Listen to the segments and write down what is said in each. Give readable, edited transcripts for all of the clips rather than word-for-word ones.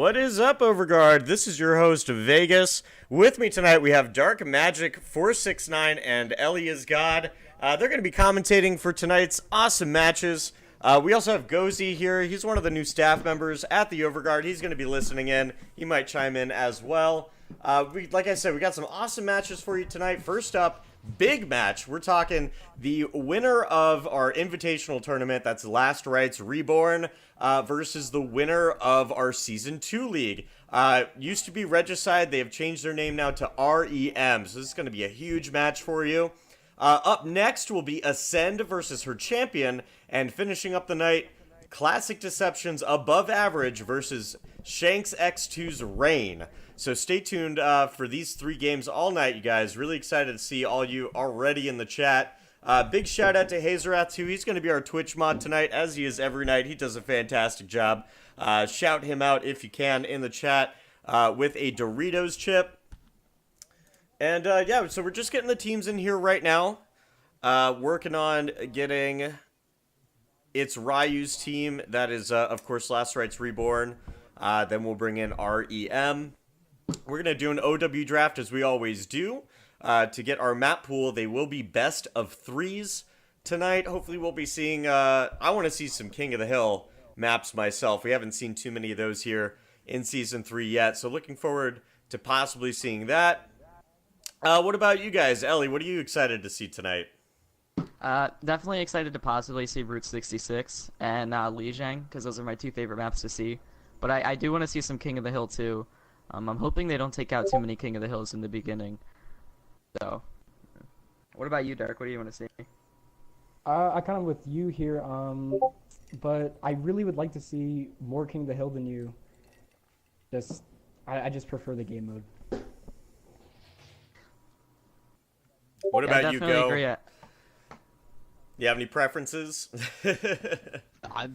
What is up, Overguard? This is your host, Vegas. With me tonight, we have Dark Magic 469 and Ellie is God. They're going to be commentating for tonight's awesome matches. We also have Gozy here. He's one of the new staff members at the Overguard. He's going to be listening in. He might chime in as well. Like I said, we got some awesome matches for you tonight. First up, big match. We're talking the winner of our invitational tournament, that's Last Rites Reborn, versus the winner of our Season 2 League. Used to be Regicide. They have changed their name now to REM, so this is going to be a huge match for you. Up next will be Ascend versus her champion, and finishing up the night, Classic Deceptions Above Average versus Shanks X2's Reign. So stay tuned for these three games all night, you guys. Really excited to see all you already in the chat. Big shout out to Hazerath, too. He's going to be our Twitch mod tonight, as he is every night. He does a fantastic job. Shout him out if you can in the chat with a Doritos chip. And yeah, so we're just getting the teams in here right now. Working on getting it's Ryu's team. That is, of course, Last Rites Reborn. Then we'll bring in REM. We're going to do an OW draft as we always do. To get our map pool, they will be best of threes tonight. Hopefully we'll be seeing, I want to see some King of the Hill maps myself. We haven't seen too many of those here in Season 3 yet. So looking forward to possibly seeing that. What about you guys? Ellie, what are you excited to see tonight? Definitely excited to possibly see Route 66 and Lijiang, because those are my two favorite maps to see. But I do want to see some King of the Hill too. I'm hoping they don't take out too many King of the Hills in the beginning. So, what about you, Dark? What do you want to see? I kind of with you here, but I really would like to see more King of the Hill than you. I just prefer the game mode. What about you, Go? Agree. You have any preferences? I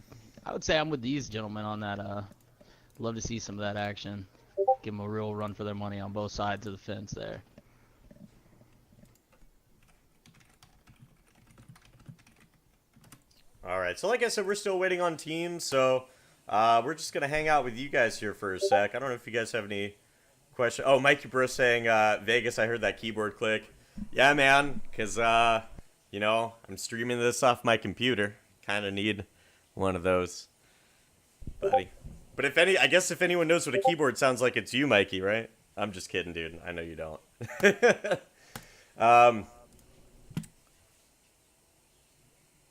would say I'm with these gentlemen on that. Love to see some of that action. Give them a real run for their money on both sides of the fence there. All right, so like I said, we're still waiting on teams, so we're just going to hang out with you guys here for a sec. I don't know if you guys have any questions. Oh, Mikey Bro saying, Vegas, I heard that keyboard click. Yeah, man, because, you know, I'm streaming this off my computer. Kind of need one of those, buddy. But I guess if anyone knows what a keyboard sounds like, it's you, Mikey, right? I'm just kidding, dude. I know you don't.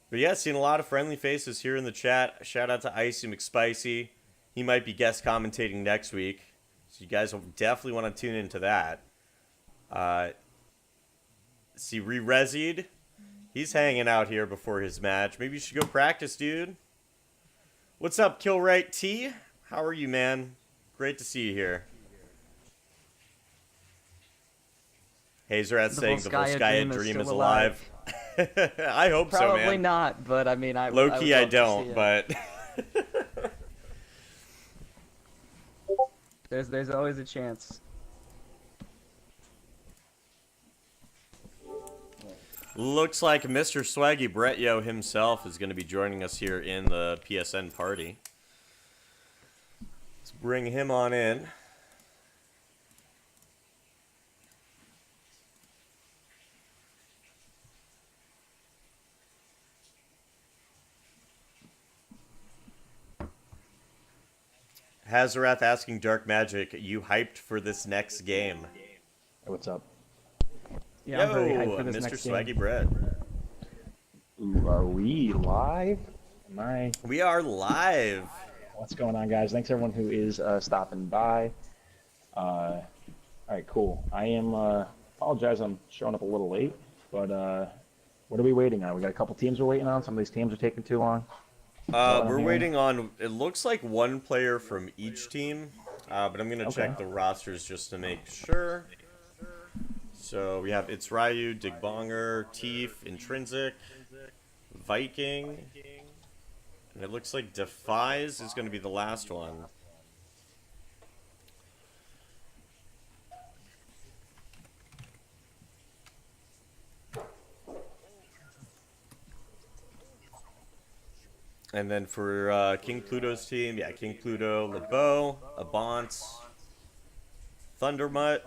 But yeah, seeing a lot of friendly faces here in the chat. Shout out to Icy McSpicy. He might be guest commentating next week. So you guys will definitely want to tune into that. See, Re-Resied. He's hanging out here before his match. Maybe you should go practice, dude. What's up, Killright T? How are you, man? Great to see you here. Hazerat saying the Volskaya dream is alive. I hope so, man. Probably not, but I mean, Low-key, I don't, but... There's always a chance. Looks like Mr. Swaggy Bretyo himself is going to be joining us here in the PSN party. Let's bring him on in. Hazarath asking Dark Magic, you hyped for this next game? What's up? Yeah, I'm very hyped for this Mr. next Swaggy game. Bread. Ooh, are we live? We are live. What's going on, guys? Thanks everyone who is stopping by. All right, cool. I am apologize. I'm showing up a little late, but what are we waiting on? We got a couple teams we're waiting on. Some of these teams are taking too long. We're waiting on. It looks like one player from each team, but I'm gonna check the rosters just to make sure. So we have It's Ryu, Digbonger, Teef, Intrinsic, Viking, and it looks like Defies is going to be the last one. And then for King Pluto's team, yeah, King Pluto, LeBeau, Abant, Thundermutt,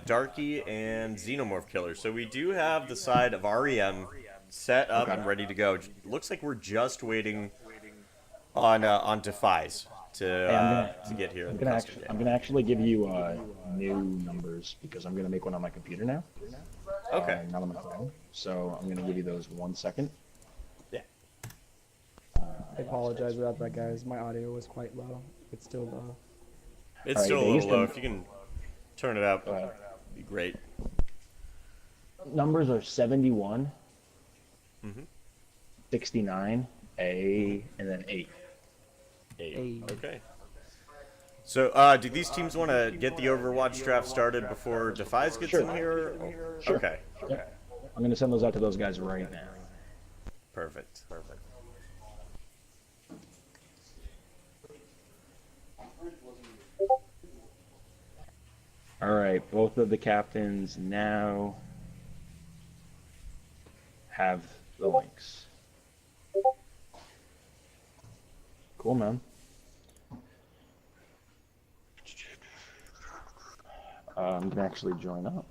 Darky, and Xenomorph Killer. So we do have the side of REM set up and ready to go. Looks like we're just waiting on Defies to get here. I'm gonna actually give you new numbers because I'm gonna make one on my computer now. Okay. Not on my phone. So I'm gonna give you those 1 second. Yeah. I apologize about that, guys. My audio was quite low. It's still low. It's All right, still a they used little low. to- If you can turn it up, Go ahead. it'd be great. Numbers are 71, Mhm. 69, A, and then 8. Hey. Okay. So, do these teams want to get the Overwatch draft started before Defies gets Sure. in here? Sure. Okay. Yeah. I'm gonna send those out to those guys right now. Perfect. All right, both of the captains now have the links. Cool, man. I'm gonna actually join up.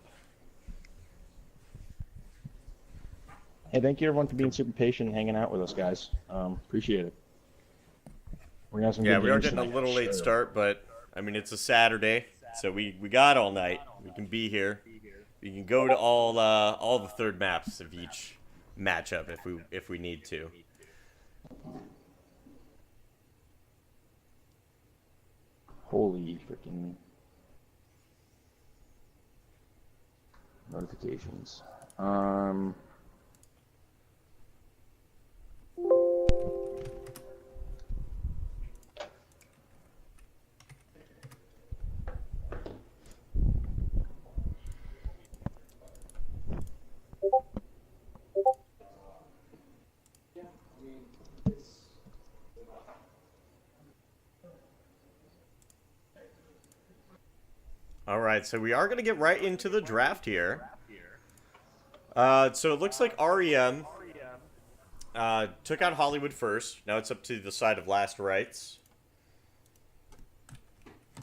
Hey, thank you everyone for being super patient and hanging out with us, guys. Appreciate it. We're gonna have some Yeah, good we are games getting a tonight, little for late sure. start, but I mean it's a Saturday, so we got all night. We can be here. We can go to all the third maps of each matchup if we need to. Holy freaking notifications. All right, so we are going to get right into the draft here. So it looks like REM took out Hollywood first. Now it's up to the side of Last Rights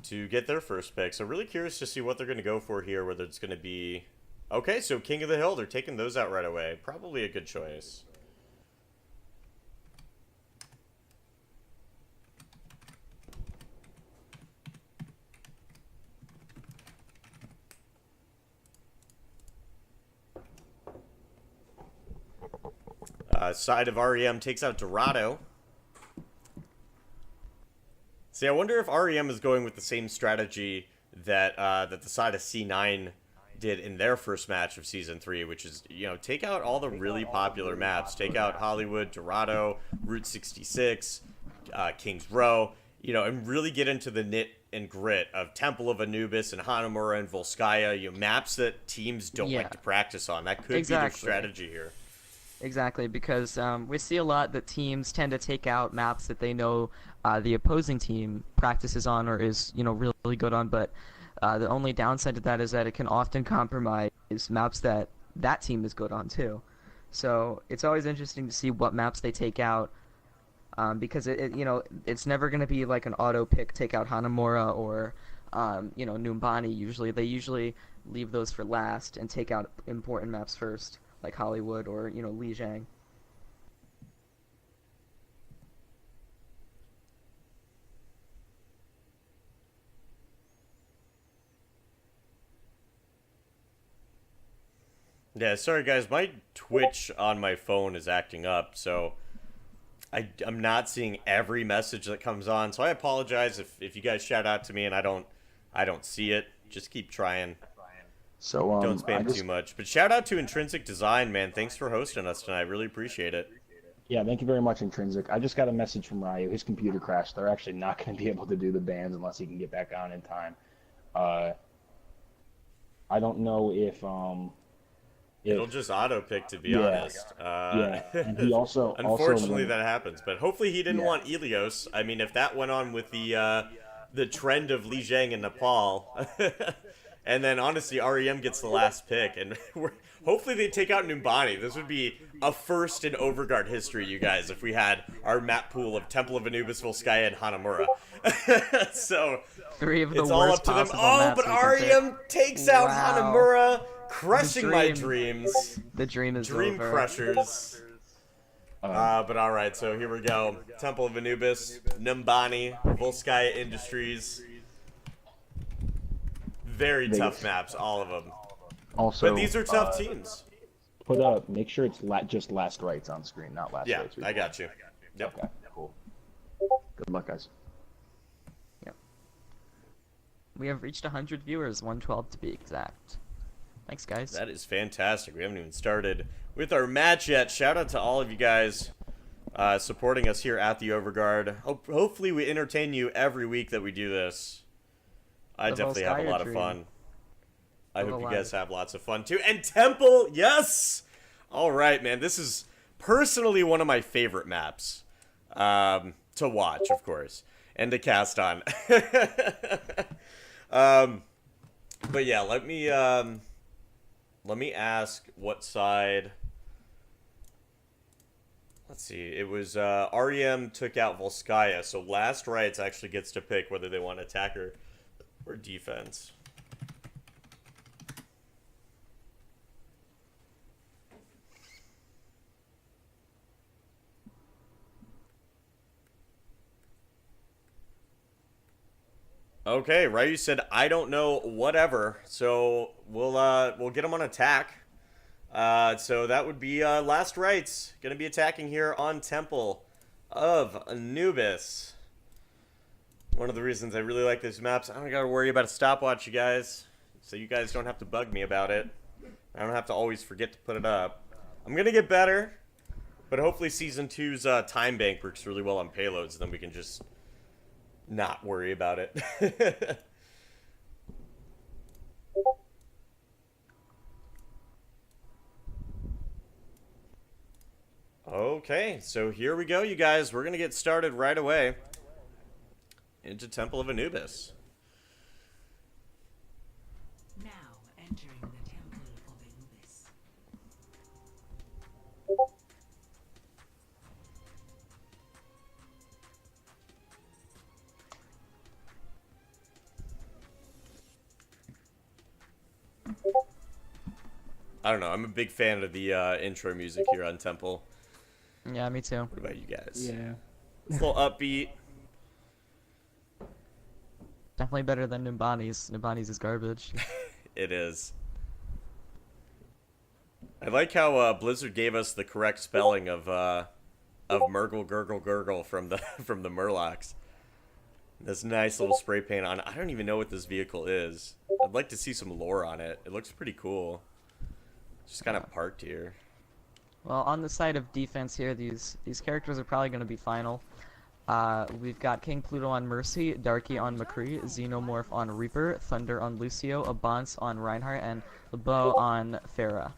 to get their first pick. So really curious to see what they're going to go for here, whether it's going to be... Okay, so King of the Hill, they're taking those out right away. Probably a good choice. Side of REM takes out Dorado. See, I wonder if REM is going with the same strategy that that the side of C9 did in their first match of Season 3, which is, you know, take out all the really popular maps. Take out Hollywood, Dorado, Route 66, Kings Row, you know, and really get into the nit and grit of Temple of Anubis and Hanamura and Volskaya, you know, maps that teams don't like to practice on. That could be their strategy here. Exactly, because we see a lot that teams tend to take out maps that they know the opposing team practices on or is, you know, really good on. But the only downside to that is that it can often compromise maps that that team is good on too. So it's always interesting to see what maps they take out, because you know, it's never going to be like an auto pick, take out Hanamura or you know, Numbani. They usually leave those for last and take out important maps first, like Hollywood or, you know, Lijiang. Yeah, sorry guys, my Twitch on my phone is acting up, so I'm not seeing every message that comes on, so I apologize if you guys shout out to me and I don't see it. Just keep trying. So Don't spam too much. But shout out to Intrinsic Design, man. Thanks for hosting us tonight. Really appreciate it. Yeah, thank you very much, Intrinsic. I just got a message from Ryu. His computer crashed. They're actually not going to be able to do the bans unless he can get back on in time. I don't know if it'll just auto pick, to be honest. Yeah, and he also unfortunately that happens, but hopefully he didn't want Ilios. I mean, if that went on with the trend of Lijiang in Nepal, And then, honestly, REM gets the last pick. And hopefully they take out Numbani. This would be a first in Overguard history, you guys, if we had our map pool of Temple of Anubis, Volskaya, and Hanamura. So, 3 of the it's worst all up to them. possible Oh, maps but we can pick. REM takes out Wow. Hanamura, crushing my dream. dreams. The dream is Dream over. crushers. But alright, so here we go. Temple of Anubis, Numbani, Volskaya Industries. Very tough maps, all of them. Also, But these are tough teams. Put up. Make sure it's just last rights on screen, not last Yeah, rights. I got you. Yep. Okay, cool. Good luck, guys. We have reached 100 viewers, 112 to be exact. Thanks, guys. That is fantastic. We haven't even started with our match yet. Shout out to all of you guys supporting us here at the Overguard. Hopefully we entertain you every week that we do this. I The definitely have a Volskaya lot of dream. fun. I Live hope you alive. guys have lots of fun too. And Temple, yes! All right, man. This is personally one of my favorite maps to watch, of course, and to cast on. But yeah, let me ask what side. Let's see. It was REM took out Volskaya, so last rights actually gets to pick whether they want attack or defense. Okay, Ryu said I don't know whatever, so we'll get him on attack. So that would be last rights. Gonna be attacking here on Temple of Anubis. One of the reasons I really like these maps, I don't gotta worry about a stopwatch, you guys. So you guys don't have to bug me about it. I don't have to always forget to put it up. I'm gonna get better, but hopefully Season 2's time bank works really well on payloads, and then we can just not worry about it. Okay, so here we go, you guys. We're going to get started right away into Temple of Anubis. Now entering the Temple of Anubis. I don't know. I'm a big fan of the intro music here on Temple. Yeah, me too. What about you guys? Yeah. It's a little upbeat. Definitely better than Numbani's. Numbani's is garbage. It is. I like how Blizzard gave us the correct spelling of Murgle Gurgle Gurgle from the Murlocs. This nice little spray paint on. I don't even know what this vehicle is. I'd like to see some lore on it. It looks pretty cool. Just kind of parked here. Well, on the side of defense here, these characters are probably going to be final. We've got King Pluto on Mercy, Darky on McCree, Xenomorph on Reaper, Thunder on Lucio, Abance on Reinhardt, and LeBeau on Farah.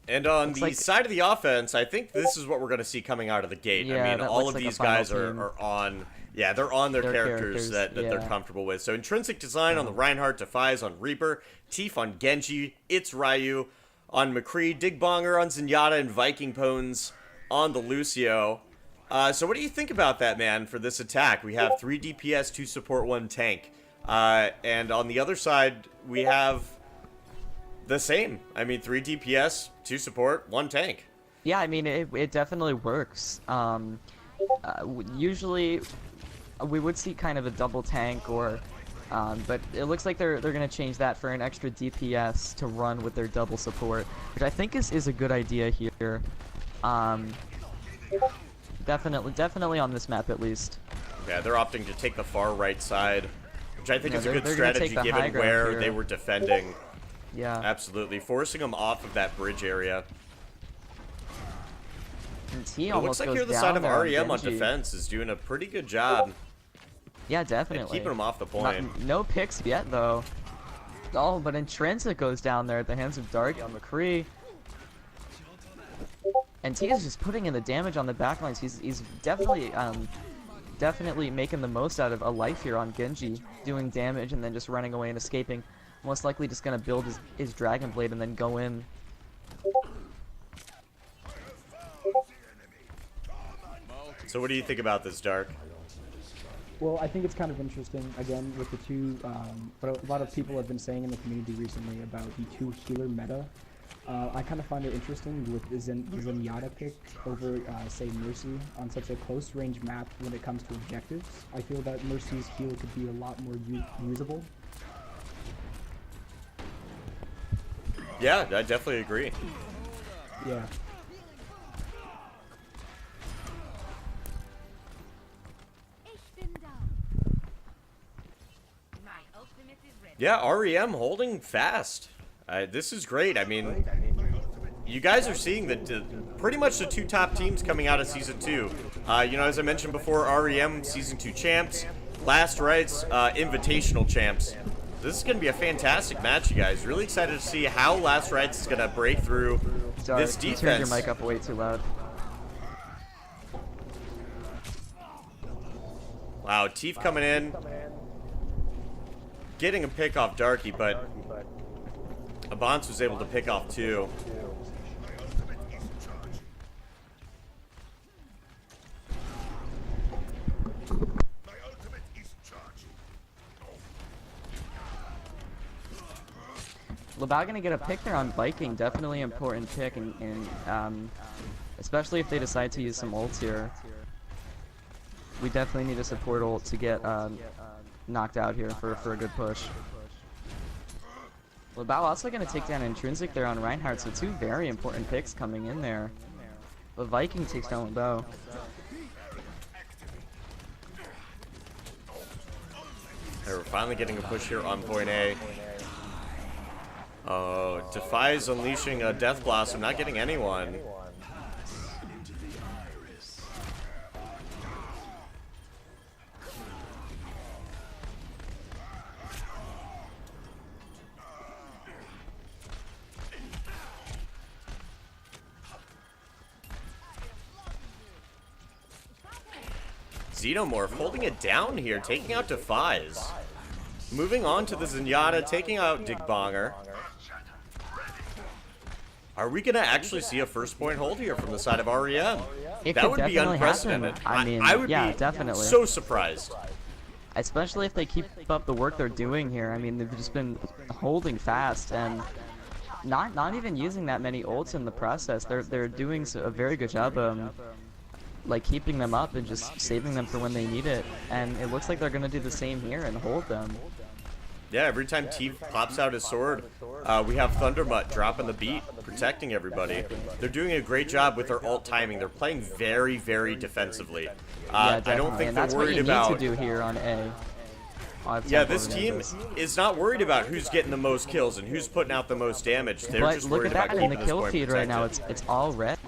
And on Looks the like- side of the offense, I think this is what we're going to see coming out of the gate. Yeah, I mean, that all looks of like a these final guys team. are on. Yeah, they're on their Their characters characters, that they're yeah. comfortable with. So intrinsic design on the Reinhardt, Defies on Reaper, Teef on Genji, It's Ryu on McCree, Digbonger on Zenyatta, and Viking Pones on the Lucio. So what do you think about that, man, for this attack? We have 3 DPS, 2 support, 1 tank. And on the other side, we have the same. I mean, 3 DPS, 2 support, 1 tank. Yeah, I mean, it definitely works. Usually, we would see kind of a double tank, or, but it looks like they're gonna change that for an extra DPS to run with their double support, which I think is a good idea here. Definitely on this map at least. Yeah, they're opting to take the far right side, which I think Yeah, is a good they're gonna strategy take the high given ground where here. they were defending. Yeah. Absolutely. Forcing them off of that bridge area. And he It almost looks like goes here the down side of there REM on Genji. defense is doing a pretty good job Yeah, at definitely. keeping them off the point. No picks yet though. Oh, but Intrinsic goes down there at the hands of Darky on McCree. And T is just putting in the damage on the backlines. He's definitely definitely making the most out of a life here on Genji, doing damage and then just running away and escaping. Most likely just gonna build his Dragon Blade and then go in. So what do you think about this, Dark? Well, I think it's kind of interesting, again, with the two, what a lot of people have been saying in the community recently about the two healer meta. I kind of find it interesting with the Zenyatta pick over, say, Mercy on such a close range map when it comes to objectives. I feel that Mercy's heal could be a lot more usable. Yeah, I definitely agree. Yeah. Yeah, REM holding fast. This is great. I mean, you guys are seeing that pretty much the two top teams coming out of Season 2. You know, as I mentioned before, REM Season 2 champs, Last Rites Invitational champs. This is going to be a fantastic match, you guys. Really excited to see how Last Rites is going to break through Sorry, this you defense. turned your mic up way too loud. Wow, Teef coming in. Getting a pick off Darky, but Abance was able to pick off two. Labao gonna get a pick there on Viking, definitely important pick, and especially if they decide to use some ults here. We definitely need a support ult to get knocked out here for a good push. Labao also gonna take down Intrinsic there on Reinhardt, so two very important picks coming in there. But Viking takes down Labao. We're finally getting a push here on point A. Oh, Defy's unleashing a Death Blossom, not getting anyone. Xenomorph holding it down here, taking out Defy's. Moving on to the Zenyatta, taking out Digbonger. Are we gonna actually see a first point hold here from the side of REM? It That could would be definitely unprecedented. happen. I mean, I would yeah, be definitely. so surprised. Especially if they keep up the work they're doing here. I mean, they've just been holding fast and not even using that many ults in the process. They're doing a very good job like keeping them up and just saving them for when they need it. And it looks like they're gonna do the same here and hold them. Yeah, every time Teef pops out his sword, we have Thundermutt dropping the beat, protecting everybody. They're doing a great job with their ult timing. They're playing very, very defensively. Yeah, I definitely. don't think and they're that's what worried you about. need to do here on A. Yeah, this team is not worried about who's getting the most kills and who's putting out the most damage. They're But just look worried at about that in keeping the this kill point feed right now. protected. It's all red.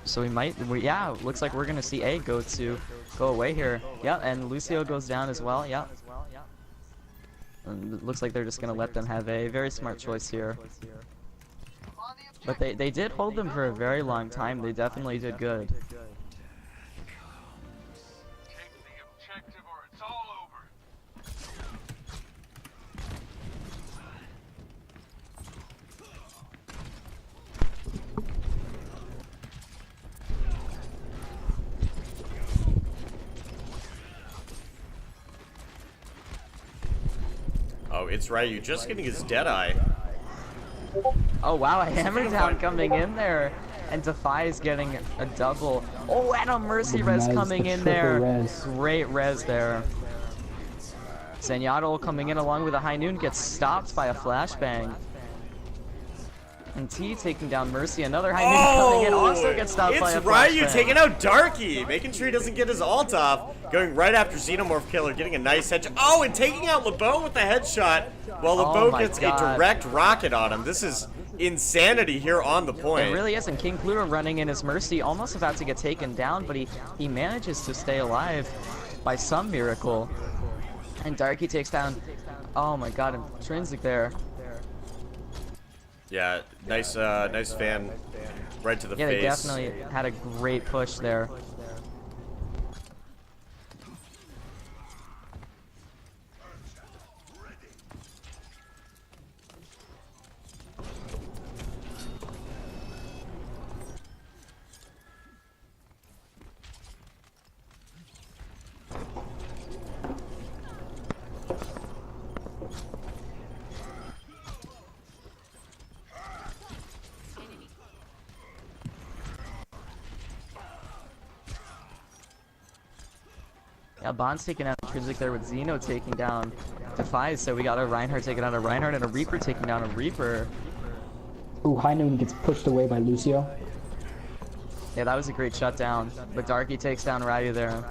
So yeah, looks like we're gonna see A go away here. Yeah, and Lucio goes down as well. Yeah. And it looks like they're just gonna let them have A. Very smart choice here. But they did hold them for a very long time. They definitely did good. Oh, it's Ryu just getting his Deadeye. Oh wow, a hammer down coming in there. And Defy is getting a double. Oh, and a Mercy res coming in there. Great res there. Zenyatta coming in along with a High Noon gets stopped by a flashbang. And T taking down Mercy. Another High Noon coming in, also gets stopped by a flashbang. It's Ryu taking out Darky, making sure he doesn't get his ult off. Going right after Xenomorph Killer, getting a nice headshot. Oh, and taking out LeBeau with the headshot, while LeBeau my gets God. a direct rocket on him. This is insanity here on the point. It really is, and King Pluto running in his Mercy, almost about to get taken down, but he manages to stay alive by some miracle. And Darky takes down, oh my God, Intrinsic there. Yeah, nice fan right to the Yeah, face. they definitely had a great push there. Yeah, Bond's taking out Intrinsic there with Xeno taking down Defies, so we got a Reinhardt taking out a Reinhardt and a Reaper taking down a Reaper. Ooh, High Noon gets pushed away by Lucio. Yeah, that was a great shutdown. But Darky takes down Ryu there.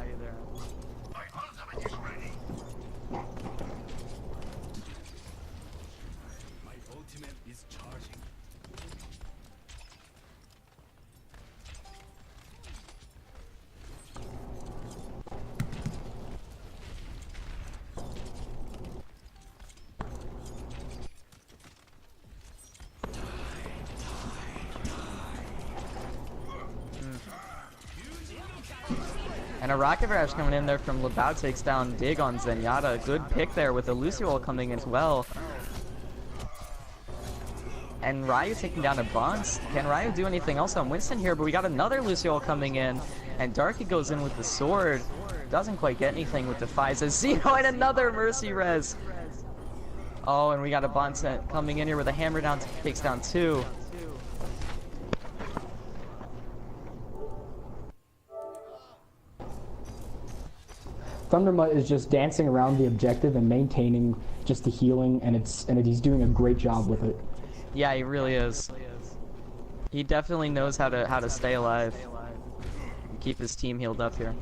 And a Rocket Barrage coming in there from Labao takes down Dig on Zenyatta. Good pick there with the Lucio ult coming in as well. And Ryu taking down a Bonds. Can Ryu do anything else on Winston here? But we got another Lucio ult coming in. And Darky goes in with the sword. Doesn't quite get anything with the Fiza. Xeno and another Mercy Res. Oh, and we got a Bonds coming in here with a hammer down, takes down 2. Thundermutt is just dancing around the objective and maintaining just the healing, and he's doing a great job with it. Yeah, he really is. He definitely knows how to stay alive and keep his team healed up here.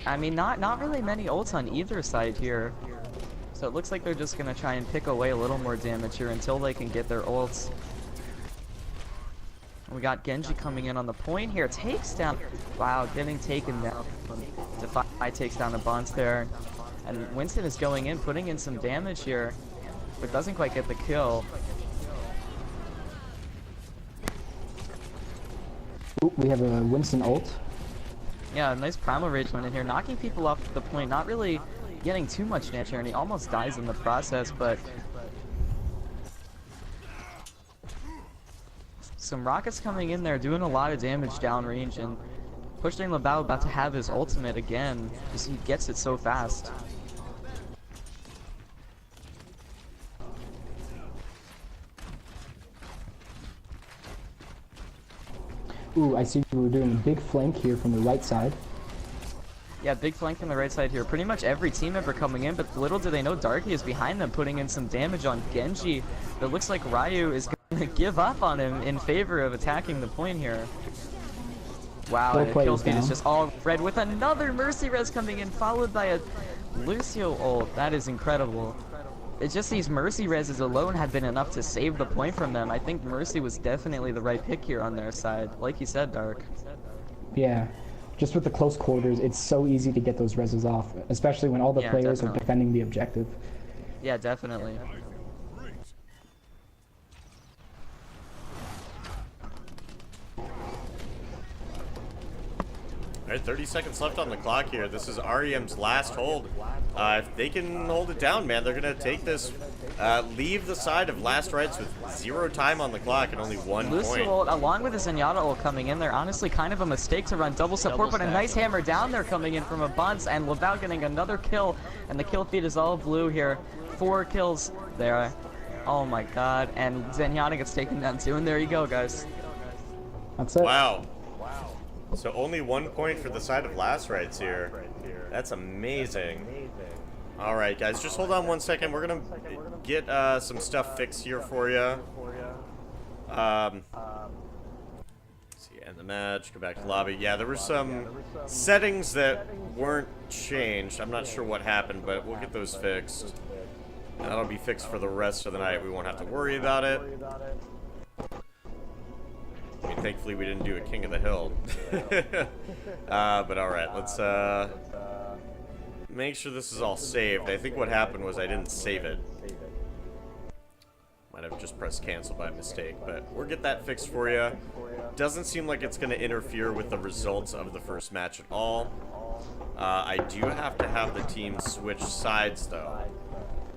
I mean, not really many ults on either side here. So it looks like they're just gonna try and pick away a little more damage here until they can get their ults. We got Genji coming in on the point here. Takes down... Wow, getting taken down. Defy takes down a Bonds there. And Winston is going in, putting in some damage here. But doesn't quite get the kill. Ooh, we have a Winston ult. Yeah, nice Primal Rage went in here, knocking people off the point. Not really getting too much damage here, and he almost dies in the process, but... Some rockets coming in there, doing a lot of damage downrange, and pushing Labao about to have his ultimate again, because he gets it so fast. Ooh, I see we're doing a big flank here from the right side. Yeah, big flank on the right side here. Pretty much every team member coming in, but little do they know Darky is behind them, putting in some damage on Genji. But it looks like Ryu is going to give up on him in favor of attacking the point here. Wow, and the kill feed is just all red with another Mercy Res coming in, followed by a Lucio ult. That is incredible. It's just these Mercy Reses alone had been enough to save the point from them. I think Mercy was definitely the right pick here on their side, like you said, Dark. Yeah. Just with the close quarters, it's so easy to get those reses off, especially when all the players are defending the objective. Yeah, definitely. Alright, 30 seconds left on the clock here. This is REM's last hold. If they can hold it down, man, they're going to take this, leave the side of Last Rites with 0 time on the clock and only 1 point. Lucio ult, along with the Zenyatta ult coming in there, honestly kind of a mistake to run double support, but a nice hammer down there coming in from a Bonds, and Labao getting another kill, and the kill feed is all blue here. 4 kills there. Oh my god, and Zenyatta gets taken down too, and there you go, guys. That's it. Wow. So only 1 point for the side of Last Rites here. That's amazing. Alright, guys, just hold on 1 second. We're going to get some stuff fixed here for you. Let's see, end the match, go back to lobby. Yeah, there were some settings that weren't changed. I'm not sure what happened, but we'll get those fixed. That'll be fixed for the rest of the night. We won't have to worry about it. I mean, thankfully we didn't do a King of the Hill. But alright, let's make sure this is all saved. I think what happened was I didn't save it. Might have just pressed cancel by mistake, but we'll get that fixed for you. Doesn't seem like it's going to interfere with the results of the first match at all. I do have to have the team switch sides though.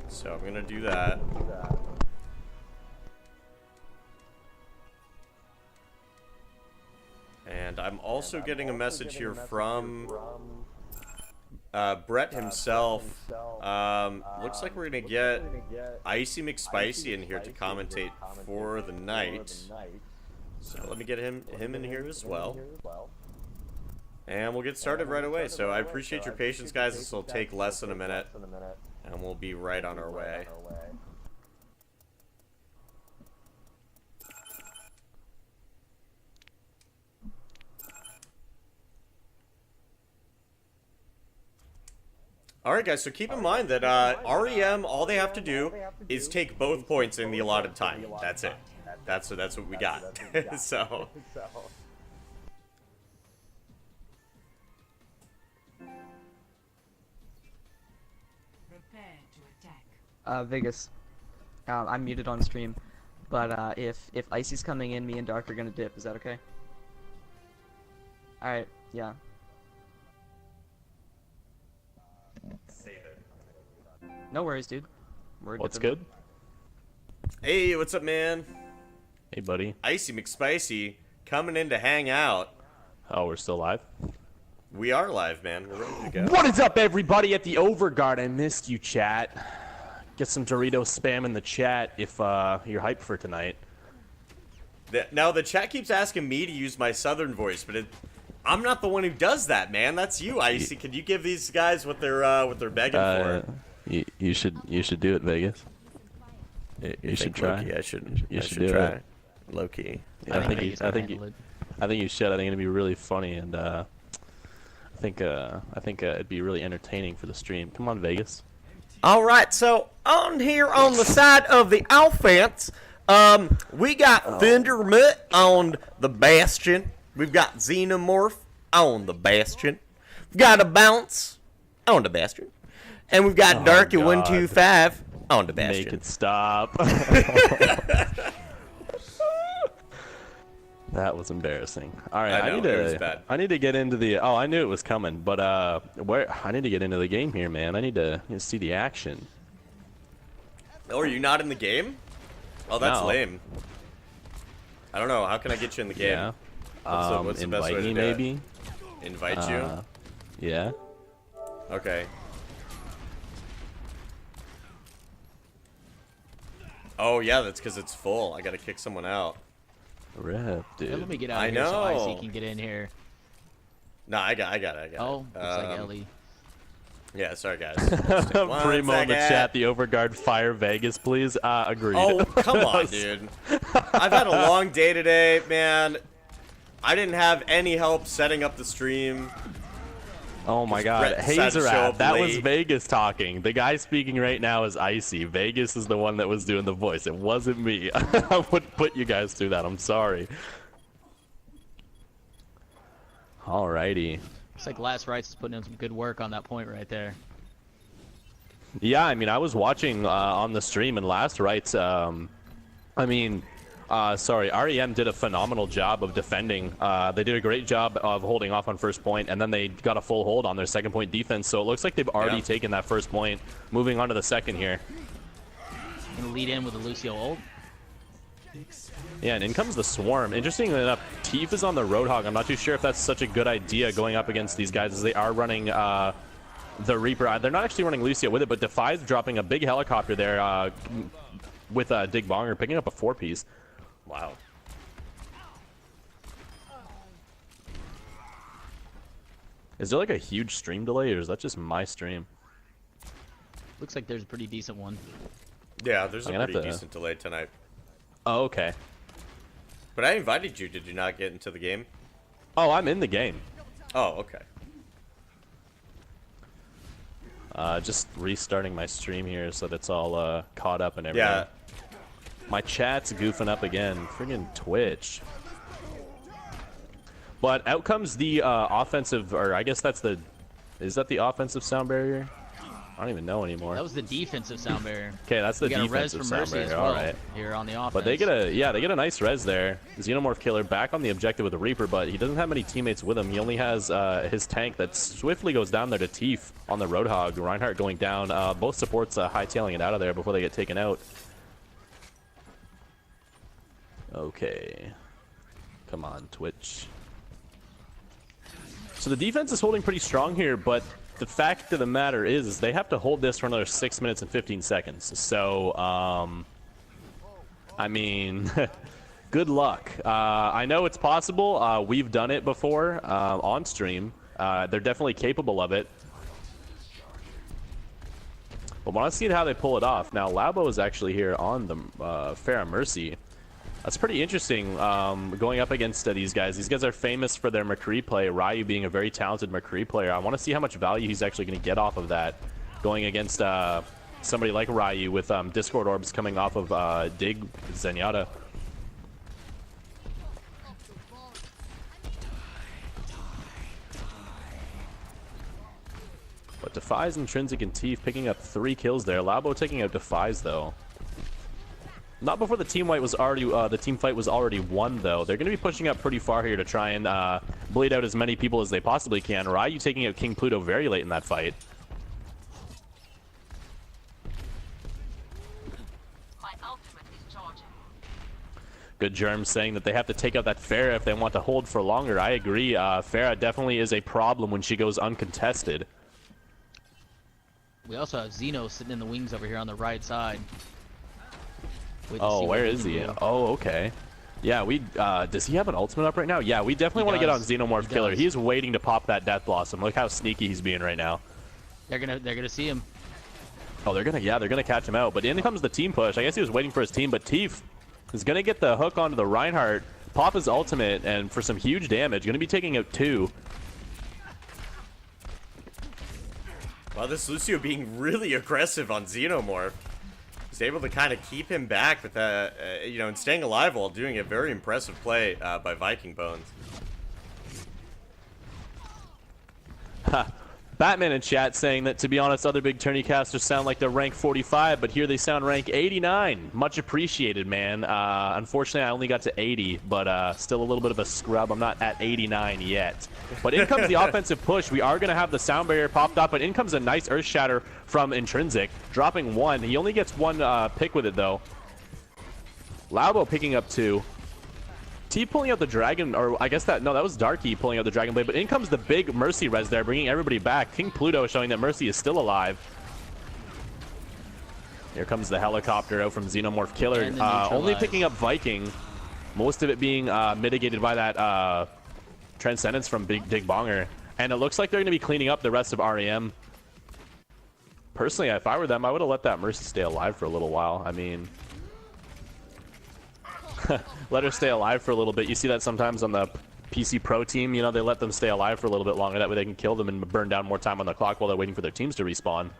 So I'm going to do that. And I'm also getting a message here from Brett himself. Looks like we're going to get Icy McSpicy in here to commentate for the night. So let me get him in here as well. And we'll get started right away. So I appreciate your patience, guys. This will take less than a minute. And we'll be right on our way. Alright guys, so keep in mind that REM, all they have to do is take both points in the allotted time. That's it. That's what we got. So... Prepare to attack. Vegas, I'm muted on stream, but if Icy's coming in, me and Dark are gonna dip. Is that okay? All right. Yeah. Save it. No worries, dude. What's good? Hey, what's up, man? Hey, buddy. Icy McSpicy coming in to hang out. Oh, we're still live? We are live, man. We're ready to go. What is up, everybody at the Overguard? I missed you, chat. Get some Dorito spam in the chat if you're hyped for tonight. Now, the chat keeps asking me to use my southern voice, but I'm not the one who does that, man. That's you, Icy. Can you give these guys what they're begging for? You should do it, Vegas. You should try. Low-key, I should do try. it. Low key. I think you should. I think it'd be really funny, and I think it'd be really entertaining for the stream. Come on, Vegas. All right, so on here on the side of the offense, we got Thundermutt on the Bastion. We've got Xenomorph on the Bastion. We've got a Bounce on the Bastion. And we've got Darky125 on the Bastion. Make it stop. That was embarrassing. All right, I know, it was bad. I need to get into the. Oh, I knew it was coming, but I need to get into the game here, man. I need to see the action. Oh, are you not in the game? Oh, that's No. lame. I don't know. How can I get you in the game? Yeah. What's the best invite way to me, do it? maybe. Invite you? Yeah. Okay. Oh, yeah, that's because it's full. I gotta kick someone out. Rip, dude. Hey, let me get out I of here so know. Icy can get in here. No, I got it. Oh, looks like Ellie. Yeah, sorry, guys. Primo in the chat, the Overguard fire Vegas, please. Agreed. Oh, come on, dude. I've had a long day today, man. I didn't have any help setting up the stream. Oh my god, Brett decided to show Hazer, up that was late. Vegas talking. The guy speaking right now is Icy. Vegas is the one that was doing the voice. It wasn't me. I would put you guys through that. I'm sorry. Alrighty. Looks like Last Rites is putting in some good work on that point right there. Yeah, I mean, I was watching on the stream, and Last Rites, REM did a phenomenal job of defending. They did a great job of holding off on first point, and then they got a full hold on their second point defense, so it looks like they've already taken that first point. Moving on to the second here. Gonna lead in with a Lucio ult. Yeah, and in comes the Swarm. Interestingly enough, Teef is on the Roadhog. I'm not too sure if that's such a good idea going up against these guys, as they are running the Reaper. They're not actually running Lucio with it, but Defy's dropping a big helicopter there with Dig Bonger, picking up a 4-piece. Wow. Is there like a huge stream delay, or is that just my stream? Looks like there's a pretty decent one. Yeah, there's a I'm gonna pretty have to- decent delay tonight. Oh, okay. But I invited you. Did you not get into the game? Oh, I'm in the game. Oh, okay. Just restarting my stream here so that it's all caught up and everything. Yeah. My chat's goofing up again. Friggin' Twitch. But out comes the offensive, or I guess that's the... Is that the offensive sound barrier? I don't even know anymore. That was the defensive sound barrier. Okay, that's the We got a res defensive for sound Mercy as barrier. well Alright. here on the offense. But they get a nice res there. Xenomorph Killer back on the objective with the Reaper, but he doesn't have many teammates with him. He only has his tank that swiftly goes down there to Teef on the Roadhog. Reinhardt going down. Both supports hightailing it out of there before they get taken out. Okay. Come on, Twitch. So the defense is holding pretty strong here, but the fact of the matter is they have to hold this for another 6 minutes and 15 seconds. So, I mean, good luck. I know it's possible. We've done it before on stream. They're definitely capable of it. But want to see how they pull it off. Now, Labo is actually here on the Pharah Mercy. That's pretty interesting going up against these guys. These guys are famous for their McCree play, Ryu being a very talented McCree player. I want to see how much value he's actually going to get off of that going against somebody like Ryu with Discord Orbs coming off of Dig Zenyatta. But Defies, Intrinsic, and Teef picking up 3 kills there. Labo taking out Defies, though. Not before the team fight was already won, though. They're going to be pushing up pretty far here to try and bleed out as many people as they possibly can. Ryu taking out King Pluto very late in that fight. My ultimate is charging. Good Germ saying that they have to take out that Pharah if they want to hold for longer. I agree. Pharah definitely is a problem when she goes uncontested. We also have Xeno sitting in the wings over here on the right side. Oh, where is he? Oh, okay. Yeah, does he have an ultimate up right now? Yeah, we definitely want to get on Xenomorph Killer. He's waiting to pop that Death Blossom. Look how sneaky he's being right now. They're gonna see him. Oh, they're gonna catch him out. But in comes the team push. I guess he was waiting for his team, but Teef is gonna get the hook onto the Reinhardt, pop his ultimate, and for some huge damage, gonna be taking out 2. Wow, this Lucio being really aggressive on Xenomorph. He's able to kind of keep him back with you know, and staying alive while doing a very impressive play by Viking Bones. Batman in chat saying that, to be honest, other big tourney casters sound like they're rank 45, but here they sound rank 89. Much appreciated, man. Unfortunately, I only got to 80, but still a little bit of a scrub. I'm not at 89 yet. But in comes the offensive push. We are going to have the sound barrier popped up, but in comes a nice Earth Shatter from Intrinsic, dropping 1. He only gets 1 pick with it, though. Labo picking up 2. T pulling out the dragon, or I guess that was Darky pulling out the Dragon Blade, but in comes the big Mercy res there, bringing everybody back. King Pluto showing that Mercy is still alive. Here comes the helicopter out from Xenomorph Killer, only picking up Viking, most of it being mitigated by that Transcendence from Dig Bonger, and it looks like they're going to be cleaning up the rest of REM. Personally, if I were them, I would have let that Mercy stay alive for a little while. I mean, let her stay alive for a little bit. You see that sometimes on the PC Pro team, you know, they let them stay alive for a little bit longer. That way they can kill them and burn down more time on the clock while they're waiting for their teams to respawn.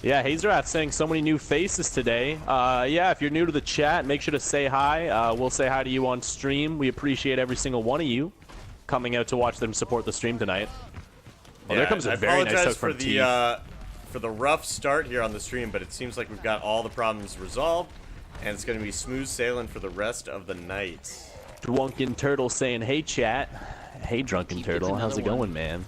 Yeah, Hazerath saying so many new faces today. Yeah, if you're new to the chat, make sure to say hi. We'll say hi to you on stream. We appreciate every single one of you coming out to watch them support the stream tonight. Oh, Yeah, there comes a very nice hook from Teef. For the rough start here on the stream, but it seems like we've got all the problems resolved, and it's going to be smooth sailing for the rest of the night. Drunken Turtle saying, hey chat. Hey Drunken Turtle, how's it going, man?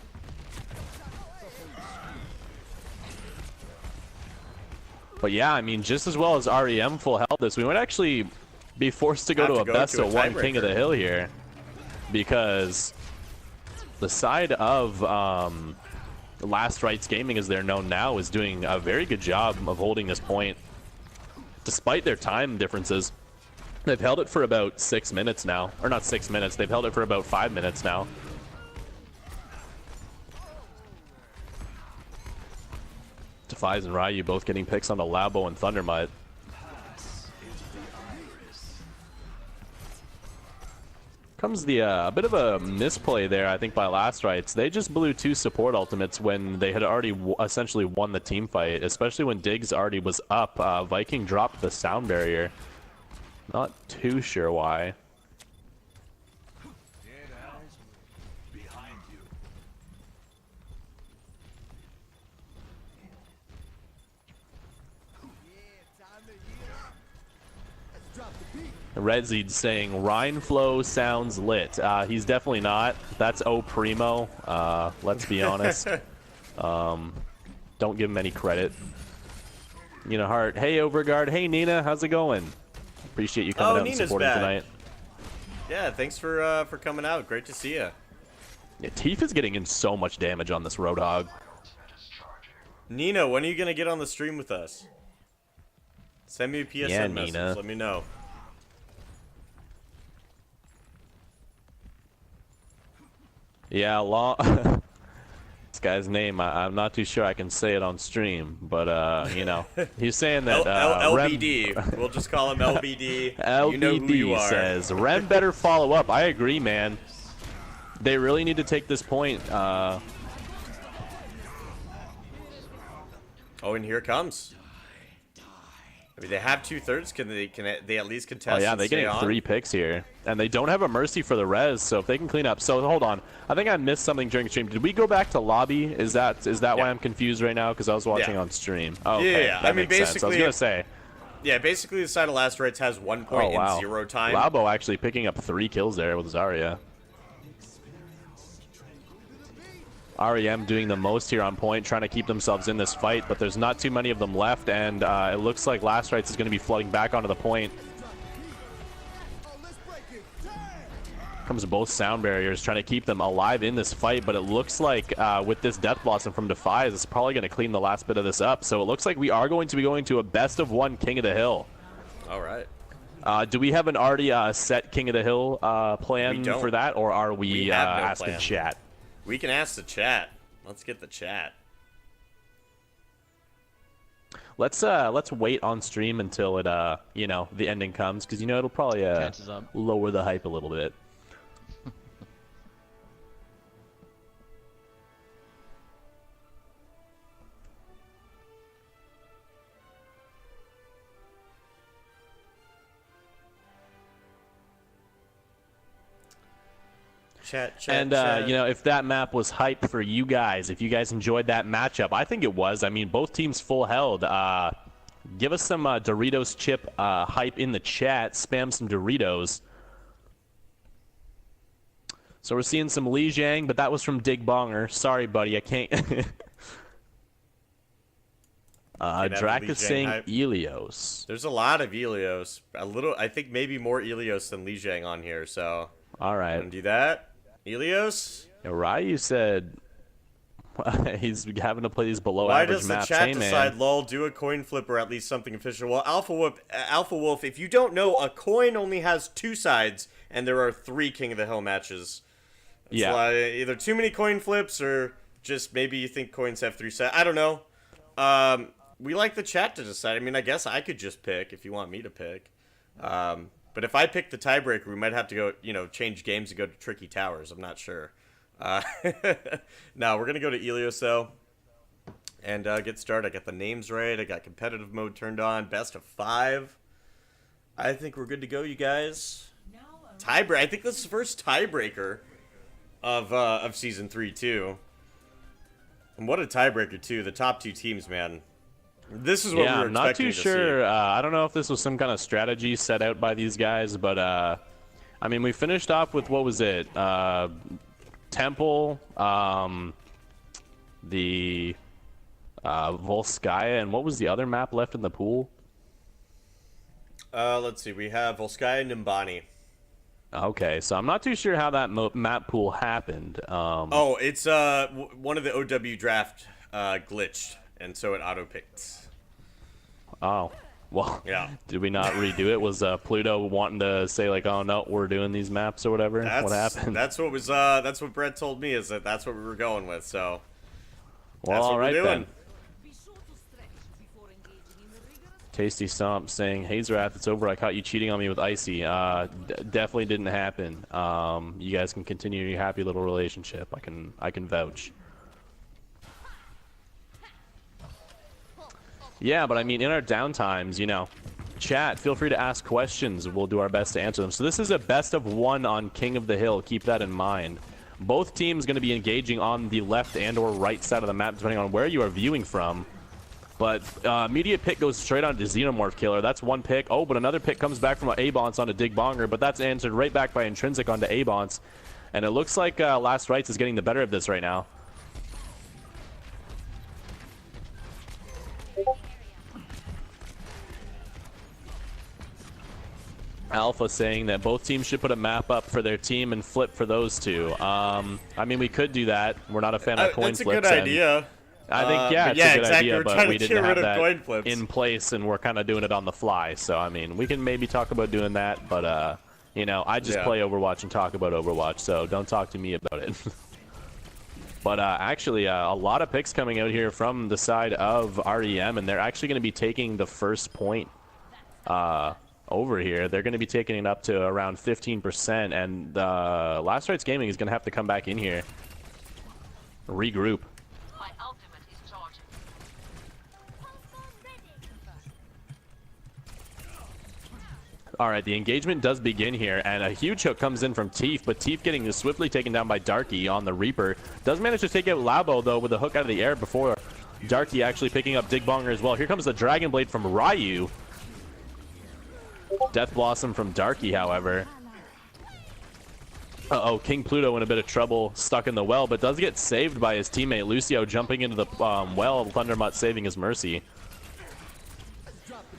But yeah, I mean, just as well as REM full held this, we might actually be forced to go to a best of 1 King of the Hill here, because the side of Last Rites Gaming, as they're known now, is doing a very good job of holding this point despite their time differences. They've held it for about 6 minutes now, or not 6 minutes, they've held it for about 5 minutes now. Defies and Ryu both getting picks onto Labo and Thundermut. Comes the a bit of a misplay there, I think, by Last Rites. They just blew 2 support ultimates when they had already essentially won the team fight, especially when Diggs already was up. Viking dropped the sound barrier. Not too sure why. Redseed saying Rhineflow sounds lit. He's definitely not. That's O Primo. Let's be honest. Don't give him any credit. Nina Hart. Hey Overguard. Hey Nina. How's it going? Appreciate you coming out and supporting tonight. Yeah, thanks for coming out. Great to see you. Yeah, Teef is getting in so much damage on this Roadhog. Nina, when are you gonna get on the stream with us? Send me a PSN Yeah, message. Nina. Let me know. Yeah, this guy's name, I'm not too sure I can say it on stream, but you know, he's saying that LBD. We'll just call him LBD. LBD You know who you are. says Rem better follow up. I agree, man. They really need to take this point. Oh, and here it comes. I mean, they have 2/3. Can they at least contest? Oh yeah, and they're stay getting on? 3 picks here, and they don't have a mercy for the res. So if they can clean up, so hold on. I think I missed something during stream. Did we go back to lobby? Is that why I'm confused right now? Because I was watching on stream. Oh, okay. Yeah. That I mean, makes sense. I was basically, gonna say. Yeah, basically, the side of Last Rites has 1 point Oh wow. in 0 time. Labo actually picking up 3 kills there with Zarya. REM doing the most here on point, trying to keep themselves in this fight, but there's not too many of them left, and it looks like Last Rites is going to be flooding back onto the point. Comes both sound barriers, trying to keep them alive in this fight, but it looks like with this Death Blossom from Defies, it's probably going to clean the last bit of this up. So it looks like we are going to be going to a best of 1 King of the Hill. All right. Do we have an already set King of the Hill plan for that, or are we have no asking plan. chat? We can ask the chat. Let's get the chat. Let's wait on stream until it you know, the ending comes, because you know it'll probably Catches up. lower the hype a little bit. Chat. And you know, if that map was hype for you guys, if you guys enjoyed that matchup, I think it was. I mean, both teams full held. Give us some Doritos chip hype in the chat. Spam some Doritos. So we're seeing some Li Jiang, but that was from Dig Bonger. Sorry, buddy, I can't. Drac is saying hype. Elios. There's a lot of Elios. A little. I think maybe more Elios than Li Jiang on here. So. All right. Want to do that? Elios? Yeah, Ryu said he's having to play these below Why average does the maps. chat Hey, decide, man. lol, do a coin flip or at least something official? Well, Alpha Wolf, if you don't know, a coin only has 2 sides, and there are 3 King of the Hill matches. It's Yeah. like either too many coin flips or just maybe you think coins have 3 sides. I don't know. We like the chat to decide. I mean, I guess I could just pick if you want me to pick. But if I pick the tiebreaker, we might have to go, you know, change games and go to Tricky Towers. I'm not sure. No, we're going to go to Elios, though, and get started. I got the names right. I got competitive mode turned on. Best of 5. I think we're good to go, you guys. Tiebreaker. I think this is the first tiebreaker of Season 3, too. And what a tiebreaker, too. The top 2 teams, man. This is what we were I'm not expecting too to sure. see. I don't know if this was some kind of strategy set out by these guys, but I mean, we finished off with, what was it? Temple, the Volskaya, and what was the other map left in the pool? Let's see. We have Volskaya and Nimbani. Okay, so I'm not too sure how that map pool happened. Oh, it's one of the OW draft glitched, and so it auto-picked. Oh, well, Yeah. did we not redo it? Was Pluto wanting to say, like, oh, no, we're doing these maps or whatever? What happened? That's what Brett told me, is that's what we were going with, so Well, that's what all right we're doing. then. Tasty Stomp saying, "Hey Zerath, it's over. I caught you cheating on me with Icy. Definitely didn't happen. You guys can continue your happy little relationship. I can vouch." Yeah, but I mean, in our downtimes, you know, chat, feel free to ask questions. We'll do our best to answer them. So this is a best of 1 on King of the Hill. Keep that in mind. Both teams going to be engaging on the left and or right side of the map, depending on where you are viewing from. But immediate pick goes straight on to Xenomorph Killer. That's 1 pick. Oh, but another pick comes back from Abonce onto Dig Bonger, but that's answered right back by Intrinsic onto Abonce. And it looks like Last Rites is getting the better of this right now. Alpha saying that both teams should put a map up for their team and flip for those 2. I mean, we could do that. We're not a fan of coin That's a flips. good idea. I think, yeah, but it's yeah, a good exactly. idea, We're but trying we to didn't get have rid of that coin flips. in place, and we're kind of doing it on the fly. So, I mean, we can maybe talk about doing that, but, you know, I just Yeah. play Overwatch and talk about Overwatch, so don't talk to me about it. But actually, a lot of picks coming out here from the side of REM, and they're actually going to be taking the first point over here. They're going to be taking it up to around 15%, and Last Rites Gaming is going to have to come back in here, regroup. My ultimate is charging. All right, the engagement does begin here, and a huge hook comes in from Teef, but Teef getting swiftly taken down by Darky on the Reaper. Does manage to take out Labo, though, with a hook out of the air before Darky actually picking up Digbonger as well. Here comes the Dragon Blade from Ryu. Death Blossom from Darky, however. Uh-oh, King Pluto in a bit of trouble, stuck in the well, but does get saved by his teammate Lucio jumping into the well, Thundermutt saving his mercy.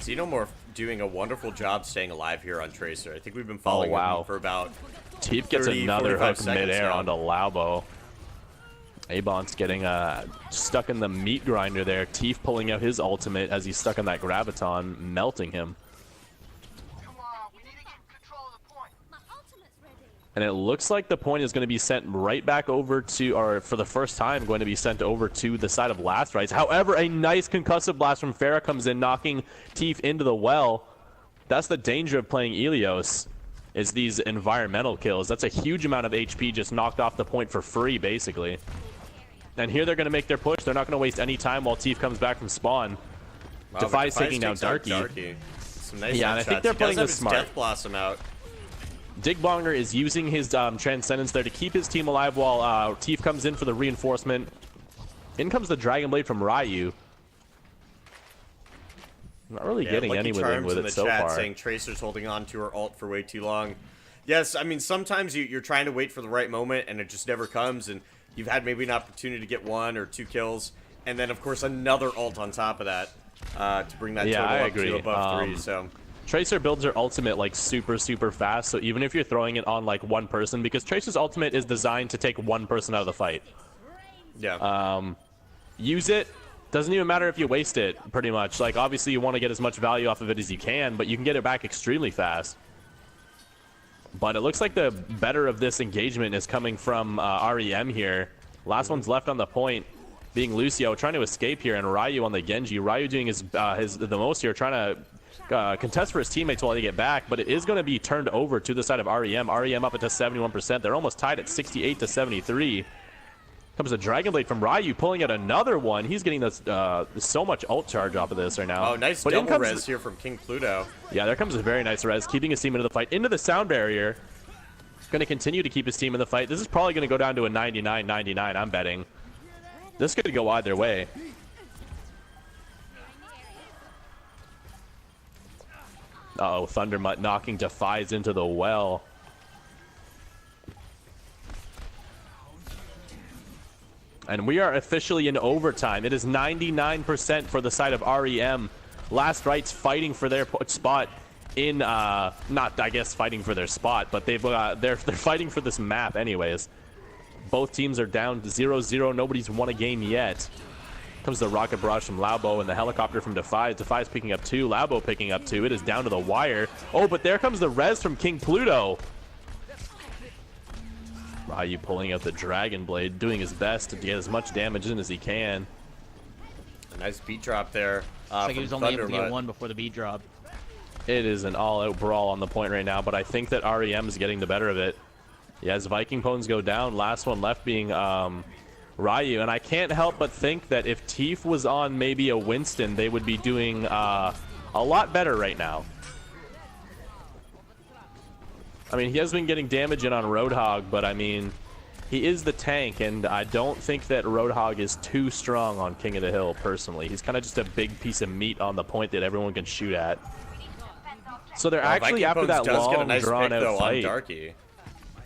Xenomorph doing a wonderful job staying alive here on Tracer. I think we've been following him for about Teef gets 30, another 45 hook seconds midair now. onto Labo. Abont's getting stuck in the meat grinder there. Teef pulling out his ultimate as he's stuck in that Graviton, melting him. And it looks like the point is going to be sent right back over to, or for the first time, going to be sent over to the side of Last Rites. However, a nice concussive blast from Pharah comes in, knocking Teef into the well. That's the danger of playing Ilios, is these environmental kills. That's a huge amount of HP just knocked off the point for free, basically. And here they're going to make their push. They're not going to waste any time while Teef comes back from spawn. Wow, Defi's but taking down takes out Darky. Some nice Yeah, and I think headshots. they're He playing does have this his smart. Death Blossom out. Digbonger is using his Transcendence there to keep his team alive while Teef comes in for the reinforcement. In comes the Dragon Blade from Ryu. Not really getting Lucky anywhere Charms with in it the so chat far. saying Tracer's holding on to her ult for way too long. Yes, I mean, sometimes you're trying to wait for the right moment, and it just never comes, and you've had maybe an opportunity to get 1 or 2 kills, and then, of course, another ult on top of that to bring that Yeah, total I up agree. to above 3, so... Tracer builds her ultimate like super fast, so even if you're throwing it on like one person, because Tracer's ultimate is designed to take one person out of the fight. Yeah. Use it. Doesn't even matter if you waste it, pretty much. Like, obviously you want to get as much value off of it as you can, but you can get it back extremely fast. But it looks like the better of this engagement is coming from REM here. Last one's left on the point, being Lucio, trying to escape here, and Ryu on the Genji. Ryu doing the most here, trying to contest for his teammates while they get back, but it is going to be turned over to the side of REM. REM up at 71%. They're almost tied at 68 to 73. Comes a Dragon Blade from Ryu, pulling out another one. He's getting this so much ult charge off of this right now. Oh, nice But in double comes res here from King Pluto. Yeah, there comes a very nice res, keeping his team into the fight. Into the sound barrier. Going to continue to keep his team in the fight. This is probably going to go down to a 99-99, I'm betting. This could go either way. Uh-oh, Thundermutt knocking Defies into the well. And we are officially in overtime. It is 99% for the side of REM. Last Rites fighting for their spot in, not, I guess, fighting for their spot, but they're fighting for this map anyways. Both teams are down 0-0. Nobody's won a game yet. Comes the rocket barrage from Labo and the helicopter from Defies. Defies picking up 2. Labo picking up 2. It is down to the wire. Oh, but there comes the res from King Pluto. Ryu pulling out the Dragon Blade, doing his best to get as much damage in as he can. A nice beat drop there. Looks like he was only able to get 1 before the beat drop. It is an all-out brawl on the point right now, but I think that REM is getting the better of it. Yeah, as Viking Pones go down, last one left being Ryu, and I can't help but think that if Teef was on maybe a Winston, they would be doing a lot better right now. I mean, he has been getting damage in on Roadhog, but I mean, he is the tank, and I don't think that Roadhog is too strong on King of the Hill, personally. He's kind of just a big piece of meat on the point that everyone can shoot at. So they're actually, Viking after Bones that does get a long, nice pick, drawn-out though, fight. on Darky.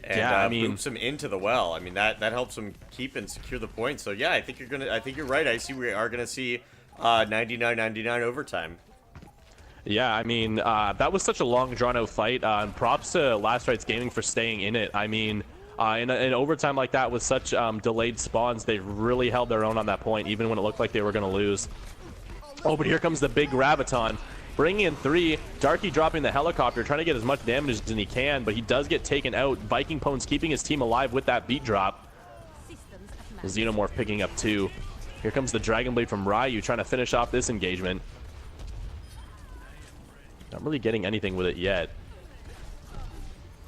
And Yeah, I mean, boops him into the well. I mean, that helps him keep and secure the point. So yeah, I think you're right. I see we are gonna see 99-99 overtime. Yeah, I mean, that was such a long, drawn-out fight, and props to Last Rites Gaming for staying in it. I mean, In overtime like that with such delayed spawns, they really held their own on that point, even when it looked like they were going to lose. Oh, but here comes the big Graviton. Bringing in 3. Darky dropping the helicopter, trying to get as much damage as he can, but he does get taken out. Viking Pones keeping his team alive with that beat drop. The Xenomorph picking up 2. Here comes the Dragon Blade from Ryu, trying to finish off this engagement. Not really getting anything with it yet.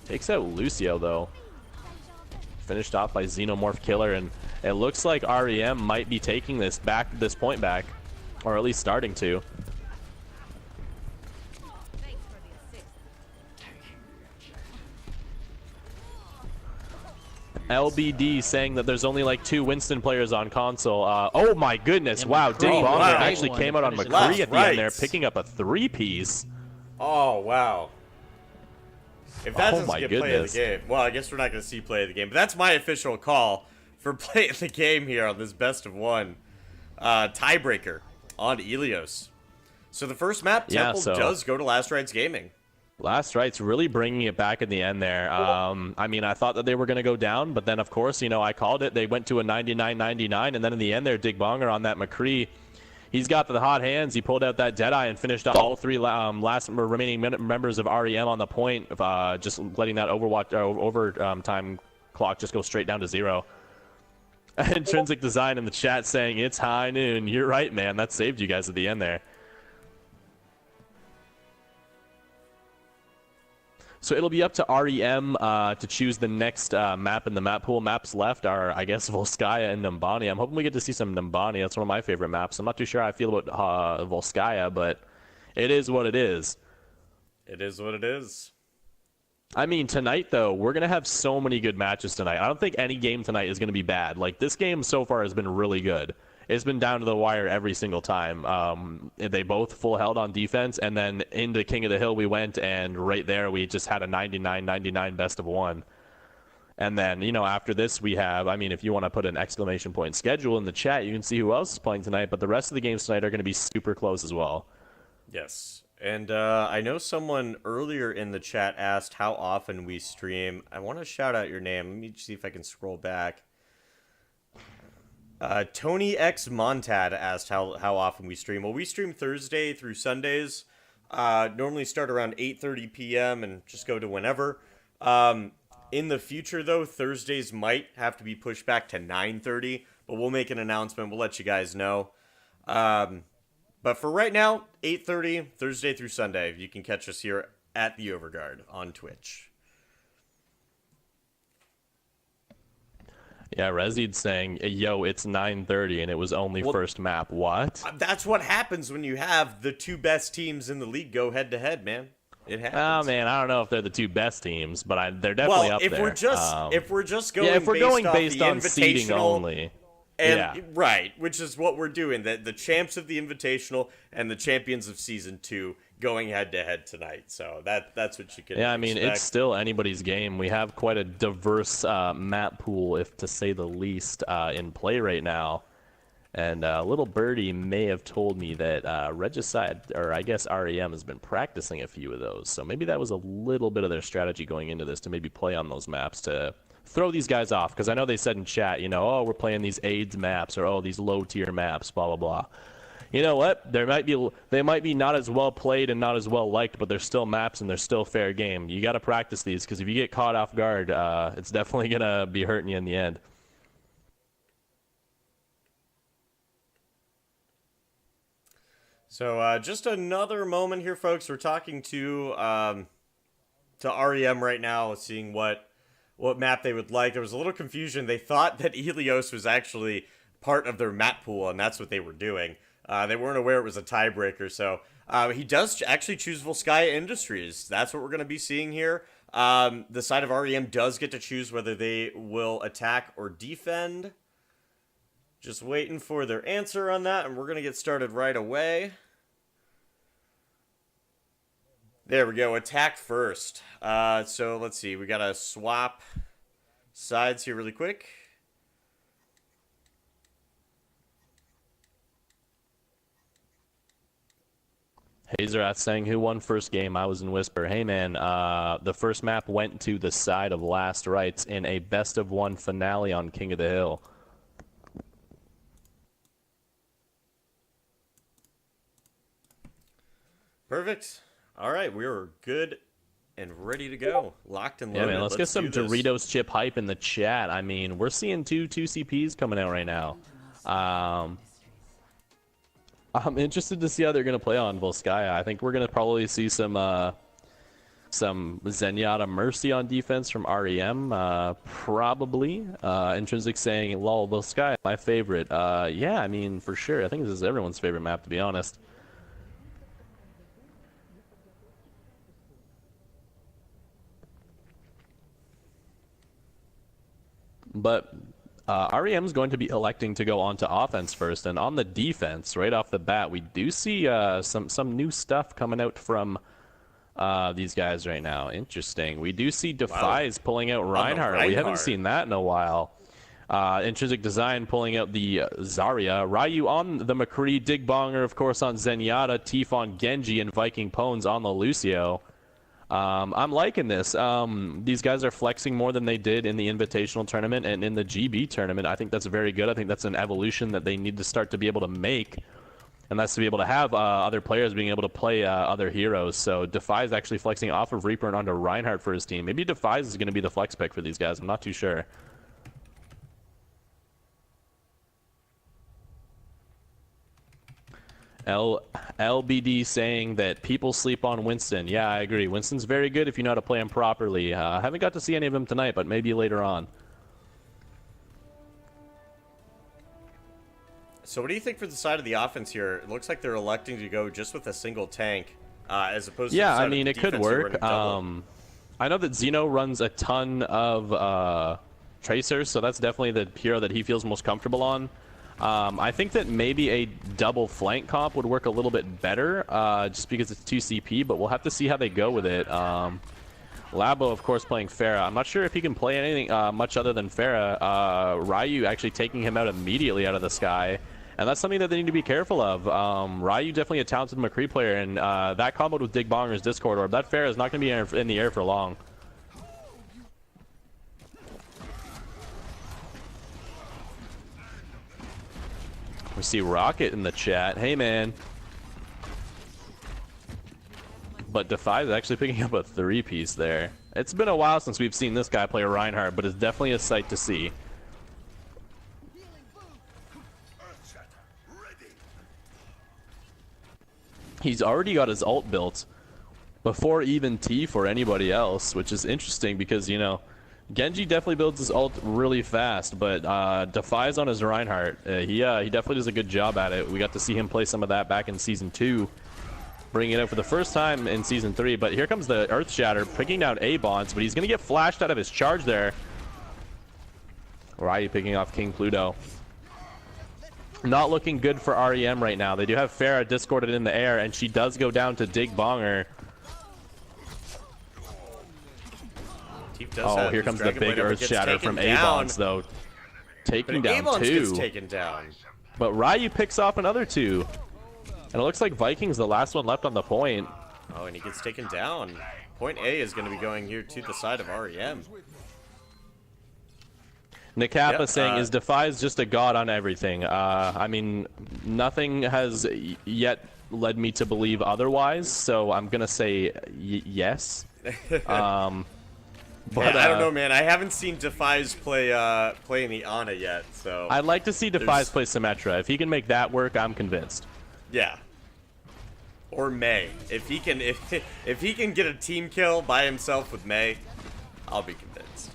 Takes out Lucio, though. Finished off by Xenomorph Killer, and it looks like REM might be taking this point back, or at least starting to. LBD saying that there's only like 2 Winston players on console. Oh my goodness, Yeah, wow, McCree Ding was Bonger the big actually one came to out on finish it McCree off. at the end there, Right. picking up a 3-piece. Oh, wow. If that Oh doesn't my get play of goodness. the game, well, I guess we're not going to see play of the game, but that's my official call for play of the game here on this best of 1 tiebreaker on Ilios. So the first map, Yeah, Temple, so- does go to Last Rights Gaming. Last Right's really bringing it back in the end there. I mean, I thought that they were going to go down, but then, of course, you know, I called it. They went to a 99-99, and then in the end there, Dig Bonger on that McCree. He's got the hot hands. He pulled out that Deadeye and finished off all 3 last remaining members of REM on the point, just letting that overtime clock just go straight down to 0. Intrinsic Design in the chat saying, it's high noon. You're right, man. That saved you guys at the end there. So it'll be up to REM to choose the next map in the map pool. Maps left are, I guess, Volskaya and Numbani. I'm hoping we get to see some Numbani. That's one of my favorite maps. I'm not too sure how I feel about Volskaya, but it is what it is. It is what it is. I mean, tonight, though, we're going to have so many good matches tonight. I don't think any game tonight is going to be bad. Like, this game so far has been really good. It's been down to the wire every single time. They both full held on defense, and then into King of the Hill we went, and right there we just had a 99-99 best of 1. And then, you know, after this we have, I mean, if you want to put an exclamation point schedule in the chat, you can see who else is playing tonight, but the rest of the games tonight are going to be super close as well. Yes. And I know someone earlier in the chat asked how often we stream. I want to shout out your name. Let me see if I can scroll back. Tony X Montad asked how often we stream. Well, we stream Thursday through Sundays. Normally start around 8:30 p.m. and just go to whenever. In the future, though, Thursdays might have to be pushed back to 9:30, but we'll make an announcement. We'll let you guys know. But for right now, 8:30 Thursday through Sunday. You can catch us here at the Overguard on Twitch. Yeah, Rezid's saying, yo, it's 9:30 and it was only first map. What? That's what happens when you have the 2 best teams in the league go head-to-head, man. It happens. Oh man, I don't know if they're the 2 best teams, but they're definitely up if there. We're just if we're just going yeah, if we're going off based the on seeding Invitational, only, and yeah, right, which is what we're doing. The champs of the Invitational and the champions of Season 2 going head-to-head tonight. So that's what you can. yeah. I mean, expect. it's still anybody's game. We have quite a diverse map pool, if to say the least, in play right now. And Little Birdie may have told me that Regicide, or I guess REM, has been practicing a few of those. So maybe that was a little bit of their strategy going into this, to maybe play on those maps to throw these guys off. Because I know they said in chat, you know, oh, we're playing these AIDS maps, or oh, these low-tier maps, blah, blah, blah. You know what? They might be not as well played and not as well liked, but they're still maps and they're still fair game. You got to practice these, because if you get caught off guard, it's definitely going to be hurting you in the end. So just another moment here, folks. We're talking to REM right now, seeing what map they would like. There was a little confusion. They thought that Helios was actually part of their map pool, and that's what they were doing. They weren't aware it was a tiebreaker. So he does actually choose Volskaya Industries. That's what we're going to be seeing here. The side of REM does get to choose whether they will attack or defend. Just waiting for their answer on that, and we're going to get started right away. There we go, attack first. So let's see, we got to swap sides here really quick. Hazerath saying, who won first game? I was in Whisper. Hey, man, the first map went to the side of Last Rites in a best-of-1 finale on King of the Hill. Perfect. All right, we are good and ready to go. Locked and loaded. Yeah, man, let's get some do this. Doritos chip hype in the chat. I mean, we're seeing two CPs coming out right now. I'm interested to see how they're going to play on Volskaya. I think we're going to probably see some Zenyatta Mercy on defense from REM, probably. Intrinsic saying, lol, Volskaya, my favorite. Yeah, I mean, for sure. I think this is everyone's favorite map, to be honest. But REM's going to be electing to go onto offense first, and on the defense, right off the bat, we do see some new stuff coming out from these guys right now. Interesting. We do see Defies pulling out Reinhardt. We haven't seen that in a while. Intrinsic Design pulling out the Zarya. Ryu on the McCree. Digbonger, of course, on Zenyatta. Tief on Genji, and Viking Pones on the Lucio. I'm liking this. These guys are flexing more than they did in the Invitational Tournament and in the GB Tournament. I think that's very good. I think that's an evolution that they need to start to be able to make. And that's to be able to have other players being able to play other heroes. So Defies actually flexing off of Reaper and onto Reinhardt for his team. Maybe Defies is going to be the flex pick for these guys. I'm not too sure. LBD saying that people sleep on Winston. Yeah, I agree. Winston's very good if you know how to play him properly. I haven't got to see any of him tonight, but maybe later on. So what do you think for the side of the offense here? It looks like they're electing to go just with a single tank, as opposed to yeah, the side I mean, of it could defense who work. run double. I know that Xeno runs a ton of Tracers, so that's definitely the hero that he feels most comfortable on. I think that maybe a double flank comp would work a little bit better, just because it's 2 CP, but we'll have to see how they go with it. Labo, of course, playing Pharah. I'm not sure if he can play anything much other than Pharah. Ryu actually taking him out immediately out of the sky, and that's something that they need to be careful of. Ryu definitely a talented McCree player, and that combo with Digbonger's Discord Orb, that Pharah is not going to be in the air for long. We see Rocket in the chat. Hey, man. But Defies actually picking up a 3-piece there. It's been a while since we've seen this guy play Reinhardt, but it's definitely a sight to see. He's already got his ult built before even Tief or anybody else, which is interesting because, you know, Genji definitely builds his ult really fast, but Defies on his Reinhardt. He definitely does a good job at it. We got to see him play some of that back in Season 2, bringing it out for the first time in Season 3. But here comes the Earth Shatter, picking down A-Bonds, but he's going to get flashed out of his charge there. Ryu picking off King Pluto. Not looking good for REM right now. They do have Pharah discorded in the air, and she does go down to Digbonger. Oh, here comes the big Earth Shatter from A-Bonds, though. Taking down A-Bonds 2. gets taken down. But Ryu picks off another 2. And it looks like Viking's the last one left on the point. Oh, and he gets taken down. Point A is going to be going here to the side of REM. Nikappa saying, is Defies just a god on everything? I mean, nothing has yet led me to believe otherwise, so I'm going to say yes. But I don't know, man. I haven't seen Defies play in the Ana yet, so I'd like to see Defies play Symmetra. If he can make that work, I'm convinced. Yeah. Or Mei. If he can if he can get a team kill by himself with Mei, I'll be convinced.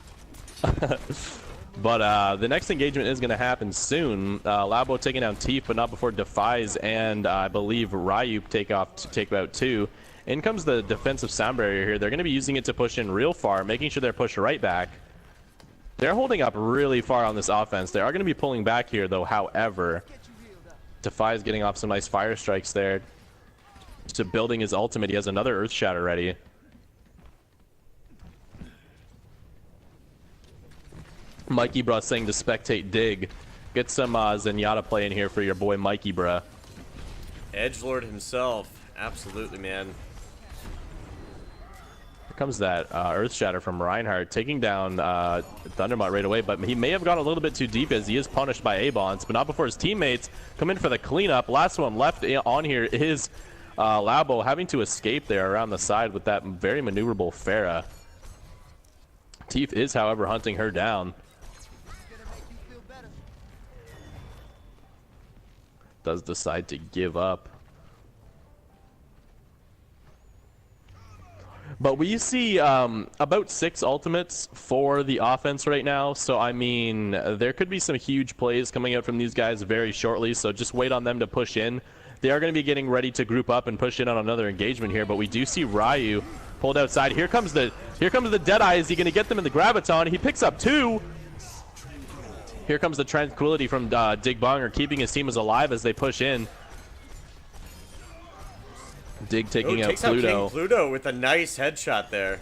But the next engagement is going to happen soon. Labo taking down Tief, but not before Defies and I believe Ryu take out 2. In comes the defensive sound barrier here. They're going to be using it to push in real far, making sure they're pushed right back. They're holding up really far on this offense. They are going to be pulling back here, though, however. Defies getting off some nice fire strikes there. To building his ultimate, he has another Earth Shatter ready. Mikey Bruh saying to spectate Dig. Get some Zenyatta play in here for your boy Mikey Bruh. Edgelord himself absolutely, man. Here comes that Earth Shatter from Reinhardt, taking down Thundermont right away, but he may have gone a little bit too deep as he is punished by Abons, but not before his teammates come in for the cleanup. Last one left on here is Labo having to escape there around the side with that very maneuverable Pharah. Teef is, however, hunting her down. Does decide to give up. But we see about 6 ultimates for the offense right now. So, I mean, there could be some huge plays coming out from these guys very shortly. So just wait on them to push in. They are going to be getting ready to group up and push in on another engagement here. But we do see Ryu pulled outside. Here comes the Deadeye. Is he going to get them in the Graviton? He picks up 2. Here comes the Tranquility from Digbonger, keeping his team as alive as they push in. Dig taking out Takes out Pluto. King Pluto with a nice headshot there.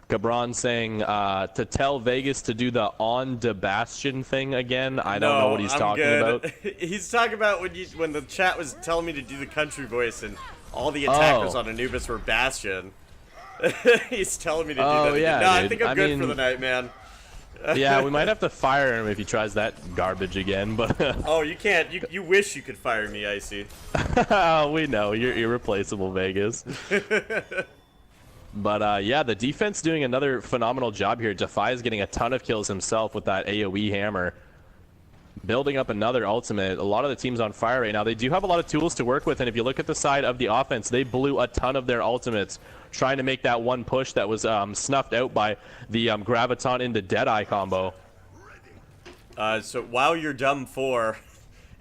Gabron saying to tell Vegas to do the on the Bastion thing again. I don't know what he's talking about. He's talking about when the chat was telling me to do the country voice and all the attackers on Anubis were Bastion. He's telling me to do that again. Yeah, No, I dude. think I'm good for the night, man. Yeah, we might have to fire him if he tries that garbage again, but Oh, you can't. You wish you could fire me, Icy. we know you're irreplaceable, Vegas. But yeah, the defense doing another phenomenal job here. Defy is getting a ton of kills himself with that AoE hammer, building up another ultimate. A lot of the teams on fire right now. They do have a lot of tools to work with, and if you look at the side of the offense, they blew a ton of their ultimates trying to make that one push that was snuffed out by the Graviton into Deadeye combo. So while you're dumb for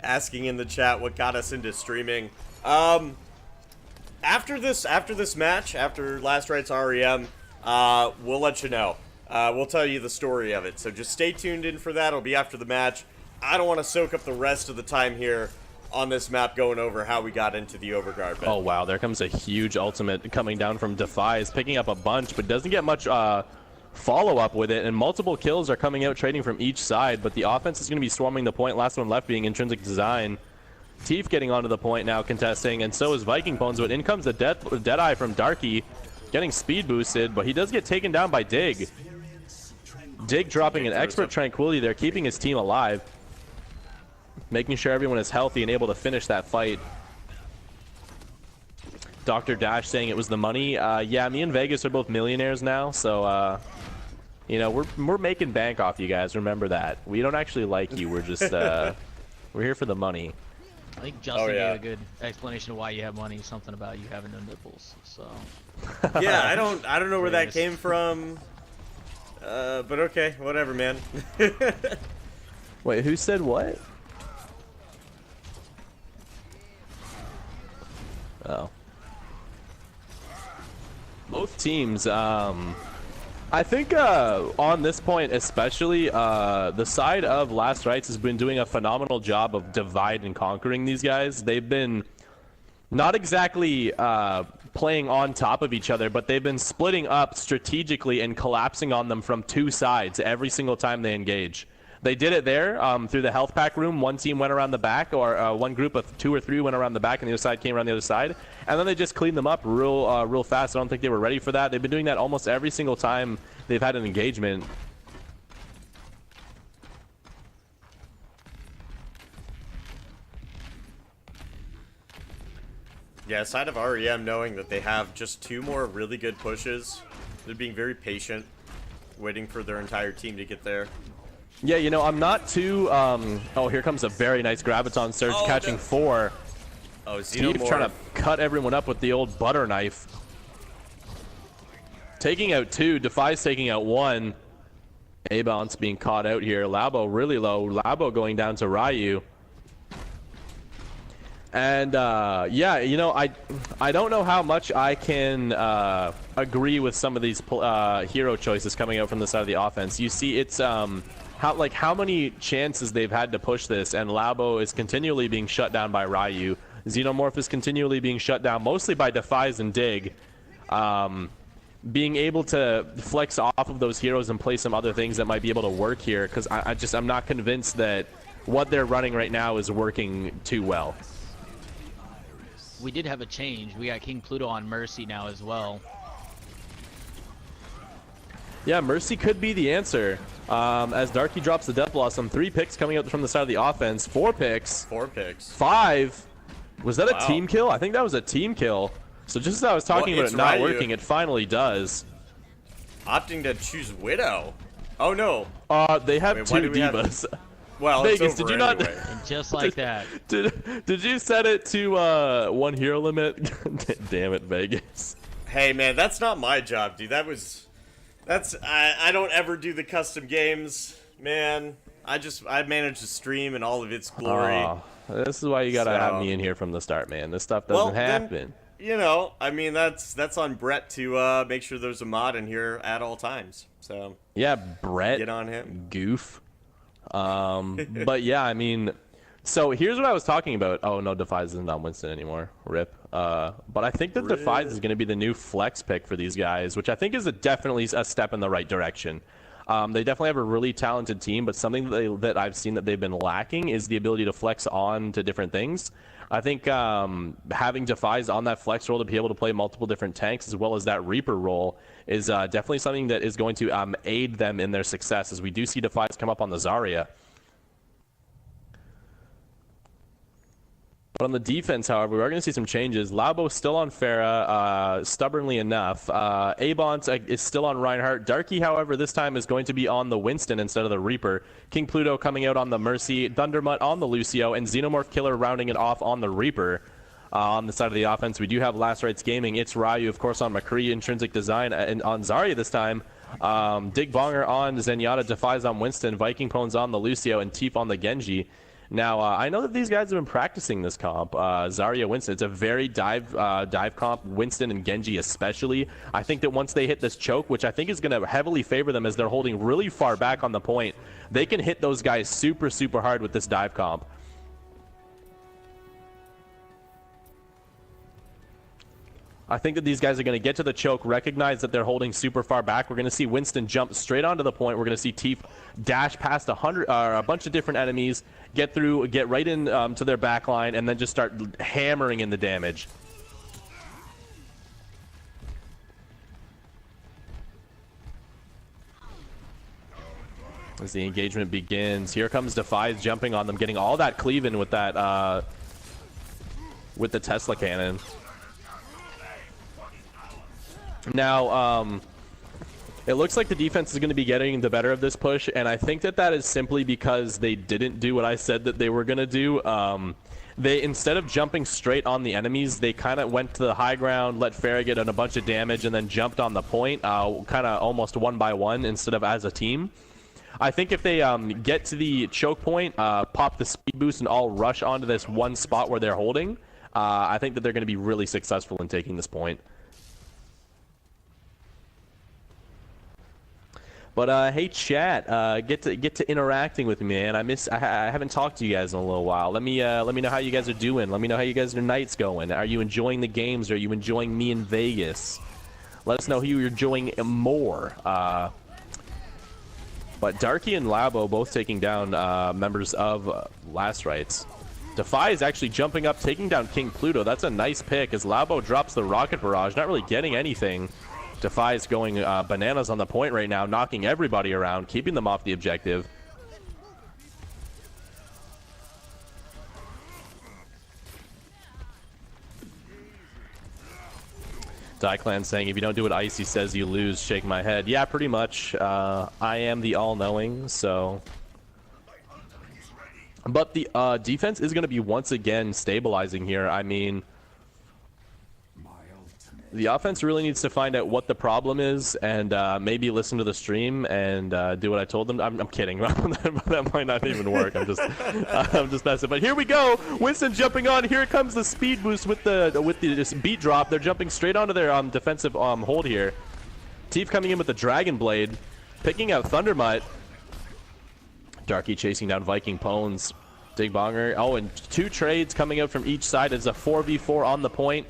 asking in the chat what got us into streaming, after this match, after Last Rites REM, we'll let you know. We'll tell you the story of it. So just stay tuned in for that. It'll be after the match. I don't want to soak up the rest of the time here on this map going over how we got into the Overguard. Oh wow, there comes a huge ultimate coming down from Defy. Is picking up a bunch, but doesn't get much follow-up with it, and multiple kills are coming out trading from each side, but the offense is going to be swarming the point. Last one left being Intrinsic Design. Teef getting onto the point now, contesting, and so is Viking Bones, but in comes the Deadeye from Darky, getting speed boosted, but he does get taken down by Dig. Dig dropping an expert Tranquility there, keeping his team alive, making sure everyone is healthy and able to finish that fight. Dr. Dash saying it was the money. Yeah, me and Vegas are both millionaires now, so you know, we're making bank off you guys. Remember that. We don't actually like you. We're just we're here for the money. I think Justin gave a good explanation of why you have money. Something about you having no nipples. So. Yeah, I don't know where that came from. But okay, whatever, man. Wait, who said what? Oh. Both teams, I think on this point especially, the side of Last Rites has been doing a phenomenal job of divide and conquering these guys. They've been not exactly playing on top of each other, but they've been splitting up strategically and collapsing on them from 2 sides every single time they engage. They did it there through the health pack room. One team went around the back, or one group of 2 or 3 went around the back, and the other side came around the other side. And then they just cleaned them up real fast. I don't think they were ready for that. They've been doing that almost every single time they've had an engagement. Yeah, side of REM knowing that they have just 2 more really good pushes. They're being very patient, waiting for their entire team to get there. Yeah, you know, I'm not too, oh, here comes a very nice Graviton Surge, catching 4. Oh, Steve Xenomorph trying to cut everyone up with the old butter knife. Taking out 2, Defy's taking out 1. A-Bounce being caught out here. Labo really low. Labo going down to Ryu. And, yeah, you know, I don't know how much I can agree with some of these hero choices coming out from the side of the offense. You see, it's, how many chances they've had to push this, and Labo is continually being shut down by Ryu. Xenomorph is continually being shut down, mostly by Defies and Dig. Being able to flex off of those heroes and play some other things that might be able to work here, because I'm not convinced that what they're running right now is working too well. We did have a change. We got King Pluto on Mercy now as well. Yeah, Mercy could be the answer. As Darky drops the Death Blossom, 3 picks coming out from the side of the offense. 4 picks. 4 picks. 5. Was that Wow. a team kill? I think that was a team kill. So just as I was talking Well, about it's it not Ryu. working, it finally does. Opting to choose Widow. Oh no. They have Wait, why 2 do we have- divas. Well, Vegas, it's did over you not? anyway. And just like that. Did you set it to 1 hero limit? Damn it, Vegas. Hey man, that's not my job, dude. I don't ever do the custom games, man. I manage the stream in all of its glory. Aw, this is why you gotta have me in here from the start, man. This stuff doesn't then, happen. you know, I mean that's on Brett to make sure there's a mod in here at all times. So Yeah, Brett. get on him. Goof. But yeah, I mean, so here's what I was talking about. Oh no, Defies isn't on Winston anymore. Rip. But I think that Defies is going to be the new flex pick for these guys, which I think is definitely a step in the right direction. They definitely have a really talented team, but something that I've seen that they've been lacking is the ability to flex on to different things. I think having Defies on that flex role to be able to play multiple different tanks as well as that Reaper role is definitely something that is going to aid them in their success, as we do see Defies come up on the Zarya. But on the defense, however, we are going to see some changes. Labo still on Pharah, stubbornly enough. Abont is still on Reinhardt. Darky, however, this time is going to be on the Winston instead of the Reaper. King Pluto coming out on the Mercy. Thundermutt on the Lucio. And Xenomorph Killer rounding it off on the Reaper. On the side of the offense, we do have Last Rites Gaming. It's Ryu, of course, on McCree, Intrinsic Design, and on Zarya this time. Dig Bonger on Zenyatta, Defies on Winston, Viking Pones on the Lucio, and Teef on the Genji. Now, I know that these guys have been practicing this comp, Zarya Winston. It's a very dive comp, Winston and Genji especially. I think that once they hit this choke, which I think is going to heavily favor them as they're holding really far back on the point, they can hit those guys super, super hard with this dive comp. I think that these guys are going to get to the choke, recognize that they're holding super far back. We're going to see Winston jump straight onto the point. We're going to see Teef dash past a bunch of different enemies, get through, get right in to their back line, and then just start hammering in the damage. As the engagement begins, here comes Defies jumping on them, getting all that cleaving with that with the Tesla cannon. Now, it looks like the defense is going to be getting the better of this push, and I think that that is simply because they didn't do what I said that they were going to do. They, instead of jumping straight on the enemies, they kind of went to the high ground, let Pharah get in a bunch of damage, and then jumped on the point, kind of almost one by one instead of as a team. I think if they get to the choke point, pop the speed boost, and all rush onto this one spot where they're holding, I think that they're going to be really successful in taking this point. But hey, chat, get to interacting with me, man. I haven't talked to you guys in a little while. Let me know how you guys are doing. Let me know how you guys' night's going. Are you enjoying the games? Are you enjoying me in Vegas? Let us know who you're enjoying more. But Darky and Labo both taking down members of Last Rites. Defy is actually jumping up, taking down King Pluto. That's a nice pick as Labo drops the rocket barrage, not really getting anything. Defy is going bananas on the point right now, knocking everybody around, keeping them off the objective. Clan saying, if you don't do what Icy says, you lose. Shake my head. Yeah, pretty much. I am the all-knowing, so... But the defense is going to be once again stabilizing here. I mean... The offense really needs to find out what the problem is and maybe listen to the stream and do what I told them. I'm kidding. That might not even work. I'm just messing. But here we go. Winston jumping on. Here comes the speed boost with the beat drop. They're jumping straight onto their defensive hold here. Teef coming in with the Dragon Blade, picking out Thundermutt. Darky chasing down Viking Pones. Dig Bonger. Oh, and 2 trades coming out from each side. It's a 4v4 on the point.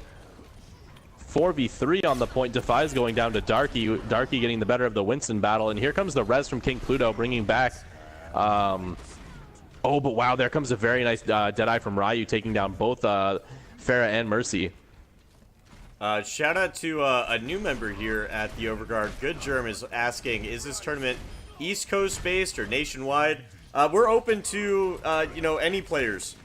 4v3 on the point. Defies going down to Darky. Darky getting the better of the Winston battle. And here comes the res from King Pluto, bringing back Oh, but wow, there comes a very nice Deadeye from Ryu taking down both Farah and Mercy. Shout out to a new member here at the Overguard. Good Germ is asking, is this tournament East Coast based or nationwide? We're open to any players.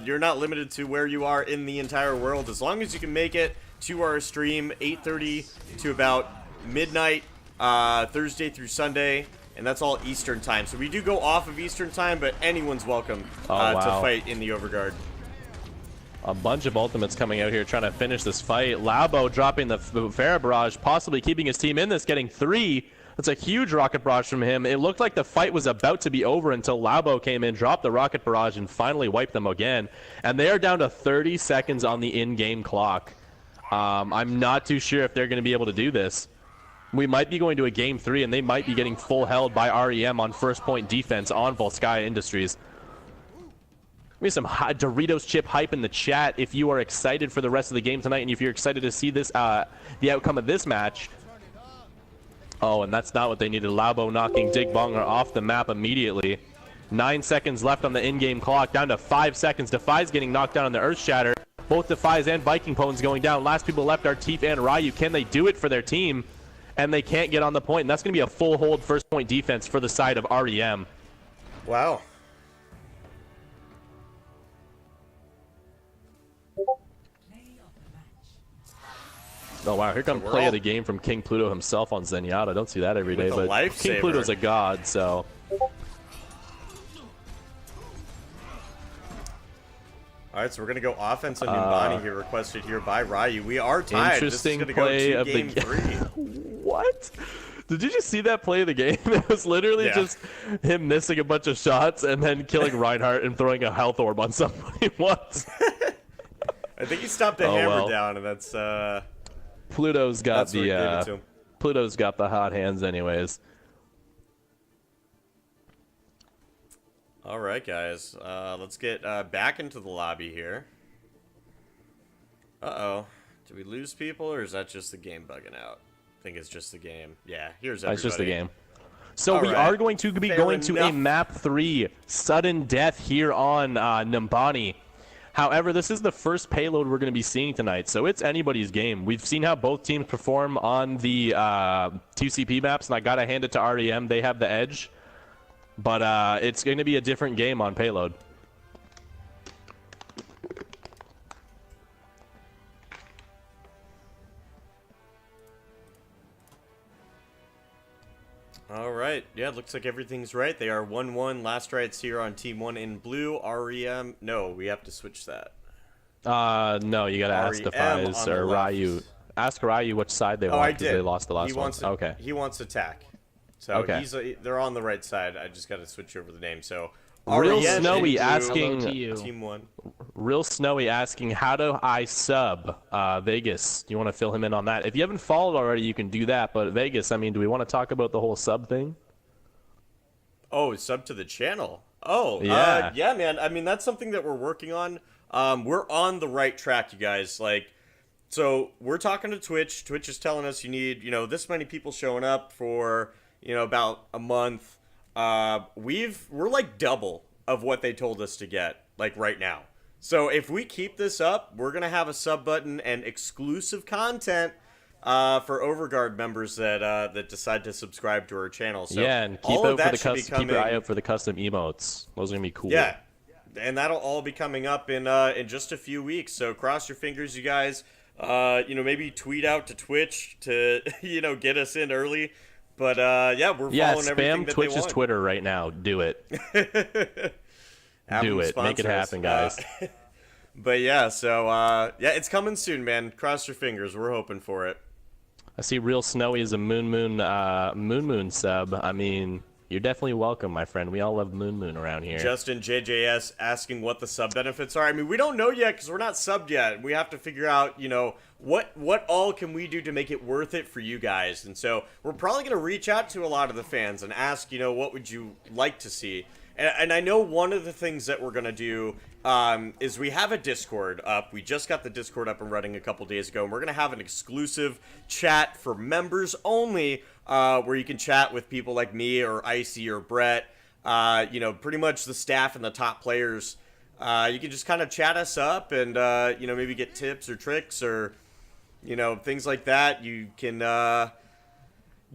You're not limited to where you are in the entire world, as long as you can make it to our stream 8:30 to about midnight Thursday through Sunday, and that's all Eastern time. So we do go off of Eastern time, but anyone's welcome to fight in the Overguard. A bunch of ultimates coming out here trying to finish this fight. Labo dropping the Farah barrage, possibly keeping his team in this, getting 3. That's a huge rocket barrage from him. It looked like the fight was about to be over until Labo came in, dropped the rocket barrage, and finally wiped them again. And they are down to 30 seconds on the in-game clock. I'm not too sure if they're going to be able to do this. We might be going to a Game 3, and they might be getting full held by REM on first point defense on Volskaya Industries. Give me some Doritos chip hype in the chat if you are excited for the rest of the game tonight, and if you're excited to see this, the outcome of this match. Oh, and that's not what they needed. Labo knocking Digbonger off the map immediately. 9 seconds left on the in-game clock, down to 5 seconds. Defy's getting knocked down on the Earth Shatter. Both Defy's and Viking Pwns going down. Last people left are Teef and Ryu. Can they do it for their team? And they can't get on the point, and that's going to be a full hold first point defense for the side of REM. Wow. Oh wow, here comes play of the game from King Pluto himself on Zenyatta. Don't see that every day, but King Pluto's a god, so. Alright, so we're going to go offense on Numbani here, requested here by Ryu. We are tied. Interesting this is play go of game the 3. What? Did you just see that play of the game? It was literally just him missing a bunch of shots and then killing Reinhardt and throwing a health orb on somebody once. I think he stopped the hammer down, and that's Pluto's got the Pluto's got the hot hands anyways. All right, guys. Let's get back into the lobby here. Uh-oh. Did we lose people, or is that just the game bugging out? I think it's just the game. Yeah, here's everybody. It's just the game. So All we right. are going to be going to a map 3, sudden death here on Numbani. However, this is the first payload we're going to be seeing tonight, so it's anybody's game. We've seen how both teams perform on the 2CP maps, and I got to hand it to REM. They have the edge. But it's going to be a different game on payload. All right. Yeah, it looks like everything's right. They are 1-1. Last rights here on Team 1 in blue. REM. No, we have to switch that. No, you got to ask Defies or Ryu. Ask Ryu which side they want because they lost the last one. Okay. He wants attack. So they're on the right side. I just got to switch over the name. So Real Snowy asking Team 1. Real Snowy asking, how do I sub Vegas? Do you want to fill him in on that? If you haven't followed already, you can do that. But Vegas, I mean, do we want to talk about the whole sub thing? Oh, sub to the channel. Oh, yeah. Yeah, man. I mean, that's something that we're working on. We're on the right track, you guys. So we're talking to Twitch. Twitch is telling us you need, this many people showing up for, about a month. We're like double of what they told us to get, right now. So if we keep this up, we're going to have a sub button and exclusive content for Overguard members that decide to subscribe to our channel. So yeah, and keep your eye out for the custom emotes. Those are going to be cool. Yeah, and that'll all be coming up in just a few weeks. So cross your fingers, you guys. Maybe tweet out to Twitch to, get us in early. But, yeah, we're following everything that Twitch's they want. Twitter right now. Do it. Do it. Make it happen, guys. But, yeah, so, yeah, it's coming soon, man. Cross your fingers. We're hoping for it. I see Real Snowy is a Moon sub. I mean, you're definitely welcome, my friend. We all love Moon around here. Justin JJS asking what the sub benefits are. I mean, we don't know yet because we're not subbed yet. We have to figure out, what all can we do to make it worth it for you guys? And so we're probably going to reach out to a lot of the fans and ask, what would you like to see? And I know one of the things that we're going to do is we have a Discord up. We just got the Discord up and running a couple days ago. And we're going to have an exclusive chat for members only where you can chat with people like me or Icy or Brett. you know, pretty much the staff and the top players. You can just kind of chat us up and, you know, maybe get tips or tricks or, you know, things like that. You can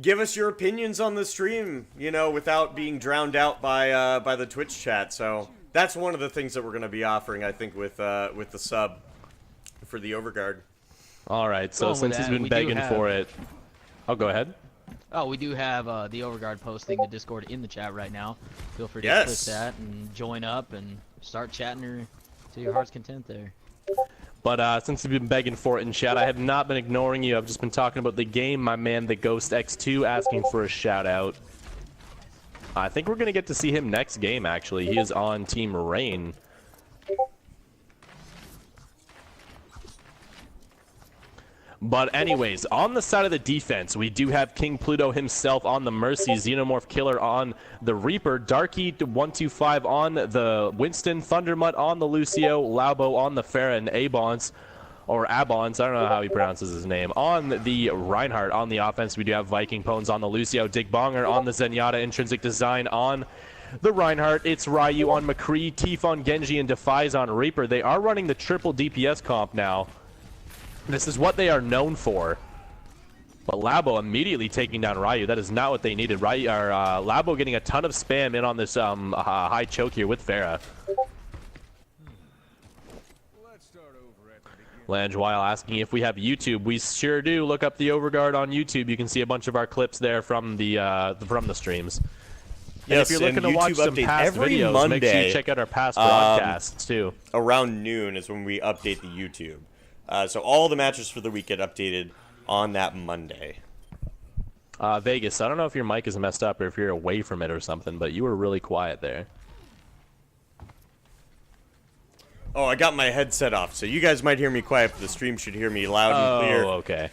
give us your opinions on the stream, you know, without being drowned out by the Twitch chat. So that's one of the things that we're going to be offering, I think, with the sub for the Overguard. All right, so since he's been begging for it, I'll go ahead. Oh, we do have the Overguard posting the Discord in the chat right now. Feel free to click that and join up and start chatting to your heart's content there. But since you've been begging for it in chat, I have not been ignoring you. I've just been talking about the game. My man, the Ghost X2, asking for a shout out. I think we're going to get to see him next game, actually. He is on Team Rain. But anyways, on the side of the defense, we do have King Pluto himself on the Mercy, Xenomorph Killer on the Reaper, Darky 125 on the Winston, Thundermutt on the Lucio, Laubo on the Pharah, and Abons, or Abons, I don't know how he pronounces his name, on the Reinhardt. On the offense, we do have Viking Pones on the Lucio, Digbonger on the Zenyatta, Intrinsic Design on the Reinhardt. It's Ryu on McCree, Tief on Genji, and Defies on Reaper. They are running the triple DPS comp now. This is what they are known for. But Labo immediately taking down Ryu. That is not what they needed. Labo getting a ton of spam in on this high choke here with Pharah. Lange while asking if we have YouTube. We sure do. Look up the Overguard on YouTube. You can see a bunch of our clips there from the streams. Yes, and if you're looking to watch some past videos, make sure you check out our past broadcasts too. Around noon is when we update the YouTube. So all the matches for the week get updated on that Monday. Vegas, I don't know if your mic is messed up or if you're away from it or something, but you were really quiet there. Oh, I got my headset off, so you guys might hear me quiet, but the stream should hear me loud and clear. Oh, okay.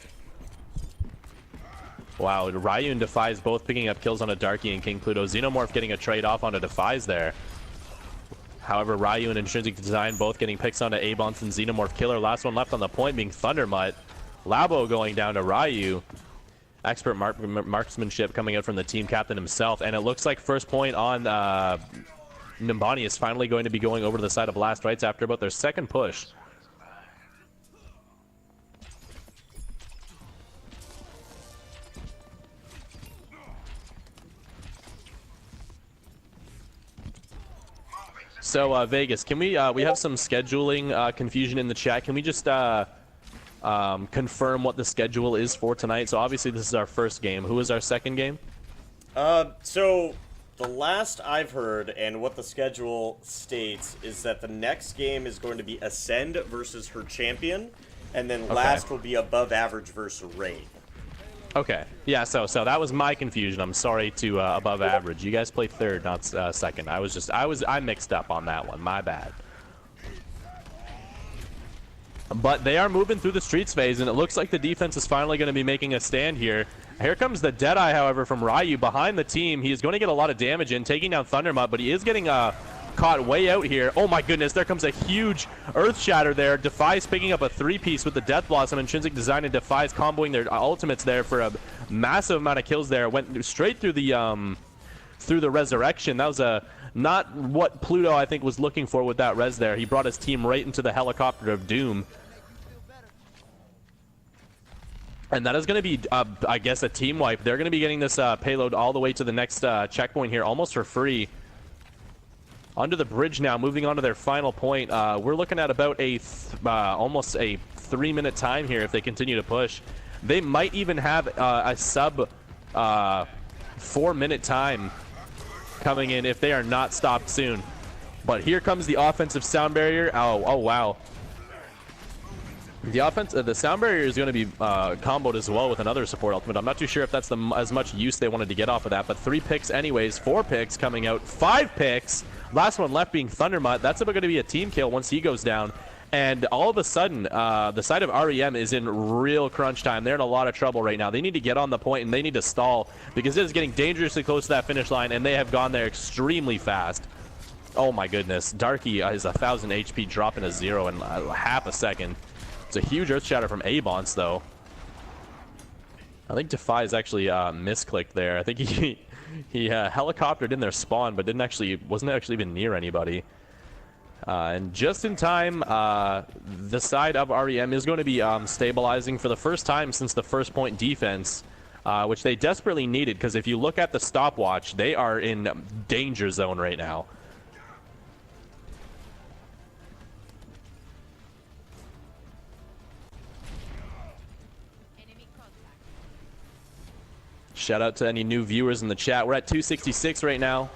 Wow, Ryu and Defies both picking up kills on a Darky and King Pluto. Xenomorph getting a trade-off on a Defies there. However, Ryu and Intrinsic Design both getting picks onto Abons and Xenomorph Killer. Last one left on the point being Thundermutt. Labo going down to Ryu. Expert marksmanship coming out from the team captain himself. And it looks like first point on Nimbani is finally going to be going over to the side of Blast Rights after about their second push. So Vegas, can we have some scheduling confusion in the chat? Can we just confirm what the schedule is for tonight? So obviously this is our first game. Who is our second game? So the last I've heard and what the schedule states is that the next game is going to be Ascend versus her champion, and then last will be Above Average versus Raid. Okay. Yeah, so that was my confusion. I'm sorry to Above Average. You guys play third, not second. I mixed up on that one. My bad. But they are moving through the streets phase, and it looks like the defense is finally going to be making a stand here. Here comes the Deadeye, however, from Ryu behind the team. He is going to get a lot of damage in, taking down Thundermutt, but he is getting caught way out here. Oh my goodness, there comes a huge Earth Shatter there. Defies picking up a three-piece with the Death Blossom, Intrinsic Design, and Defies comboing their ultimates there for a massive amount of kills there. Went straight through the Resurrection. That was not what Pluto, I think, was looking for with that res there. He brought his team right into the Helicopter of Doom. And that is going to be, I guess, a team wipe. They're going to be getting this payload all the way to the next checkpoint here, almost for free. Under the bridge now, moving on to their final point. We're looking at about almost a 3-minute time here if they continue to push. They might even have a sub 4-minute time coming in if they are not stopped soon. But here comes the offensive sound barrier. Oh wow. The sound barrier is going to be comboed as well with another support ultimate. I'm not too sure if that's as much use they wanted to get off of that, but 3 picks anyways, 4 picks coming out, 5 picks. Last one left being Thundermutt. That's about going to be a team kill once he goes down. And all of a sudden, the side of REM is in real crunch time. They're in a lot of trouble right now. They need to get on the point and they need to stall because it is getting dangerously close to that finish line, and they have gone there extremely fast. Oh my goodness. Darky is 1,000 HP dropping to 0 in half a second. It's a huge Earth Shatter from Abons, though. I think Defy is actually misclicked there. I think he helicoptered in their spawn, but wasn't actually even near anybody. And just in time, the side of REM is going to be stabilizing for the first time since the first point defense, which they desperately needed, because if you look at the stopwatch, they are in danger zone right now. Shout out to any new viewers in the chat. We're at 266 right now.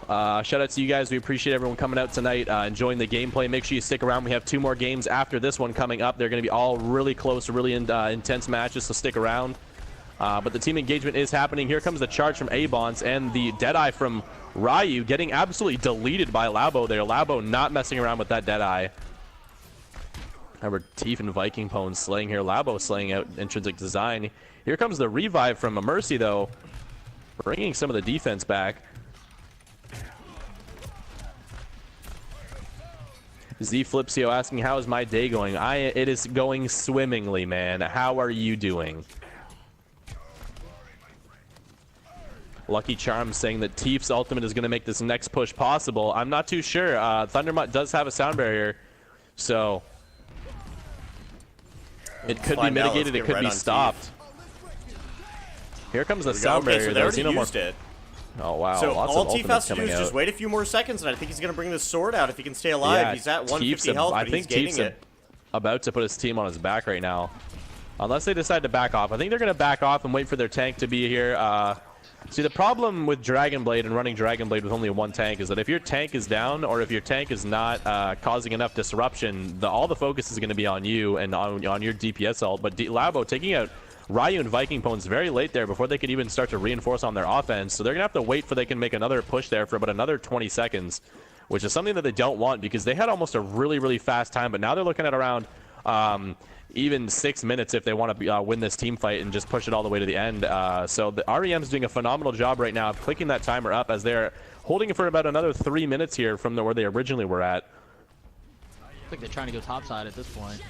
Shout out to you guys. We appreciate everyone coming out tonight, enjoying the gameplay. Make sure you stick around. We have 2 more games after this one coming up. They're going to be all really close, really intense matches, so stick around. But the team engagement is happening. Here comes the charge from Abons and the Deadeye from Ryu getting absolutely deleted by Labo there. Labo not messing around with that Deadeye. Remember, Tief and Viking Pwn slaying here. Labo slaying out Intrinsic Design. Here comes the revive from a Mercy, though, bringing some of the defense back. Z Flipsio asking, how is my day going? It is going swimmingly, man. How are you doing? Lucky Charm saying that Tief's ultimate is going to make this next push possible. I'm not too sure. Thundermutt does have a sound barrier, so it could be mitigated. It could be stopped. Here comes the sound barrier. So they already used it. Oh, wow. So Lots all of Tief has to do coming is just out. wait a few more seconds, and I think he's going to bring the sword out if he can stay alive. Yeah, He's at 150 Tief's health, I but think he's gaining Tief's it. about to put his team on his back right now. Unless they decide to back off. I think they're going to back off and wait for their tank to be here. See, the problem with Dragon Blade and running Dragon Blade with only 1 tank is that if your tank is down or if your tank is not causing enough disruption, all the focus is going to be on you and on your DPS ult. But Labo taking out Ryu and Viking Pwn very late there before they could even start to reinforce on their offense. So they're going to have to wait for they can make another push there for about another 20 seconds, which is something that they don't want because they had almost a really, really fast time. But now they're looking at around even 6 minutes if they want to win this team fight and just push it all the way to the end. So the REM's doing a phenomenal job right now of clicking that timer up as they're holding it for about another 3 minutes here from where they originally were at. I think they're trying to go topside at this point.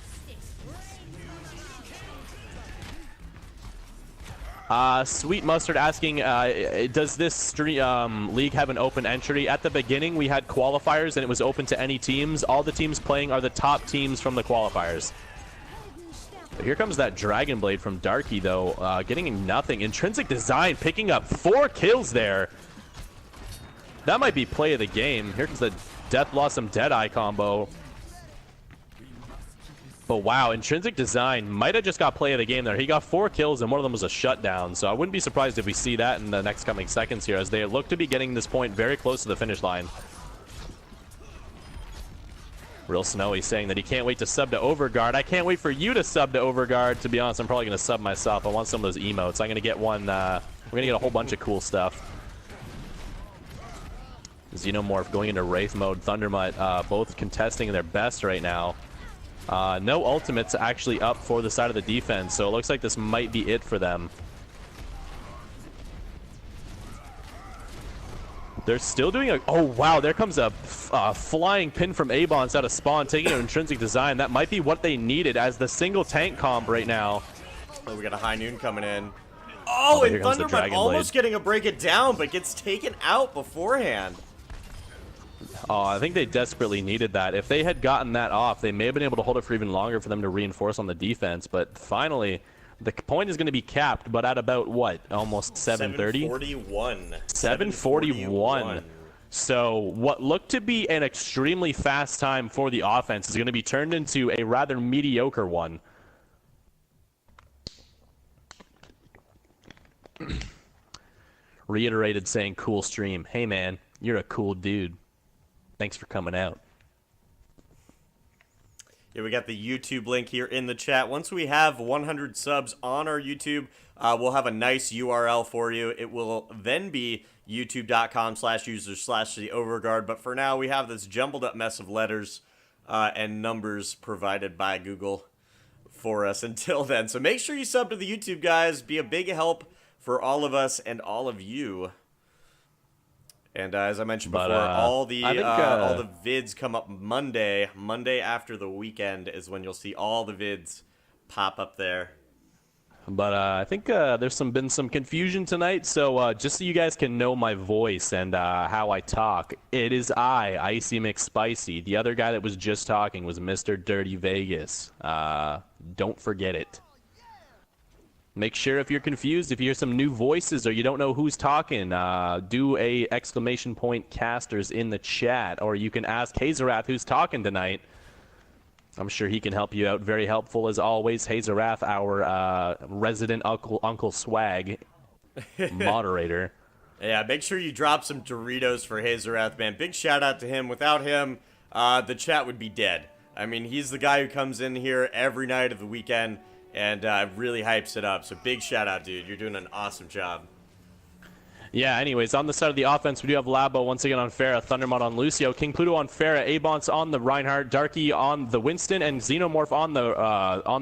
Sweet Mustard asking, does this league have an open entry? At the beginning, we had qualifiers, and it was open to any teams. All the teams playing are the top teams from the qualifiers. But here comes that Dragon Blade from Darky, though, getting nothing. Intrinsic Design picking up 4 kills there. That might be play of the game. Here comes the Death Blossom Deadeye combo. But wow, Intrinsic Design might have just got play of the game there. He got 4 kills and one of them was a shutdown. So I wouldn't be surprised if we see that in the next coming seconds here as they look to be getting this point very close to the finish line. Real Snowy saying that he can't wait to sub to Overguard. I can't wait for you to sub to Overguard. To be honest, I'm probably going to sub myself. I want some of those emotes. I'm going to get one. We're going to get a whole bunch of cool stuff. Xenomorph going into Wraith mode. Thundermutt both contesting their best right now. No ultimates actually up for the side of the defense, so it looks like this might be it for them. They're still doing a... Oh, wow, there comes a flying pin from Abons out of spawn, taking an Intrinsic Design. That might be what they needed as the single tank comp right now. Oh, we got a High Noon coming in. Oh, and Thundermutt almost getting a break it down, but gets taken out beforehand. Oh, I think they desperately needed that. If they had gotten that off, they may have been able to hold it for even longer for them to reinforce on the defense. But finally, the point is going to be capped, but at about, what, almost 7:30? 7:41. 7:41. So what looked to be an extremely fast time for the offense is going to be turned into a rather mediocre one. Reiterated saying, cool stream. Hey, man, you're a cool dude. Thanks for coming out. Yeah, we got the YouTube link here in the chat. Once we have 100 subs on our YouTube, we'll have a nice URL for you. It will then be youtube.com/user/theoverguard. But for now, we have this jumbled up mess of letters and numbers provided by Google for us until then. So make sure you sub to the YouTube, guys. Be a big help for all of us and all of you. And as I mentioned before, all the vids come up Monday. Monday after the weekend is when you'll see all the vids pop up there. But I think there's been some confusion tonight, so just so you guys can know my voice and how I talk, it is I, Icy McSpicy. The other guy that was just talking was Mr. Dirty Vegas. Don't forget it. Make sure if you're confused, if you hear some new voices or you don't know who's talking, do a exclamation point casters in the chat, or you can ask Hazerath who's talking tonight. I'm sure he can help you out. Very helpful as always. Hazerath, our resident Uncle Swag moderator. Yeah, make sure you drop some Doritos for Hazerath, man. Big shout out to him. Without him, the chat would be dead. I mean, he's the guy who comes in here every night of the weekend and really hypes it up. So big shout out, dude. You're doing an awesome job. Yeah, anyways, on the side of the offense, we do have Labo once again on Pharah, Thundermod on Lucio, King Pluto on Pharah, Abonce on the Reinhardt, Darky on the Winston, and Xenomorph on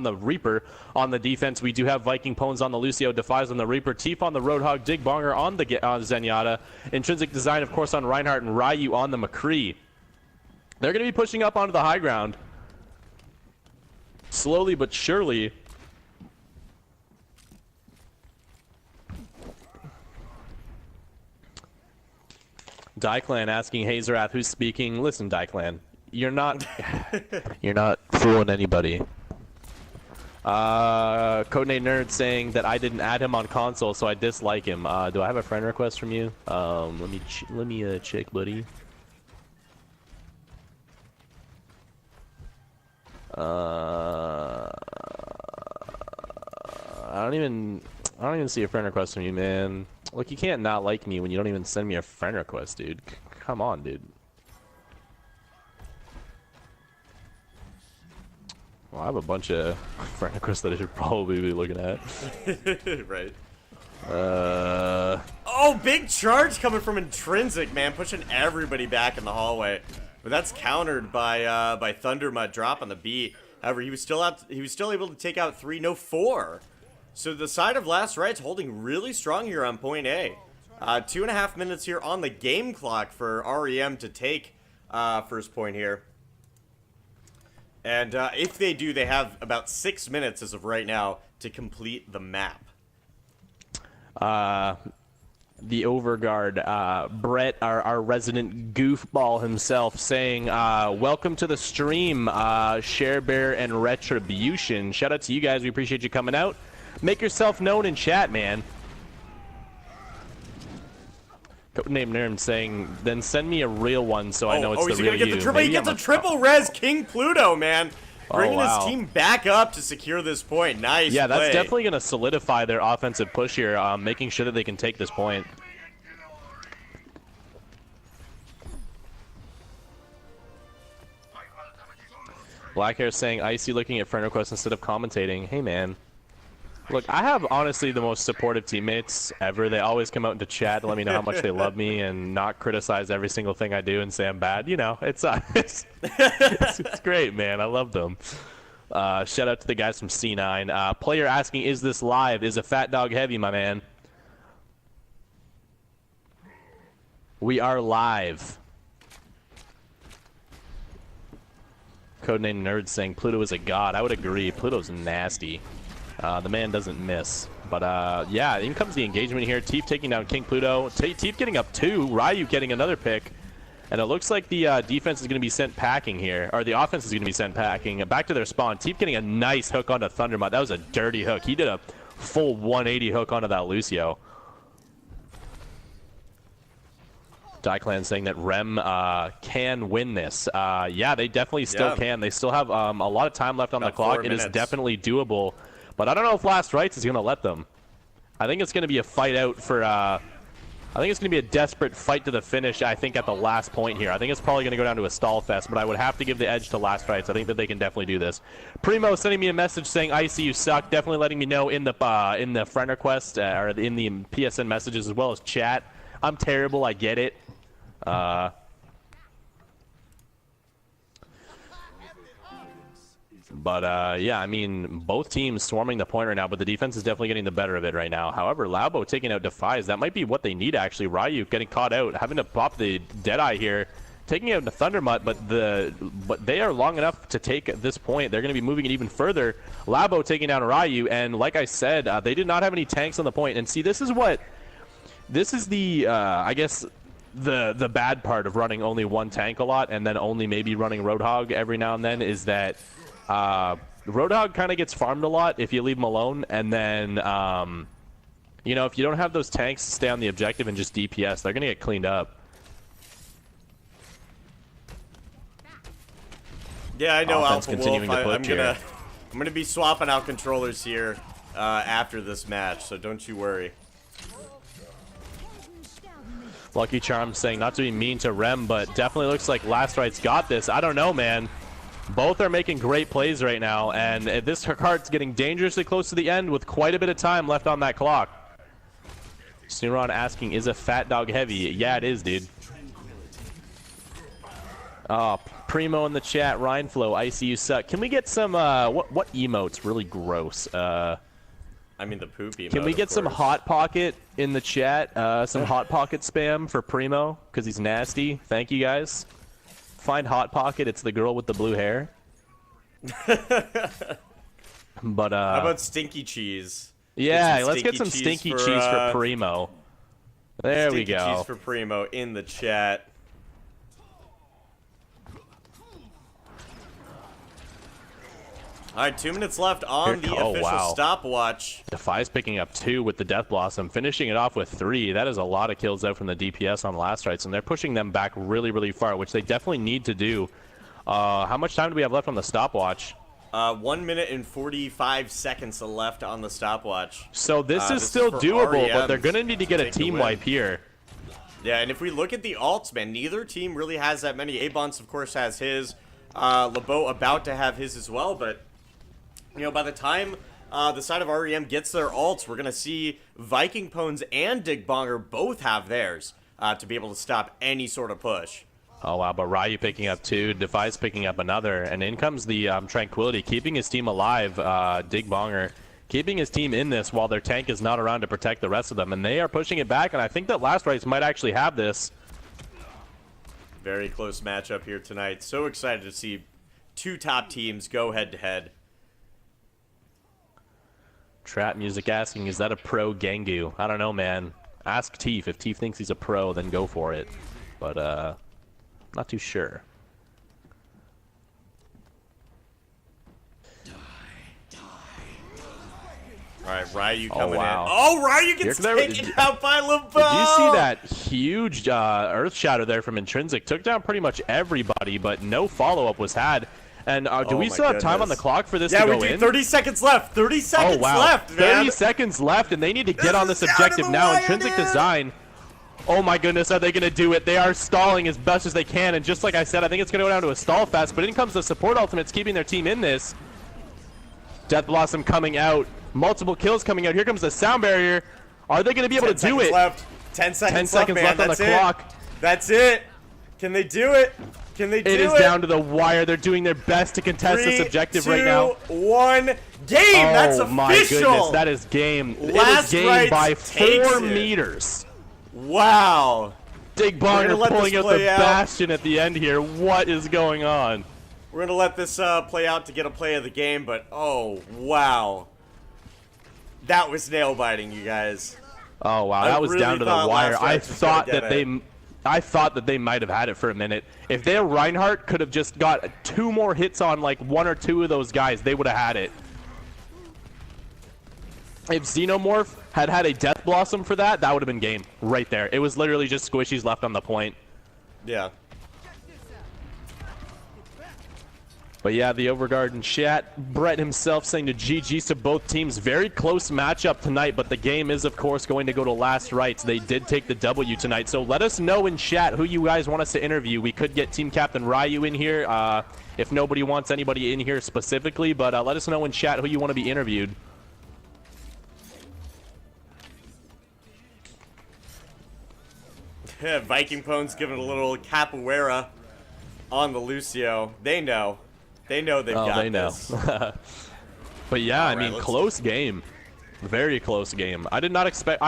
the Reaper. On the defense, we do have Viking Pones on the Lucio, Defies on the Reaper, Teef on the Roadhog, Digbonger on the Zenyatta, Intrinsic Design, of course, on Reinhardt, and Ryu on the McCree. They're going to be pushing up onto the high ground. Slowly but surely. Daiklan asking Hazerath who's speaking. Listen, Daiklan, you're not fooling anybody. Codename Nerd saying that I didn't add him on console, so I dislike him. Do I have a friend request from you? Let me check, buddy. I don't even see a friend request from you, man. Look, you can't not like me when you don't even send me a friend request, dude. Come on, dude. Well, I have a bunch of friend requests that I should probably be looking at. Right. Oh, big charge coming from Intrinsic, man, pushing everybody back in the hallway. But that's countered by Thundermud drop on the beat. However, he was still able to take out 3, no 4. So the side of Last Rites holding really strong here on point A. 2.5 minutes here on the game clock for REM to take first point here. And if they do, they have about 6 minutes as of right now to complete the map. The Overguard, Brett, our resident goofball himself, saying, welcome to the stream, Sharebear and Retribution. Shout out to you guys. We appreciate you coming out. Make yourself known in chat, man. Codename Nerd saying, then send me a real one so I know it's the real you. He gets a triple res King Pluto, man. Bringing his team back up to secure this point. Nice Yeah, that's play. definitely going to solidify their offensive push here, making sure that they can take this point. Blackhair saying, Icy looking at friend requests instead of commentating. Hey, man. Look, I have honestly the most supportive teammates ever. They always come out into chat to let me know how much they love me and not criticize every single thing I do and say I'm bad. You know, it's great, man. I love them. Shout out to the guys from C9. Player asking, is this live? Is a fat dog heavy, my man? We are live. Codename Nerd saying Pluto is a god. I would agree. Pluto's nasty. The man doesn't miss. But, yeah, in comes the engagement here. Teef taking down King Pluto. Teef getting up 2. Ryu getting another pick. And it looks like the defense is going to be sent packing here. Or the offense is going to be sent packing. Back to their spawn. Teef getting a nice hook onto Thundermud. That was a dirty hook. He did a full 180 hook onto that Lucio. Daiklan saying that Rem can win this. Yeah, they definitely still can. They still have a lot of time left on the clock. It is definitely doable. But I don't know if Last Rites is going to let them. I think it's going to be a fight out for... I think it's going to be a desperate fight to the finish, I think, at the last point here. I think it's probably going to go down to a stall fest, but I would have to give the edge to Last Rites. I think that they can definitely do this. Primo sending me a message saying, Icy, you suck. Definitely letting me know in the friend request, or in the PSN messages as well as chat. I'm terrible, I get it. But, yeah, I mean, both teams swarming the point right now, but the defense is definitely getting the better of it right now. However, Labo taking out Defies, that might be what they need, actually. Ryu getting caught out, having to pop the Deadeye here. taking out the Thundermutt, but they are long enough to take at this point. They're going to be moving it even further. Labo taking down Ryu, and like I said, they did not have any tanks on the point. And see, this is the I guess the bad part of running only one tank a lot, and then only maybe running Roadhog every now and then, is that Roadhog kind of gets farmed a lot if you leave him alone, and then you know, if you don't have those tanks stay on the objective and just DPS, they're going to get cleaned up. Yeah, I know. Offense Alpha continuing Wolf. to push I'm here. gonna be swapping out controllers here after this match, so don't you worry. Lucky Charm saying not to be mean to Rem, but definitely looks like Last Right's got this. I don't know, man. Both are making great plays right now, and this card's getting dangerously close to the end with quite a bit of time left on that clock. Snuron asking, is a fat dog heavy? Yeah, it is, dude. Oh, Primo in the chat, Rhineflow, Icy you suck. Can we get some, what emote's really gross? I mean the poop emote. Can we get of some course. Hot Pocket in the chat? Some Hot Pocket spam for Primo, because he's nasty. Thank you, guys. Find Hot Pocket, it's the girl with the blue hair. But, How about Stinky Cheese? yeah, some let's get some stinky cheese for Primo. There we Stinky go. Cheese for Primo in the chat. All right, 2 minutes left on the Oh, official wow. stopwatch. Defy's picking up 2 with the Death Blossom, finishing it off with 3. That is a lot of kills out from the DPS on Last Rights, and they're pushing them back really, really far, which they definitely need to do. How much time do we have left on the stopwatch? 1 minute and 45 seconds left on the stopwatch. So this is this still is for doable, but REM they're going to need to get a take the team win. wipe here. Yeah, and if we look at the alts, man, neither team really has that many. Abons, of course, has his. LeBeau about to have his as well, but, you know, by the time the side of REM gets their alts, we're going to see Viking Pones and Digbonger both have theirs to be able to stop any sort of push. Oh, wow, but Ryu picking up 2, Defy's picking up another, and in comes the Tranquility, keeping his team alive, Digbonger, keeping his team in this while their tank is not around to protect the rest of them, and they are pushing it back, and I think that Last Rights might actually have this. Very close matchup here tonight. So excited to see 2 top teams go head-to-head. Trap Music asking, is that a pro Gangu? I don't know, man. Ask Teef. If Teef thinks he's a pro, then go for it. But, not too sure. All right, Ryu Oh, coming wow. in. Oh, Ryu gets Here- there- taken out by LeBeau! Did you see that huge Earth Shadow there from Intrinsic? Took down pretty much everybody, but no follow-up was had. And do Oh we my still have time on the goodness. clock for this Yeah, to we go do. in? 30 seconds left. 30 seconds Oh, wow. left, man. 30 seconds left, and they need to get This on is this down to objective the now. wire, Intrinsic dude. Design. Oh my goodness, are they going to do it? They are stalling as best as they can, and just like I said, I think it's going to go down to a stall fest, but in comes the support ultimates, keeping their team in this. Death Blossom coming out. Multiple kills coming out. Here comes the sound barrier. Are they going to be able 10 to do seconds it? left. 10 seconds 10 seconds man. left on That's the it. clock. That's it. Can they do it? Can they do it? It is down to the wire. They're doing their best to contest this 3, objective 2, right now. 1. Game. That's Oh official. my goodness, that is game. Last it is game Rights by takes 4 it. meters. Wow. We're Digbonger gonna let this pulling out play the out. bastion at the end here. What is going on? We're going to let this play out to get a play of the game, but oh, wow. That was nail-biting, you guys. Oh wow, I that was really down to the thought wire. Last I Rights was gonna thought get that it. I thought that they might have had it for a minute. If their Reinhardt could have just got 2 more hits on like 1 or 2 of those guys, they would have had it. If Xenomorph had had a Death Blossom for that, that would have been game right there. It was literally just squishies left on the point. Yeah. But yeah, the Overgarden chat, Brett himself saying to GG's to both teams. Very close matchup tonight, but the game is, of course, going to go to Last Rights. They did take the W tonight, so let us know in chat who you guys want us to interview. We could get Team Captain Ryu in here if nobody wants anybody in here specifically, but let us know in chat who you want to be interviewed. Viking Pone's giving a little capoeira on the Lucio. They know. They know they've got They know. this. But yeah, I All right, mean, let's- close game. Very close game. I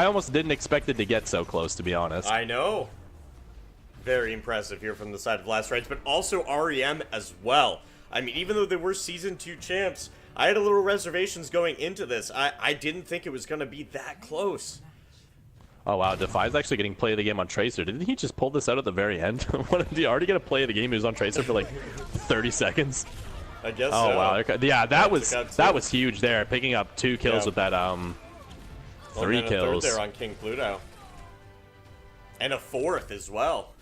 almost didn't expect it to get so close, to be honest. I know. very impressive here from the side of Last Rites, but also REM as well. I mean, even though they were Season 2 champs, I had a little reservations going into this. I didn't think it was going to be that close. Oh wow, Defy's actually getting play of the game on Tracer. Didn't he just pull this out at the very end? What, did he already get a play of the game? He was on Tracer for like 30 seconds. I guess Oh so. wow, okay. Yeah, that was two. huge there, picking up 2 kills with that 3 and kills. A third there on King Pluto. And a 4th as well.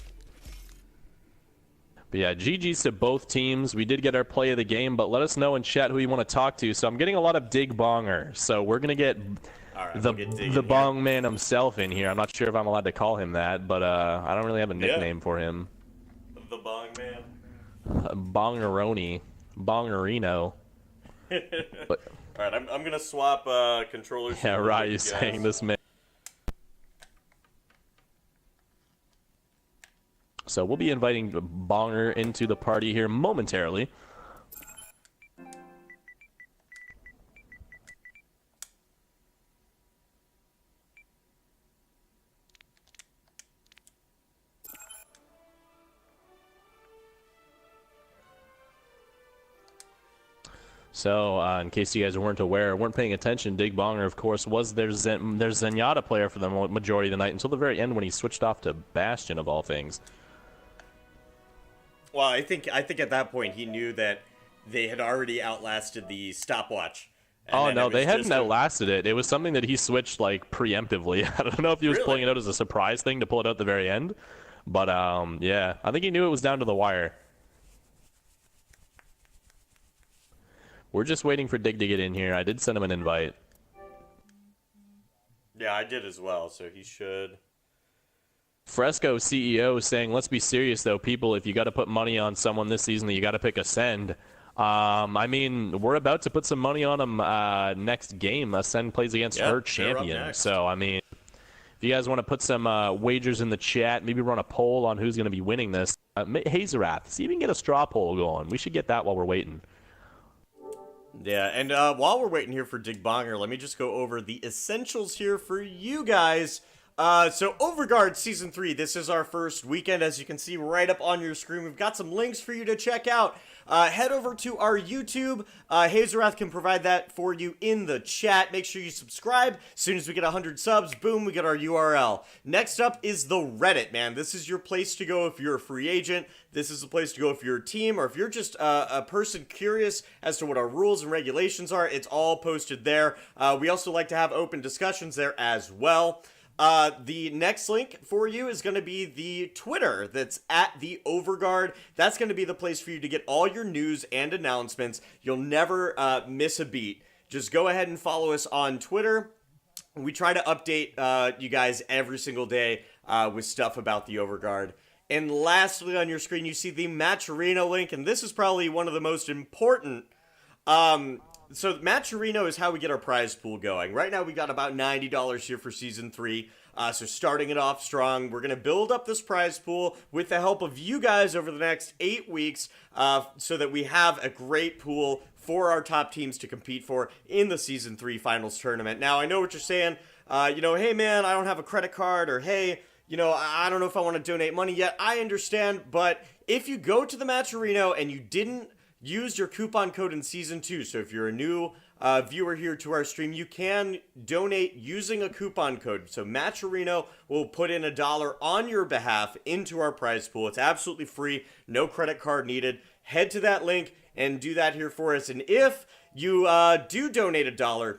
But yeah, GG's to both teams. We did get our play of the game, but let us know in chat who you want to talk to. So I'm getting a lot of Dig Bonger. So we're going to get the Bong Man himself in here. I'm not sure if I'm allowed to call him that, but I don't really have a nickname for him. The Bong Man. Bongeroni. Bongerino. But, Alright, I'm going to swap controllers. yeah, right, you're saying this man. So we'll be inviting Bonger into the party here momentarily. So, in case you guys weren't aware, weren't paying attention, Dig Bonger, of course, was their Zenyatta player for the majority of the night until the very end when he switched off to Bastion, of all things. Well, I think at that point he knew that they had already outlasted the stopwatch. Oh no, they hadn't outlasted it. It was something that he switched like preemptively. I don't know if he was pulling it out as a surprise thing to pull it out at the very end, but yeah, I think he knew it was down to the wire. We're just waiting for Dig to get in here. I did send him an invite. Yeah, I did as well, so he should. Fresco CEO saying, let's be serious though, people, if you got to put money on someone this season, you got to pick Ascend. I mean, we're about to put some money on him next game. Ascend plays against her champion. So, I mean, if you guys want to put some wagers in the chat, maybe run a poll on who's going to be winning this. Hazerath, see if you can get a straw poll going. We should get that while we're waiting. Yeah, and while we're waiting here for Dig Bonger, let me just go over the essentials here for you guys. So Overguard Season 3, this is our first weekend, as you can see right up on your screen. We've got some links for you to check out. Head over to our YouTube. Hazerath can provide that for you in the chat. Make sure you subscribe. As soon as we get 100 subs, boom, we get our URL. Next up is the Reddit, man. This is your place to go if you're a free agent. This is the place to go if you're a team, or if you're just a person curious as to what our rules and regulations are. It's all posted there. We also like to have open discussions there as well. The next link for you is going to be the Twitter that's at the Overguard. That's going to be the place for you to get all your news and announcements. You'll never miss a beat. Just go ahead and follow us on Twitter. We try to update you guys every single day with stuff about the Overguard. And lastly, on your screen, you see the Match Arena link, and this is probably one of the most important. So Match Arena is how we get our prize pool going. Right now we got about $90 here for Season 3. So starting it off strong, we're going to build up this prize pool with the help of you guys over the next 8 weeks so that we have a great pool for our top teams to compete for in the Season 3 Finals Tournament. Now, I know what you're saying. Hey, man, I don't have a credit card, or hey, I don't know if I want to donate money yet. I understand, but if you go to the Match Arena and you didn't use your coupon code in Season 2. So if you're a new viewer here to our stream, you can donate using a coupon code. So Match Arena will put in $1 on your behalf into our prize pool. It's absolutely free. No credit card needed. Head to that link and do that here for us. And if you do donate $1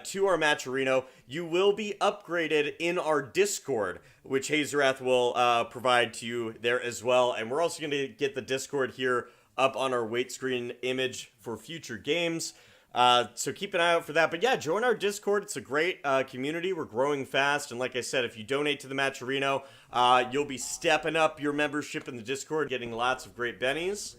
to our Match Arena, you will be upgraded in our Discord, which Hazerath will provide to you there as well. And we're also going to get the Discord here up on our wait screen image for future games. So keep an eye out for that. But yeah, join our Discord. It's a great community. We're growing fast. And like I said, if you donate to the Match Arena, you'll be stepping up your membership in the Discord, getting lots of great bennies.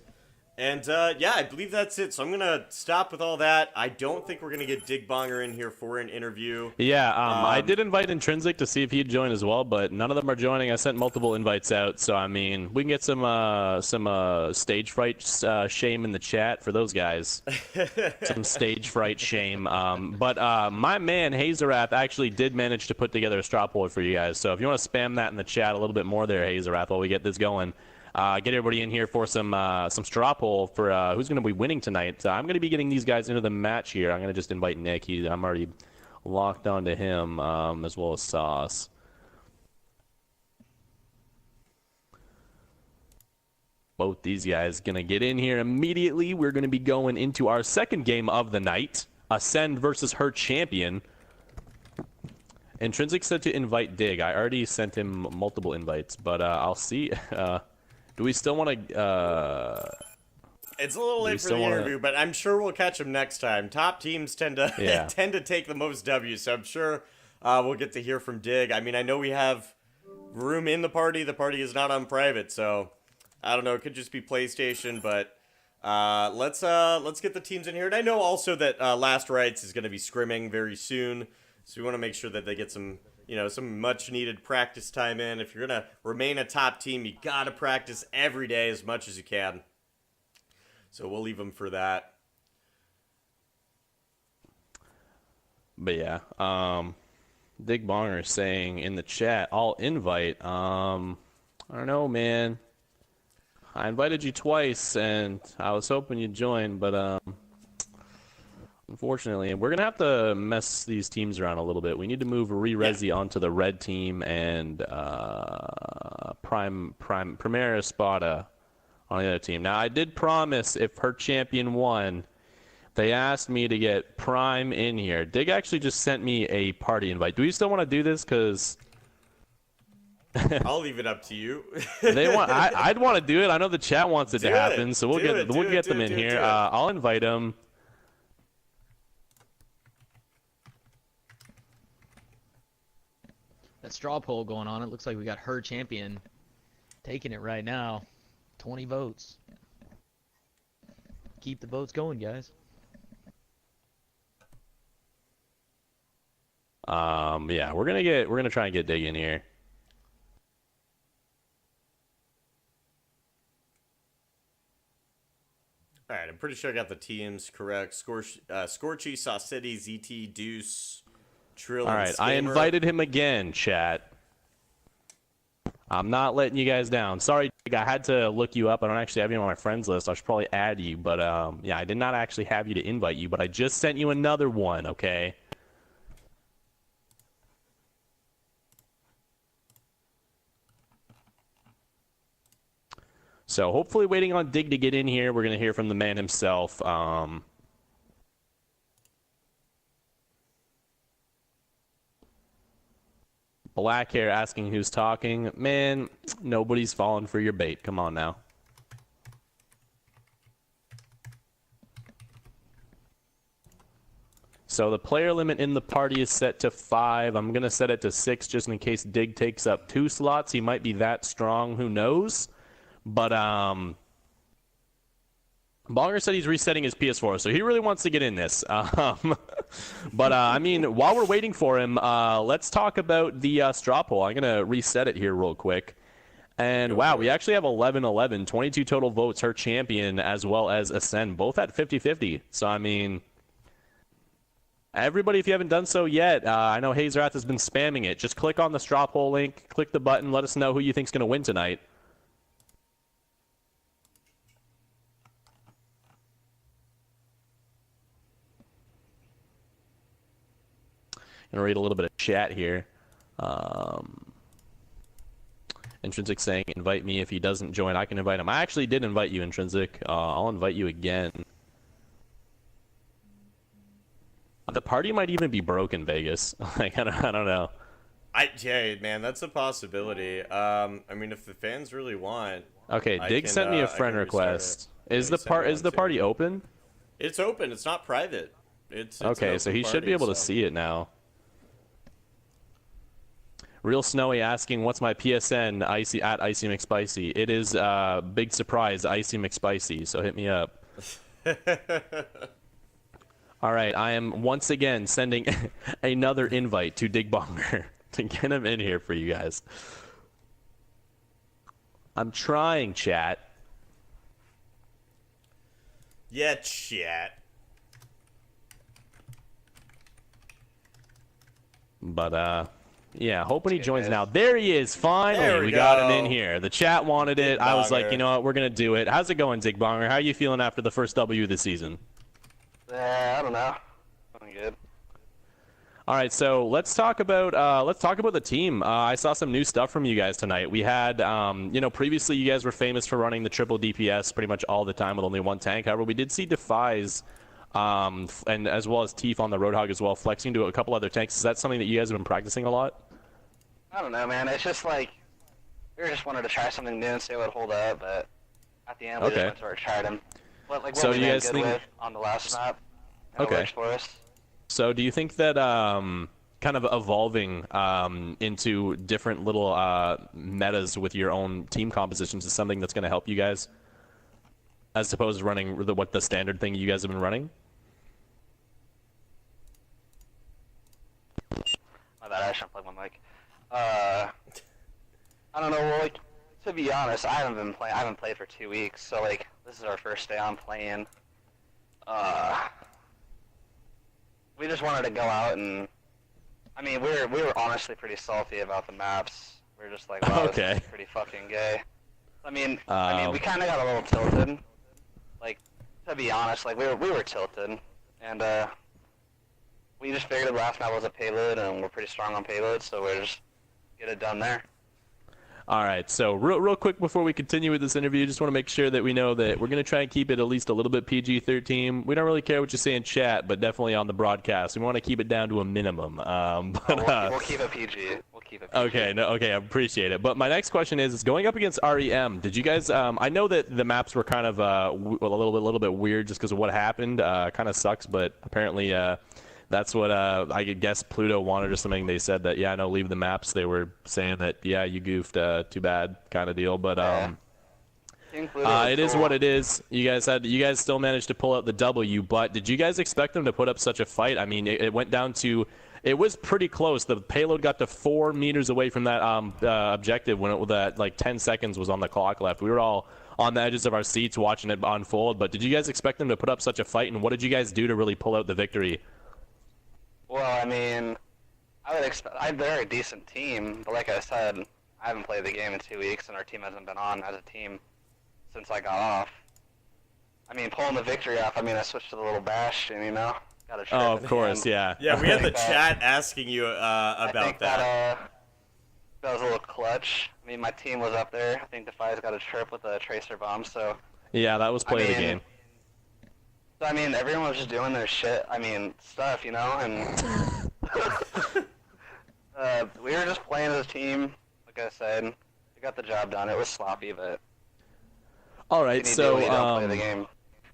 And yeah, I believe that's it. So I'm gonna stop with all that. I don't think we're gonna get Digbonger in here for an interview. Yeah, I did invite Intrinsic to see if he'd join as well, but none of them are joining. I sent multiple invites out, so I mean, we can get some stage fright shame in the chat for those guys. Some stage fright shame. But my man Hazerath actually did manage to put together a straw poll for you guys. So if you want to spam that in the chat a little bit more there, Hazerath, while we get this going. Get everybody in here for some straw poll for who's going to be winning tonight. I'm going to be getting these guys into the match here. I'm going to just invite Nick. I'm already locked onto him, as well as Sauce. Both these guys going to get in here immediately. We're going to be going into our second game of the night. Ascend versus her champion. Intrinsic said to invite Dig. I already sent him multiple invites, but I'll see. Do we still want to? It's a little late for the interview, but I'm sure we'll catch them next time. Top teams tend to tend to take the most W's, so I'm sure we'll get to hear from Dig. I mean, I know we have room in the party. The party is not on private, so I don't know. It could just be PlayStation, but let's get the teams in here. And I know also that Last Rites is going to be scrimming very soon, so we want to make sure that they get some. Some much-needed practice time in. If you're going to remain a top team, you got to practice every day as much as you can. So we'll leave them for that. But yeah, Dig Bonger is saying in the chat, I'll invite. I don't know, man. I invited you twice, and I was hoping you'd join, but unfortunately, we're going to have to mess these teams around a little bit. We need to move Re-Resi onto the red team and Primera Espada on the other team. Now, I did promise if her champion won, they asked me to get Prime in here. Dig actually just sent me a party invite. Do you still want to do this? Because I'll leave it up to you. I'd want to do it. I know the chat wants it to happen, so we'll get them in here. I'll invite them. That straw poll going on. It looks like we got her champion taking it right now. 20 votes. Keep the votes going, guys. Yeah, we're gonna try and get Dig in here. All right, I'm pretty sure I got the teams correct. Scorchy, Saw City, ZT, Deuce, Trill. All right, I invited him again, chat. I'm not letting you guys down. Sorry, I had to look you up. I don't actually have you on my friends list. I should probably add you, but yeah, I did not actually have you to invite you, but I just sent you another one, okay? So hopefully waiting on Dig to get in here. We're going to hear from the man himself. Black hair asking who's talking. Man, nobody's falling for your bait. Come on now. So the player limit in the party is set to 5. I'm going to set it to 6 just in case Dig takes up 2 slots. He might be that strong. Who knows? But Bonger said he's resetting his PS4, so he really wants to get in this. But, I mean, while we're waiting for him, let's talk about the straw poll. I'm going to reset it here real quick. And, wow, we actually have 11-11, 22 total votes. Her champion as well as Ascend, both at 50-50. So, I mean, everybody, if you haven't done so yet, I know Hazerath has been spamming it. Just click on the straw poll link, click the button, let us know who you think's going to win tonight. I'm going to read a little bit of chat here. Intrinsic saying, invite me if he doesn't join. I can invite him. I actually did invite you, Intrinsic. I'll invite you again. The party might even be broken, Vegas. Like, I don't know. Yeah, man, that's a possibility. I mean, if the fans really want. Okay, Dig sent me a friend request. Is the party open? It's open. It's not private. It's okay, so he should be able to see it now. Real Snowy asking, what's my PSN Icy at Icy McSpicy? It is big surprise Icy McSpicy, so hit me up. All right, I am once again sending another invite to Digbonger to get him in here for you guys. I'm trying, chat. Yeah, chat. But, yeah, hoping he joins now. There he is, finally. There we got him go. in here. The chat wanted it. I was like, Digbonger. you know what, we're going to do it. How's it going, Digbonger? How are you feeling after the first W of the season? I don't know. I'm good. All right, so let's talk about the team. I saw some new stuff from you guys tonight. We had, previously you guys were famous for running the triple DPS pretty much all the time with only one tank. However, we did see Defies, and as well as Teef on the Roadhog as well, flexing to a couple other tanks. Is that something that you guys have been practicing a lot? I don't know, man. It's just like we just wanted to try something new and see what would hold up, but at the end we just went to our tried them. What So we you did guys good think- with on the last map. How it Okay. works for us. So do you think that kind of evolving into different little metas with your own team compositions is something that's going to help you guys, as opposed to running the standard thing you guys have been running? My bad, I shouldn't plug my mic. I don't know. Well, like, to be honest, I haven't played for 2 weeks, so like this is our first day on playing. We just wanted to go out and, I mean, we were honestly pretty salty about the maps. We were just like, wow, Okay. this is pretty fucking gay. I mean, Um, we kind of got a little tilted. Like, to be honest, like we were tilted, and we just figured the last map was a payload, and we're pretty strong on payload, so we're just get it done there. All right, so real quick before we continue with this interview, just want to make sure that we know that we're going to try and keep it at least a little bit PG-13. We don't really care what you say in chat, but definitely on the broadcast. We want to keep it down to a minimum. We'll keep it PG. We'll keep it PG. Okay, I appreciate it. But my next question is going up against REM. Did you guys? I know that the maps were kind of a little bit weird just because of what happened. Kind of sucks, but apparently that's what I guess Pluto wanted or something. They said that no, leave the maps. They were saying that you goofed, too bad kind of deal. But King Pluto it is what it is. You guys still managed to pull out the W. But did you guys expect them to put up such a fight? I mean, it went down to. It was pretty close. The payload got to 4 meters away from that objective when that like 10 seconds was on the clock left. We were all on the edges of our seats watching it unfold. But did you guys expect them to put up such a fight? And what did you guys do to really pull out the victory? Well, I mean, I would expect. They're a decent team, but like I said, I haven't played the game in 2 weeks, and our team hasn't been on as a team since I got off. I mean, pulling the victory off. I mean, I switched to the little Bastion, you know. Got a trip Oh, at of the course, end. yeah. Yeah, we had the think that- chat asking you I about think that. That was a little clutch. I mean, my team was up there. I think Defi's got a trip with a tracer bomb, so. Yeah, that was play of the mean, game. So, I mean, everyone was just doing their shit. I mean, stuff, you know, and we were just playing as a team. Like I said, we got the job done. It was sloppy, but All you right, need to so do it, you don't play the game.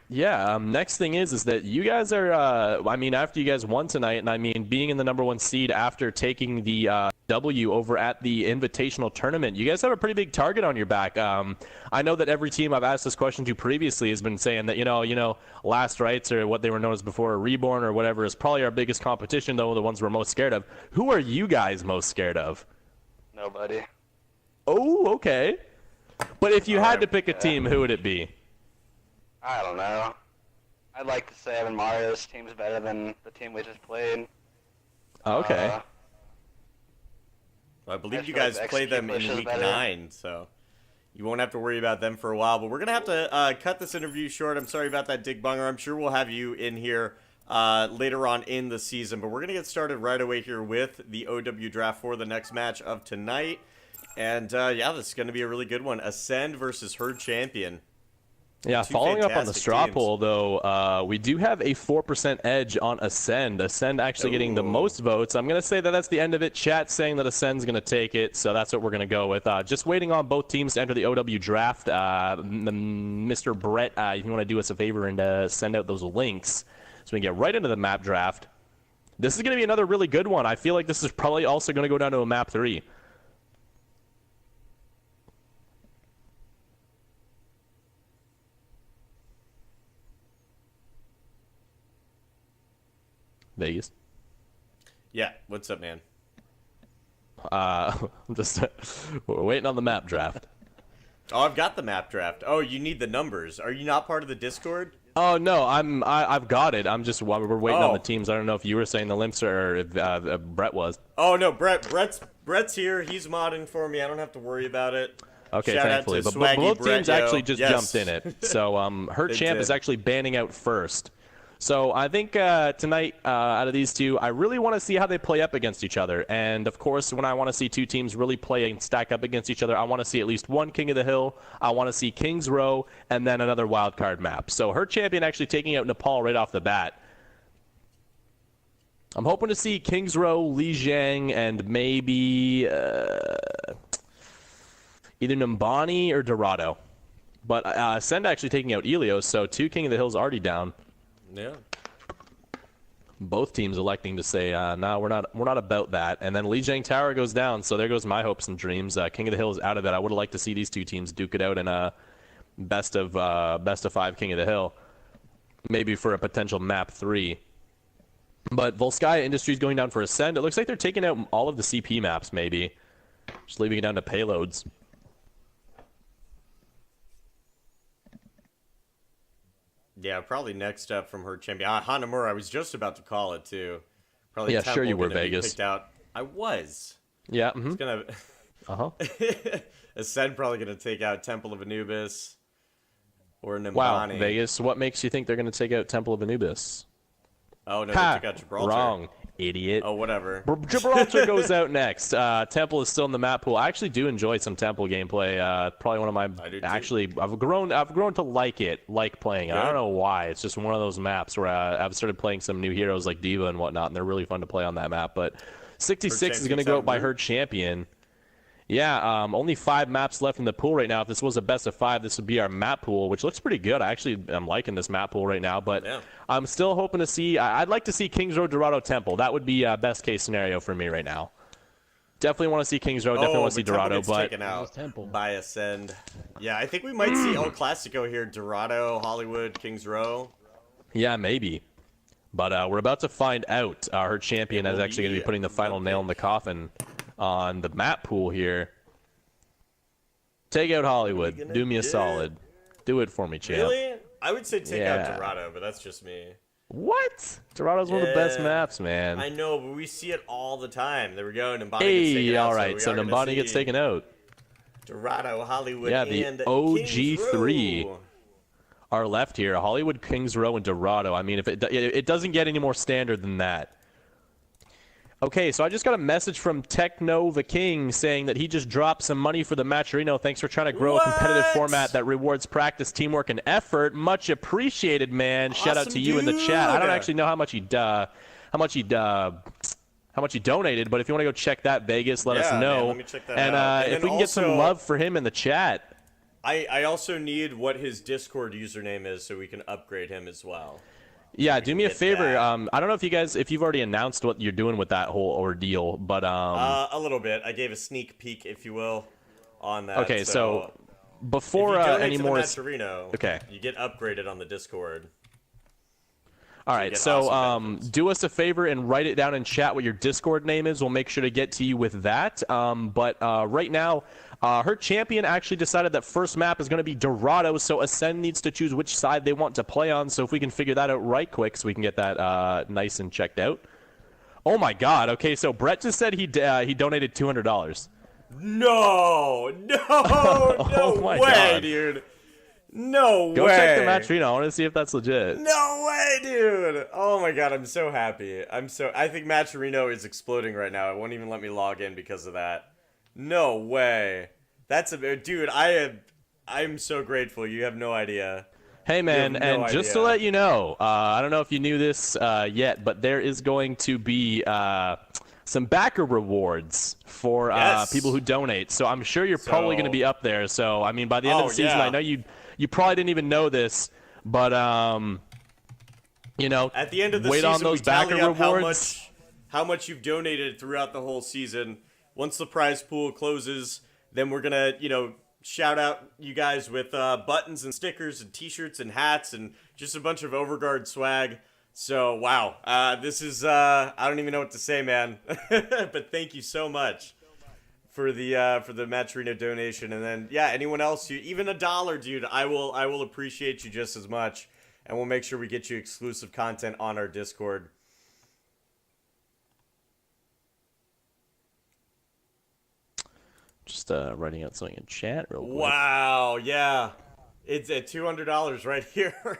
yeah, next thing is that you guys are, I mean, after you guys won tonight, and I mean, being in the #1 seed after taking the W over at the Invitational Tournament, you guys have a pretty big target on your back. I know that every team I've asked this question to previously has been saying that, you know, Last Rites or what they were known as before, Reborn or whatever, is probably our biggest competition, though, the ones we're most scared of. Who are you guys most scared of? Nobody. Oh, okay. But if you had to pick a team, who would it be? I don't know. I'd like to say Evan Mario's team's better than the team we just played. Okay. I believe I you feel like guys the play them execute in push is week better. 9, so you won't have to worry about them for a while. But we're gonna have to cut this interview short. I'm sorry about that, Digbonger. I'm sure we'll have you in here later on in the season. But we're gonna get started right away here with the OW draft for the next match of tonight. And yeah, this is gonna be a really good one. Ascend versus Herd Champion. Yeah, Two following up on the fantastic straw teams. poll, though, we do have a 4% edge on Ascend. Ascend actually getting the Ooh. most votes. I'm going to say that that's the end of it. Chat saying that Ascend's going to take it, so that's what we're going to go with. Just waiting on both teams to enter the OW draft. Mr. Brett, if you want to do us a favor and send out those links so we can get right into the map draft. This is going to be another really good one. I feel like this is probably also going to go down to a map 3. Vegas. Yeah, what's up, man? I'm just we're waiting on the map draft. Oh, I've got the map draft. Oh, you need the numbers. Are you not part of the Discord? Oh no, I've got it. I'm just we're waiting on the Oh. teams. I don't know if you were saying the limps or if Brett was. Oh no, Brett's here. He's modding for me. I don't have to worry about it. Okay, Shout thankfully, out to but Swaggy both Brett, teams yo. actually just Yes. jumped in it. So her They champ is did. actually banning out first. So I think tonight, out of these two, I really want to see how they play up against each other. And of course, when I want to see two teams really play and stack up against each other, I want to see at least one King of the Hill. I want to see King's Row and then another wild card map. So her champion actually taking out Nepal right off the bat. I'm hoping to see King's Row, Li Jiang, and maybe either Numbani or Dorado. But Ascend actually taking out Elios, so 2 King of the Hills already down. Yeah. Both teams electing to say, no, we're not about that. And then Li Jiang Tower goes down, so there goes my hopes and dreams. King of the Hill is out of it. I would have liked to see these two teams duke it out in a best of 5 King of the Hill, maybe for a potential map 3. But Volskaya Industries going down for Ascend. It looks like they're taking out all of the CP maps, maybe, just leaving it down to payloads. Yeah, probably next up from her champion. Hanamura, I was just about to call it, too. Probably Yeah, Temple sure you were, gonna be Vegas. picked out. I was. Yeah. It's gonna... Uh-huh. Ascend probably going to take out Temple of Anubis. Or Nimbani. Wow, Vegas. What makes you think they're going to take out Temple of Anubis? Oh, no, Ha! they took out Gibraltar. Wrong, idiot. Oh, whatever. Gibraltar goes out next. Temple is still in the map pool. I actually do enjoy some Temple gameplay. Probably one of my. I do too. Actually, I've grown to like it, like playing it. I don't know why. It's just one of those maps where I've started playing some new heroes like Diva and whatnot, and they're really fun to play on that map. But 66 is going to go out by her champion. Yeah, only 5 maps left in the pool right now. If this was a best of 5, this would be our map pool, which looks pretty good. I actually am liking this map pool right now, but Yeah. I'm still hoping to see. I'd like to see Kings Row, Dorado, Temple. That would be best case scenario for me right now. Definitely want to see Kings Row. Definitely want to see Temple Dorado, gets but taken out Temple. by Ascend. Yeah, I think we might see El Clasico here. Dorado, Hollywood, Kings Row. yeah, maybe. But we're about to find out. Her champion is actually going to be putting the final nail in the coffin on the map pool here. Take out Hollywood. Do me a solid. Do it for me, champ. Really? I would say take Yeah. out Dorado, but that's just me. What? Dorado's one of the best Yeah. maps, man. I know, but we see it all the time. There we go. Nimbani gets Hey, taken out, all right. we So are gonna Numbani gets see taken out. Dorado, Hollywood, Yeah, the and OG3 Kings Row. are left here. Hollywood, Kings Row, and Dorado. I mean, if it doesn't get any more standard than that. Okay, so I just got a message from Techno the King saying that he just dropped some money for the Matcherino. Thanks for trying to grow a competitive What? format that rewards practice, teamwork, and effort. Much appreciated, man. Shout out Awesome, to you in the chat. I don't dude. actually know how much he donated, but if you want to go check that, Vegas, let us Yeah, man, know. let me check that and out. And if then we can get some also- love for him in the chat. I also need what his Discord username is so we can upgrade him as well. Yeah, do me a get favor. that. I don't know if you've already announced what you're doing with that whole ordeal, but A little bit. I gave a sneak peek, if you will, on that. okay. So if before you donate any to more, the Matcherino, okay. you get upgraded on the Discord. all right. get So awesome benefits. do us a favor and write it down in chat what your Discord name is. We'll make sure to get to you with that. But right now, her champion actually decided that first map is going to be Dorado, so Ascend needs to choose which side they want to play on. So if we can figure that out right quick, so we can get that nice and checked out. Oh my God. Okay, so Brett just said he donated $200. No, Oh my way, God. dude. No Go way. check the Matcherino. I want to see if that's legit. No way, dude. Oh my God, I'm so happy. I think Matcherino is exploding right now. It won't even let me log in because of that. No way. Dude, I'm so grateful. You have no idea. Hey man, You have no and just to idea. let you know, I don't know if you knew this yet, but there is going to be some backer rewards for Yes. people who donate. So I'm sure you're probably going to be up there. So I mean, by the end of Oh, the season, yeah. I know you probably didn't even know this, but you know, At the end of the wait season, on those we tally backer up rewards. how much you've donated throughout the whole season. Once the prize pool closes, then we're gonna, shout out you guys with buttons and stickers and T-shirts and hats and just a bunch of Overguard swag. So wow, this is I don't even know what to say, man. But thank you so much for the Matcherino donation, and then yeah, anyone else, even $1, dude, I will appreciate you just as much, and we'll make sure we get you exclusive content on our Discord. Just writing out something in chat real quick. Wow, yeah, it's at $200 right here.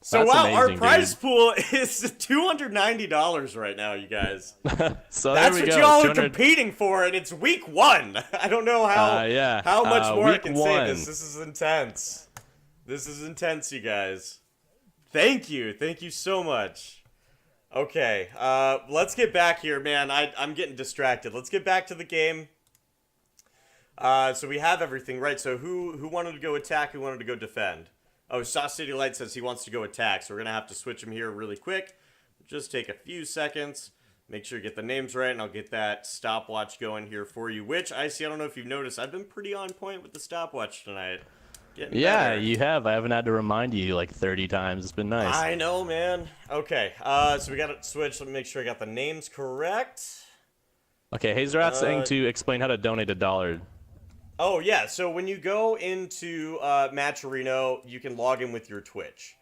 So That's wow, amazing, our prize dude. pool is $290 right now, you guys. So That's there we what go. y'all are 200 competing for, and it's week 1. I don't know how much more I week can 1. say this. This is intense. This is intense, you guys. Thank you so much. Okay, let's get back here, man. I'm getting distracted. Let's get back to the game. So we have everything right. So who wanted to go attack? Who wanted to go defend? Oh, Sauce City Light says he wants to go attack, so we're gonna have to switch him here really quick. Just take a few seconds. Make sure you get the names right, and I'll get that stopwatch going here for you. Which I don't know if you've noticed, I've been pretty on point with the stopwatch tonight. Getting better. You have. I haven't had to remind you like 30 times. It's been nice. I know, man. Okay, so we got to switch. Let me make sure I got the names correct. Okay, Hazerat's saying to explain how to donate $1. Oh, yeah. So when you go into Matcherino, you can log in with your Twitch.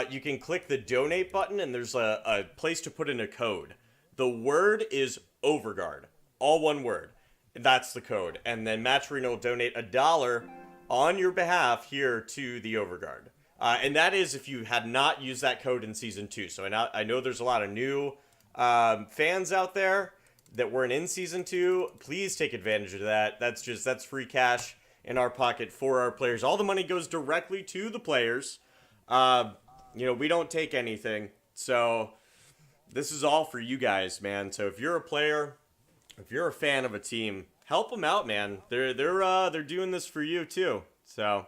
You can click the donate button, and there's a place to put in a code. The word is Overguard. All one word. That's the code. And then Matcherino will donate $1 on your behalf here to the Overguard. And that is if you had not used that code in Season 2. So I know there's a lot of new fans out there that weren't in Season 2, please take advantage of that. That's free cash in our pocket for our players. All the money goes directly to the players. We don't take anything. So this is all for you guys, man. So if you're a player, if you're a fan of a team, help them out, man. They're doing this for you too. So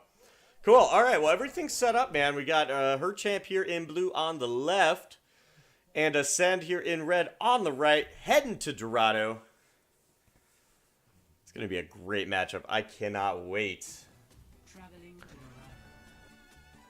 cool. All right. Well, everything's set up, man. We got her champ here in blue on the left. And Ascend here in red on the right, heading to Dorado. It's going to be a great matchup. I cannot wait.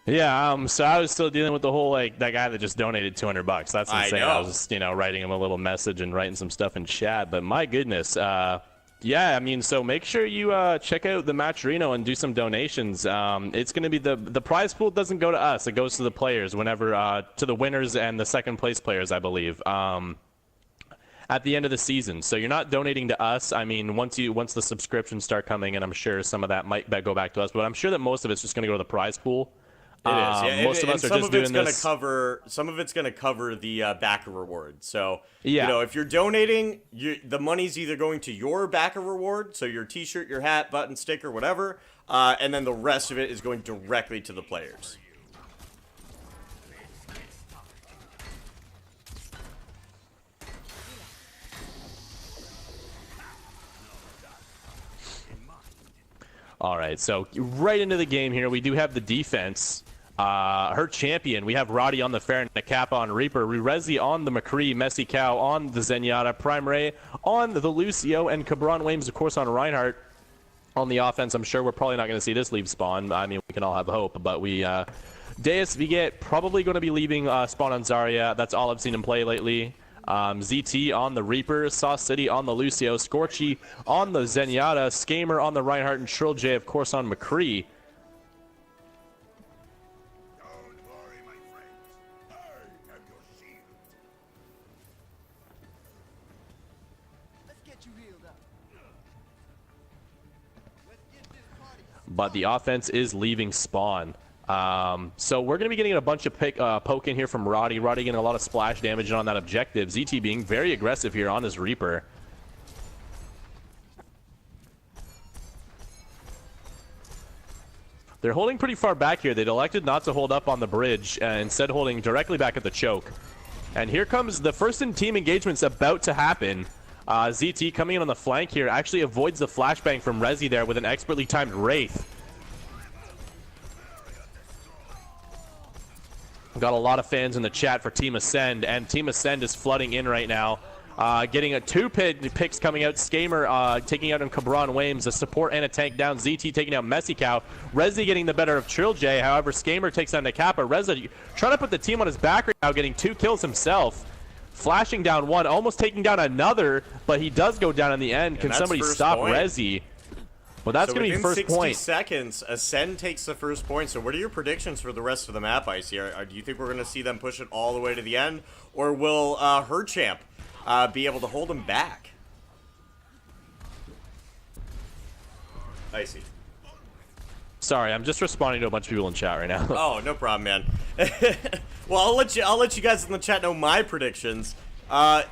Yeah, so I was still dealing with the whole, that guy that just donated $200. That's insane. I was just, writing him a little message and writing some stuff in chat. But my goodness, so make sure you check out the Matcherino and do some donations. It's going to be the prize pool doesn't go to us. It goes to the players whenever, to the winners and the second place players, I believe, at the end of the season. So you're not donating to us. I mean, once the subscriptions start coming in, I'm sure some of that might go back to us. But I'm sure that most of it's just going to go to the prize pool. It is, yeah. Most of us are just doing this. Some of it's going to cover the backer reward. So, yeah. If you're donating, the money's either going to your backer reward, so your T-shirt, your hat, button, sticker, whatever, and then the rest of it is going directly to the players. All right, so right into the game here, we do have the defense. Her champion, we have Roddy on the Fair, Nakappa on Reaper, Rurezi on the McCree, Messy Cow on the Zenyatta, Prime Ray on the Lucio, and Cabron Williams, of course, on Reinhardt. On the offense, I'm sure we're probably not going to see this leave spawn. I mean, we can all have hope, but Deus Viget probably going to be leaving spawn on Zarya. That's all I've seen him play lately. ZT on the Reaper, Sauce City on the Lucio, Scorchy on the Zenyatta, Skamer on the Reinhardt, and Trill J, of course, on McCree. But the offense is leaving spawn. So we're going to be getting a bunch of poke in here from Roddy. Roddy getting a lot of splash damage on that objective. ZT being very aggressive here on his Reaper. They're holding pretty far back here. They'd elected not to hold up on the bridge, instead holding directly back at the choke. And here comes the first in team engagement's about to happen. ZT coming in on the flank here actually avoids the flashbang from Rezi there with an expertly timed Wraith. Got a lot of fans in the chat for Team Ascend, and Team Ascend is flooding in right now. Getting two picks coming out. Skamer taking out on Cabron Wames, a support and a tank down. ZT taking out Messicow. Rezi getting the better of Trill-J. However, Skamer takes down Nakapa. Reza trying to put the team on his back right now, getting 2 kills himself. Flashing down one, almost taking down another, but he does go down in the end. Can somebody stop Rezi? Well, that's going to be first 60 point. seconds, Ascend takes the first point. So what are your predictions for the rest of the map, Icy? Do you think we're going to see them push it all the way to the end? Or will Herchamp be able to hold him back? Icy. Sorry, I'm just responding to a bunch of people in chat right now. Oh, no problem, man. Well, I'll let you guys in the chat know my predictions.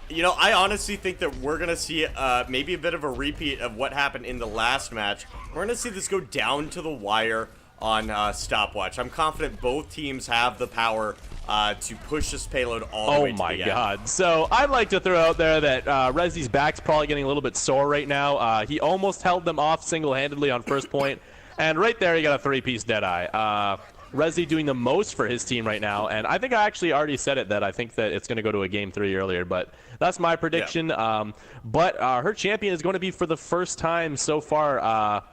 You know, I honestly think that we're gonna see maybe a bit of a repeat of what happened in the last match. We're gonna see this go down to the wire on Stopwatch. I'm confident both teams have the power to push this payload all the way to the end. Oh my god. So I'd like to throw out there that Rezi's back's probably getting a little bit sore right now. He almost held them off single-handedly on first point. And right there, he got a 3-piece Deadeye. Rezi doing the most for his team right now, and I think I actually already said it that I think that it's going to go to a Game 3 earlier, but that's my prediction. Yeah. But her champion is going to be for the first time so far,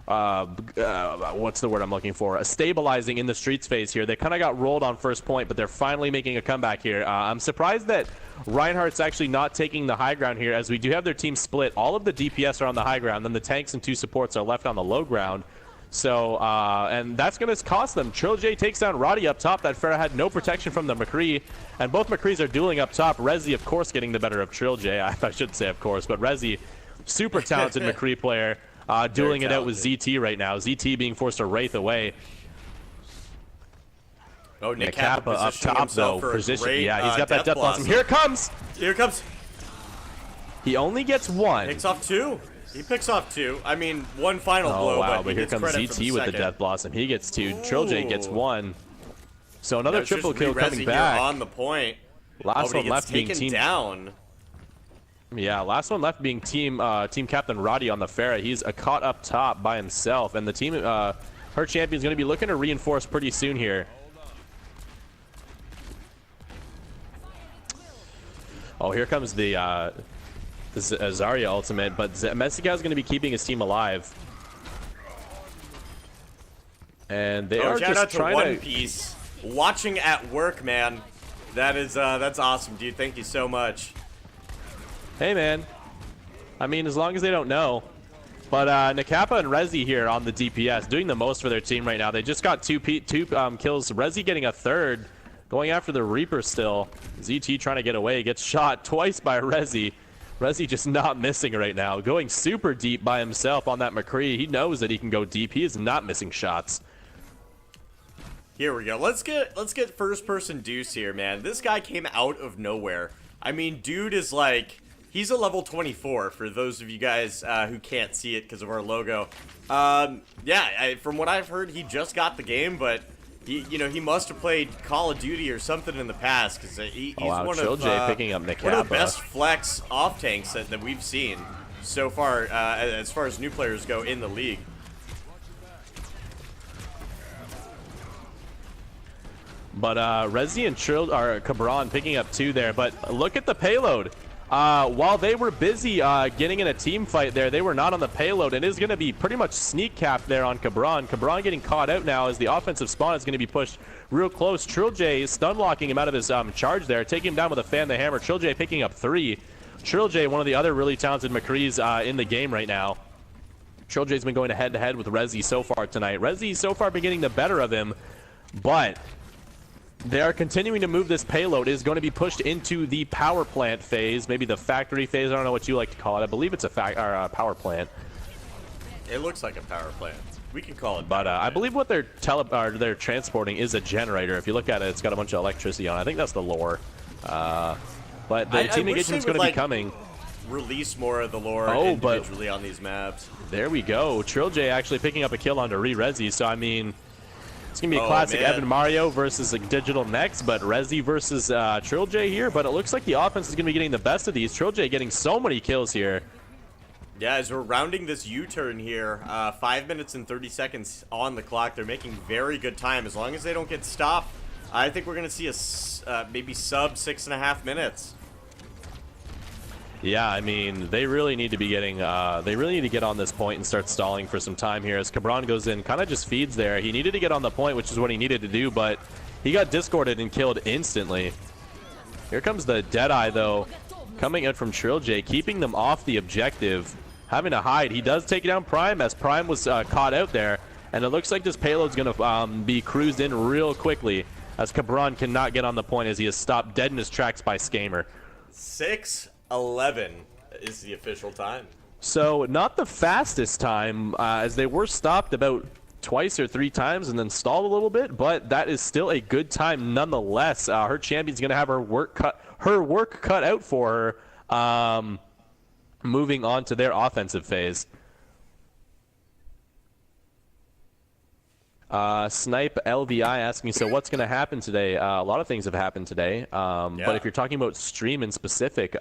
what's the word I'm looking for? Stabilizing in the Streets phase here. They kind of got rolled on first point, but they're finally making a comeback here. I'm surprised that Reinhardt's actually not taking the high ground here, as we do have their team split. All of the DPS are on the high ground, then the tanks and 2 supports are left on the low ground. So, and that's going to cost them. Trill-J takes down Roddy up top. That Pharah had no protection from the McCree, and both McCrees are dueling up top. Rezi, of course, getting the better of Trill-J. I should say, of course, but Rezi, super talented McCree player, dueling it out with ZT right now. ZT being forced to Wraith away. Oh, Nick Kappa up top, though. Position. Yeah, he's got that Death Blossom. Here it comes! Here it comes! He only gets 1. Picks off 2. He picks off 2. I mean, 1 final blow, oh, wow, but here comes ZT with the Death Blossom. He gets 2. Trill-J gets 1. So another triple kill coming back. On the point. Last one left being team down. Yeah, last one left being team captain Roddy on the Pharah. He's caught up top by himself, and the team, her champion's going to be looking to reinforce pretty soon here. Oh, here comes the Zarya ultimate, but Messicow is going to be keeping his team alive. And they are shout just out trying to One Piece. Watching at work, man. That is that's awesome, dude. Thank you so much. Hey, man. I mean, as long as they don't know. But Nakapa and Rezi here on the DPS, doing the most for their team right now. They just got two kills. Rezi getting a 3rd, going after the Reaper still. ZT trying to get away, gets shot twice by Rezi. Rezi just not missing right now, going super deep by himself on that McCree. He knows that he can go deep. He is not missing shots. Here we go. Let's get first-person Deuce here, man. This guy came out of nowhere. I mean, dude is like, he's a level 24 for those of you guys who can't see it because of our logo. Yeah, from what I've heard, he just got the game, but he must have played Call of Duty or something in the past, because he's one picking up of the best flex off tanks that we've seen so far as new players go in the league. But Rezi and Cabron picking up 2 there. But look at the payload. While they were busy getting in a team fight there, they were not on the payload. It is going to be pretty much sneak cap there on Cabron. Cabron getting caught out now as the offensive spawn is going to be pushed real close. Trill-J is stun locking him out of his charge there, taking him down with a fan the hammer. Trill-J picking up 3. Trill-J, one of the other really talented McCrees in the game right now. Trill-J's been going head-to-head with Rezi so far tonight. Rezi so far been getting the better of him, but they are continuing to move this payload. It is going to be pushed into the power plant phase, maybe the factory phase. I don't know what you like to call it. I believe it's a power plant. It looks like a power plant. We can call it. But I believe what they're transporting is a generator. If you look at it, it's got a bunch of electricity on it. I think that's the lore. But the team engagement's going to be coming. Release more of the lore individually on these maps. There we go. Trill-J actually picking up a kill onto Rezi. So I mean, it's going to be a classic Evan Mario versus Digital next, but Rezi versus Trill-J here. But it looks like the offense is going to be getting the best of these. Trill-J getting so many kills here. Yeah, as we're rounding this U-turn here, 5 minutes and 30 seconds on the clock. They're making very good time. As long as they don't get stopped, I think we're going to see a maybe sub 6.5 minutes. Yeah, I mean, they really need to be getting, they really need to get on this point and start stalling for some time here as Cabron goes in, kind of just feeds there. He needed to get on the point, which is what he needed to do, but he got discorded and killed instantly. Here comes the Deadeye, though, coming in from Trill J, keeping them off the objective, having to hide. He does take down Prime as Prime was caught out there, and it looks like this payload's going to be cruised in real quickly as Cabron cannot get on the point as he is stopped dead in his tracks by Skamer. 6:11 is the official time. So not the fastest time, as they were stopped about twice or 3 times and then stalled a little bit, but that is still a good time nonetheless. Her champion's going to have her work cut out for her, moving on to their offensive phase. Snipe LVI asking, so what's going to happen today? A lot of things have happened today, but if you're talking about stream in specific,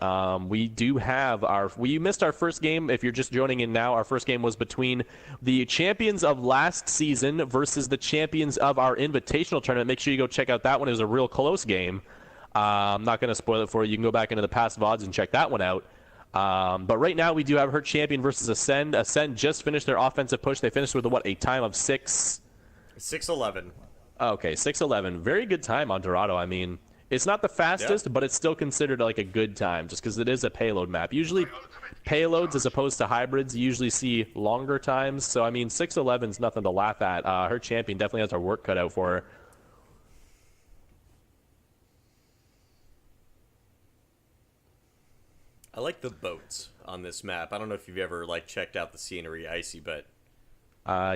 we do have we missed our first game. If you're just joining in now, our first game was between the champions of last season versus the champions of our invitational tournament. Make sure you go check out that one. It was a real close game. I'm not going to spoil it for you. You can go back into the past VODs and check that one out. But right now we do have her champion versus Ascend. Ascend just finished their offensive push. They finished with a time of 6:11. Okay, 6:11. Very good time on Dorado. I mean, it's not the fastest, but it's still considered like a good time just because it is a payload map. Usually payloads as opposed to hybrids, you usually see longer times. So, I mean, 6:11 is nothing to laugh at. Her champion definitely has her work cut out for her. I like the boats on this map. I don't know if you've ever checked out the scenery, Icy, but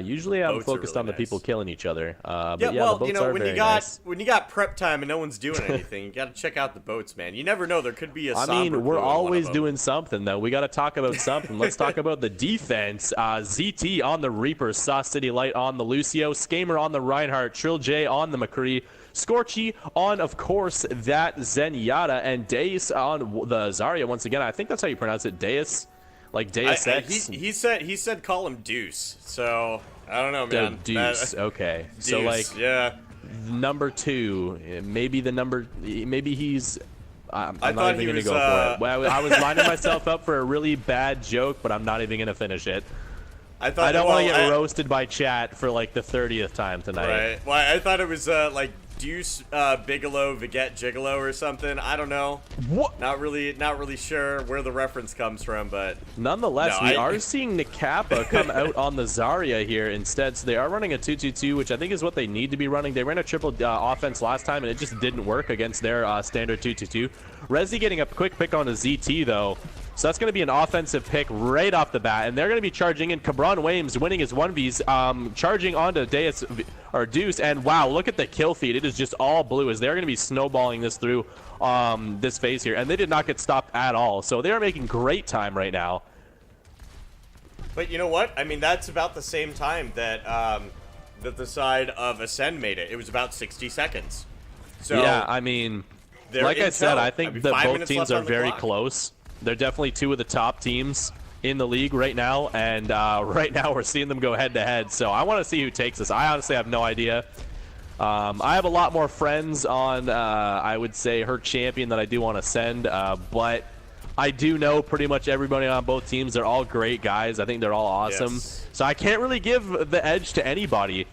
usually I'm focused on the people killing each other. But yeah, the boats are when very when you got prep time and no one's doing anything, you got to check out the boats, man. You never know, there could be a I somber mean, we're crew in one always of them. doing something, though. We got to talk about something. Let's talk about the defense. ZT on the Reaper, Sauce City Light on the Lucio, Skamer on the Reinhardt, Trill J on the McCree, Scorchy on, of course, that Zenyatta, and Deus on the Zarya once again. I think that's how you pronounce it, Deus. Like Deus Ex. He said call him Deuce, so I don't know, man. Deuce, okay. Deuce, so, yeah. Number 2, maybe he's... I'm I not even going to go for it. Well, I was lining myself up for a really bad joke, but I'm not even going to finish it. I don't want to get roasted by chat for like the 30th time tonight. Right. Well, I thought it was like Deuce Bigelow Viget Gigolo or something. I don't know. What? Not really sure where the reference comes from, but nonetheless, we are seeing Nikapa come out on the Zarya here instead. So they are running a 2-2-2, which I think is what they need to be running. They ran a triple offense last time, and it just didn't work against their standard 2-2-2. Rezi getting a quick pick on a ZT though. So that's going to be an offensive pick right off the bat, and they're going to be charging in. Cabron Williams winning his 1Vs, charging onto Deuce, and wow, look at the kill feed. It is just all blue as they're going to be snowballing this through this phase here, and they did not get stopped at all. So they are making great time right now. But you know what? I mean, that's about the same time that that the side of Ascend made it. It was about 60 seconds. So yeah, I mean, like I said, I think that both teams are very close. They're definitely two of the top teams in the league right now, and right now we're seeing them go head-to-head. So I want to see who takes this. I honestly have no idea. I have a lot more friends on, I would say, her champion that I do want to send, but I do know pretty much everybody on both teams. They're all great guys. I think they're all awesome. Yes. So I can't really give the edge to anybody.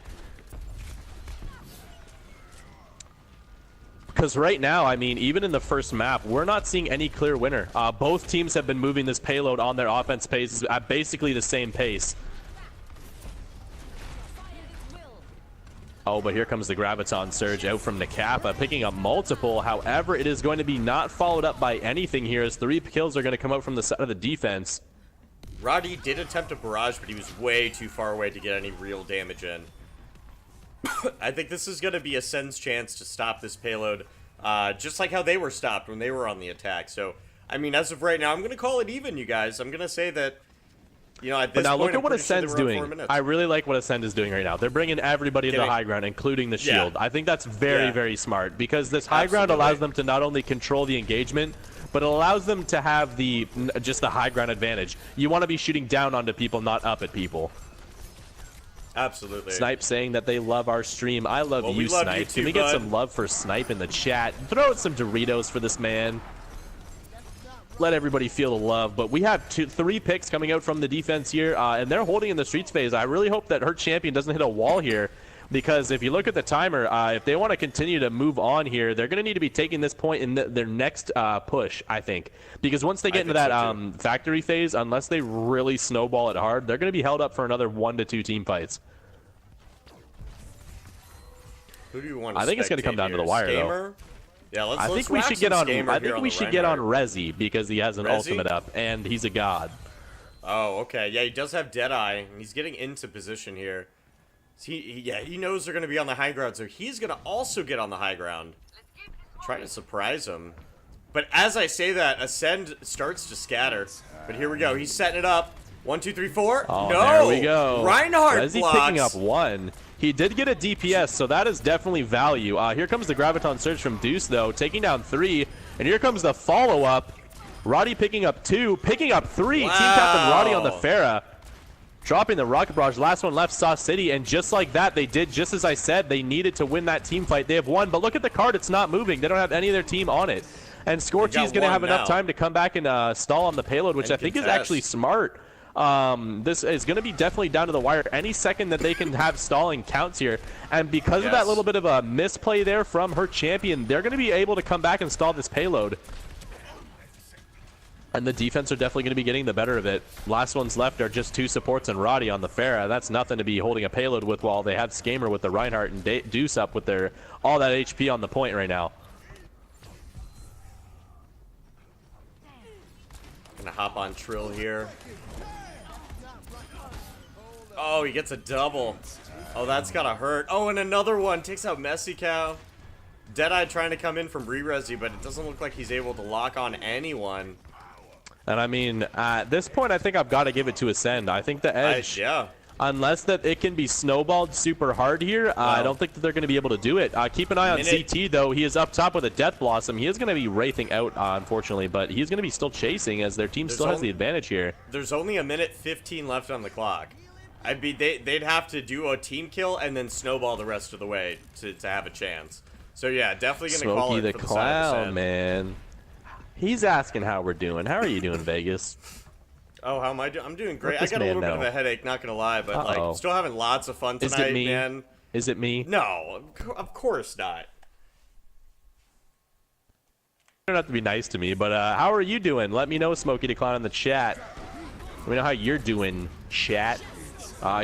Because right now, I mean, even in the first map, we're not seeing any clear winner. Both teams have been moving this payload on their offense pace at basically the same pace. Oh, but here comes the Graviton Surge out from Nikapa, picking up multiple. However, it is going to be not followed up by anything here, as 3 kills are going to come out from the side of the defense. Roddy did attempt a barrage, but he was way too far away to get any real damage in. I think this is going to be Ascend's chance to stop this payload, just like how they were stopped when they were on the attack. So, I mean, as of right now, I'm going to call it even, you guys. I'm going to say that, you know, at this But now point, look at what Ascend's doing. I really like what Ascend is doing right now. They're bringing everybody into the high ground, including the shield. I think that's very, very smart, because this high ground allows them to not only control the engagement, but it allows them to have just the high ground advantage. You want to be shooting down onto people, not up at people. Absolutely. Snipe saying that they love our stream. I love you, love Snipe. you too, Can we get bud. some love for Snipe in the chat? Throw out some Doritos for this man. let everybody feel the love. But we have 3 picks coming out from the defense here, and they're holding in the streets phase. I really hope that her champion doesn't hit a wall here, because if you look at the timer, if they want to continue to move on here, they're going to need to be taking this point in their next push, I think. Because once they get into that factory phase, unless they really snowball it hard, they're going to be held up for another 1 to 2 team fights. Who do you want to I think it's going to come down to the wire, though. Yeah, let's I think we should get on. I think we should get on Rezi because he has an ultimate up and he's a god. Oh, okay. Yeah, he does have Deadeye, and he's getting into position here. He knows they're going to be on the high ground, so he's going to also get on the high ground. Try to surprise him. But as I say that, Ascend starts to scatter. But here we go. He's setting it up. 1, 2, 3, 4. Oh, no! there we go. Reinhardt Rezi blocks. picking up 1. He did get a DPS, so that is definitely value. Here comes the Graviton Surge from Deuce, though, taking down 3. And here comes the follow-up. Roddy picking up 2, picking up 3. Wow. Team Captain Roddy on the Pharah. Dropping the Rocket Barrage. Last one left, Saw City. And just like that, they did just as I said. They needed to win that team fight. They have won, but look at the card. It's not moving. They don't have any of their team on it. And Scorchy is going to have enough time to come back and stall on the payload, which I think is actually smart. This is going to be definitely down to the wire. Any second that they can have stalling counts here. And because of that little bit of a misplay there from her champion, they're going to be able to come back and stall this payload. And the defense are definitely going to be getting the better of it. Last ones left are just 2 supports and Roddy on the Pharah. That's nothing to be holding a payload with while they have Skamer with the Reinhardt and Deuce up with their all that HP on the point right now. Gonna hop on Trill here. Oh, he gets a double. Oh, that's gotta hurt. Oh, and another one takes out Messy Cow. Deadeye trying to come in from Re-Resi, but it doesn't look like he's able to lock on anyone. And I mean, at this point, I think I've got to give it to Ascend. I think the edge, unless that it can be snowballed super hard here, I don't think that they're going to be able to do it. Keep an eye on CT, though. He is up top with a Death Blossom. He is going to be wraithing out, unfortunately, but he's going to be still chasing as their team still has the advantage here. There's only 1:15 left on the clock. I'd be they'd have to do a team kill and then snowball the rest of the way to have a chance. So yeah, definitely gonna call it Smokey for the the side of Clown, Ascend. man. He's asking how we're doing. How are you doing, Vegas? Oh, how am I doing? I'm doing great. Let I this got a little man bit of know. a headache, not gonna lie, but like still having lots of fun tonight, Is it me? man. Is it me? No, of course not. You don't have to be nice to me, but how are you doing? Let me know, Smokey the Clown, in the chat. Let me know how you're doing, chat.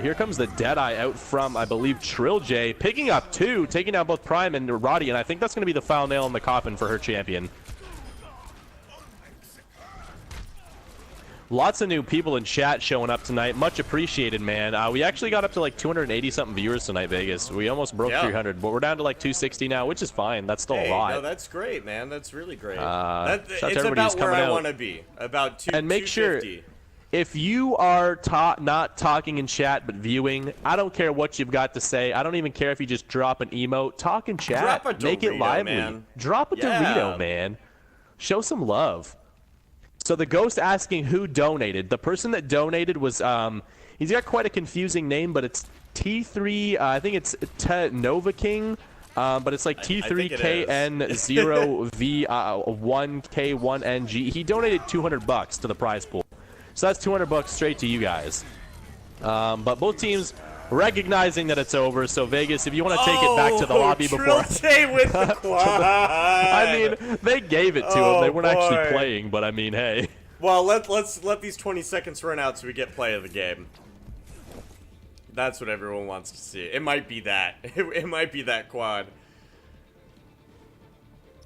Here comes the Deadeye out from, I believe, Trill J, picking up 2, taking down both Prime and Roddy, and I think that's going to be the final nail in the coffin for her champion. Lots of new people in chat showing up tonight. Much appreciated, man. We actually got up to like 280-something viewers tonight, Vegas. We almost broke 300, but we're down to like 260 now, which is fine. That's still a lot. No, that's great, man. That's really great. It's about where I want to be. About 250. And make sure, if you are not talking in chat but viewing, I don't care what you've got to say. I don't even care if you just drop an emote. Talk in chat. Drop a Make it Dorito, lively. man. Drop a Dorito, man. Show some love. So the Ghost asking who donated. The person that donated was, he's got quite a confusing name, but it's T3, I think it's Nova King. But it's like T3KN0V1K1NG. He donated $200 to the prize pool. So that's $200 straight to you guys. But both teams recognizing that it's over. So Vegas, if you want to take it back to the lobby before. With the quad. I mean, they gave it to him. They weren't actually playing, but I mean, hey. Well, let's let these 20 seconds run out so we get play of the game. That's what everyone wants to see. It might be that. It might be that quad.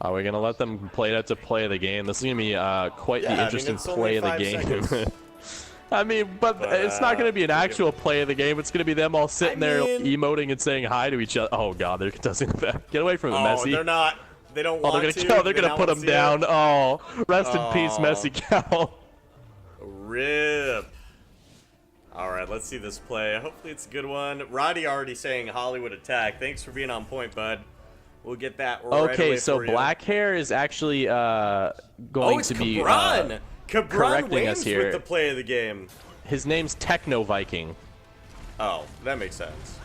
Are we gonna let them play it out to play of the game? This is gonna be quite the interesting play of the game. I mean, but it's not gonna be an actual play of the game. It's gonna be them all sitting there emoting and saying hi to each other. Oh god, they're contesting the back. Get away from the Messi. They're not. They don't want to. They're gonna put him down. Oh, rest in peace, Messy Cow. RIP. All right, let's see this play. Hopefully it's a good one. Roddy already saying Hollywood attack. Thanks for being on point, bud. We'll get that right away. Okay, so Black Hair is actually going to be correcting us here with the play of the game. His name's Techno Viking. Oh, that makes sense.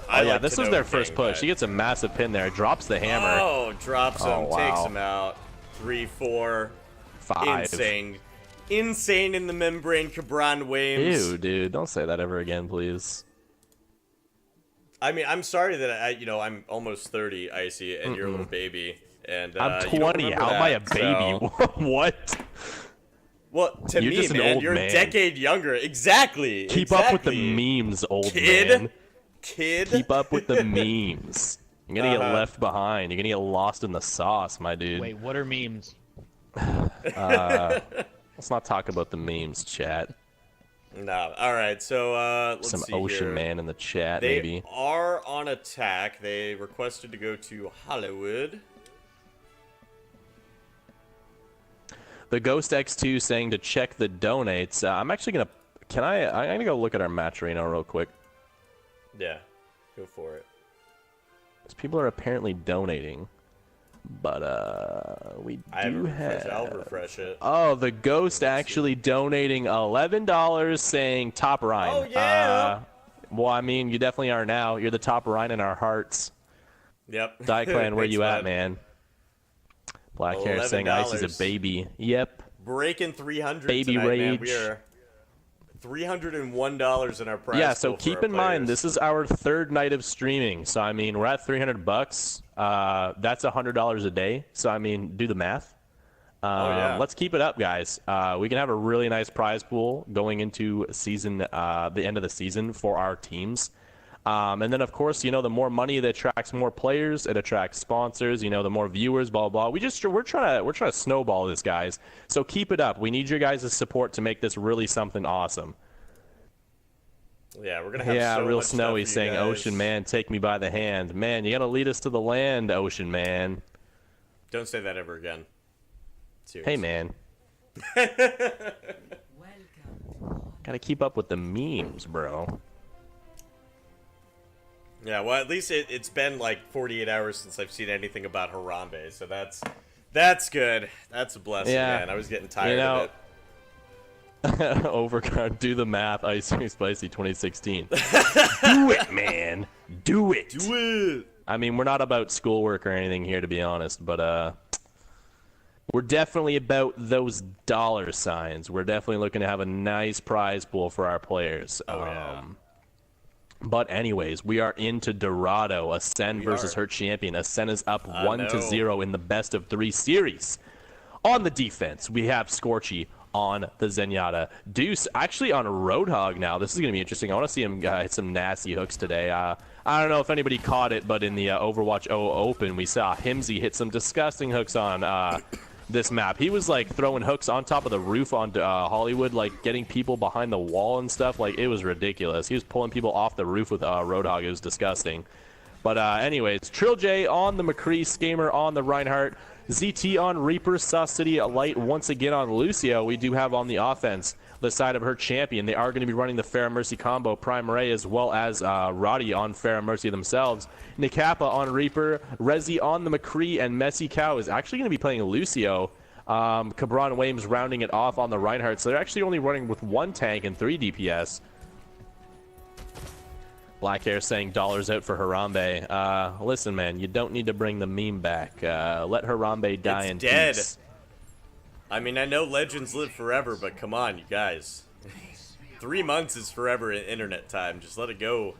Oh yeah, this was their first push. He gets a massive pin there. Drops the hammer. Oh, drops him, takes him out. 3-4. 5. Insane in the membrane, Cabron Wames. Ew, dude, don't say that ever again, please. I mean, I'm sorry that I'm almost 30, Icy, and you're a little baby. And I'm you don't 20. remember How am I a that, baby? so- What? Well, to You're me, just an man, old you're man. a decade younger. Exactly. Keep up with the memes, old Kid. man. Kid. Keep up with the memes. You're gonna get Uh-huh. left behind. You're gonna get lost in the sauce, my dude. Wait, what are memes? Let's not talk about the memes, chat. No. All right. So let's Some see ocean here. man in the chat, They maybe. are on attack. They requested to go to Hollywood. The Ghost X2 saying to check the donates. I'm actually gonna. I'm gonna go look at our match right now real quick. Yeah. Go for it. 'Cause people are apparently donating. But we I haven't do refreshed it. I'll have. refresh it. Oh, the Ghost actually donating $11, saying top Rhine. Oh, yeah. Well, I mean, you definitely are now. You're the top Rhine in our hearts. Yep. Die Clan, where Thanks, you at, bud. man? Black hair saying Ice is a $11. baby. Yep. Breaking 300 Baby tonight, man. rage. We are $301 in our prize. Yeah, so pool for keep our in mind, players. this is our third night of streaming. So, I mean, we're at $300. That's $100 a day. So, I mean, do the math. yeah. Let's keep it up, guys. We can have a really nice prize pool going into season, the end of the season for our teams. And then, of course, the more money that attracts more players, it attracts sponsors. The more viewers, blah blah. We're trying to snowball this, guys. So keep it up. We need your guys' support to make this really something awesome. Yeah, we're gonna have so Real much stuff Snowy for you saying, guys. "Ocean man, take me by the hand, man. You gotta lead us to the land, Ocean man." Don't say that ever again. Hey, Seriously. man, Welcome. gotta keep up with the memes, bro. Yeah, well, at least it's been like 48 hours since I've seen anything about Harambe, so that's good. That's a blessing, Yeah. man. I was getting tired of it. Overcard, do the math. Ice Cream Spicy 2016. Do it, man. Do it. Do it. I mean, we're not about schoolwork or anything here, to be honest, but we're definitely about those dollar signs. We're definitely looking to have a nice prize pool for our players. yeah. But anyways, we are into Dorado. Ascend versus her champion. Ascend is up 1-0 in the best of 3 series. On the defense, we have Scorchy on the Zenyatta. Deuce actually on Roadhog now. This is going to be interesting. I want to see him hit some nasty hooks today. I don't know if anybody caught it, but in the Overwatch 0 Open, we saw Himsy hit some disgusting hooks on this map. He was like throwing hooks on top of the roof on Hollywood, like getting people behind the wall and stuff. Like, it was ridiculous. He was pulling people off the roof with Roadhog. It was disgusting. But anyways, Trill J on the McCree, Skamer on the Reinhardt, ZT on Reaper, Sauce City Light once again on Lucio. We do have on the offense the side of her champion. They are going to be running the Pharah Mercy combo, Prime Ray as well as Roddy on Pharah Mercy themselves. Nikappa on Reaper, Rezi on the McCree, and Messy Cow is actually going to be playing Lucio. Cabron Wames rounding it off on the Reinhardt. So they're actually only running with 1 tank and 3 DPS. Black Hair saying dollars out for Harambe. Listen, man, you don't need to bring the meme back. Let Harambe die in dead. peace. I mean, I know legends live forever, but come on, you guys. 3 months is forever in internet time. Just let it go.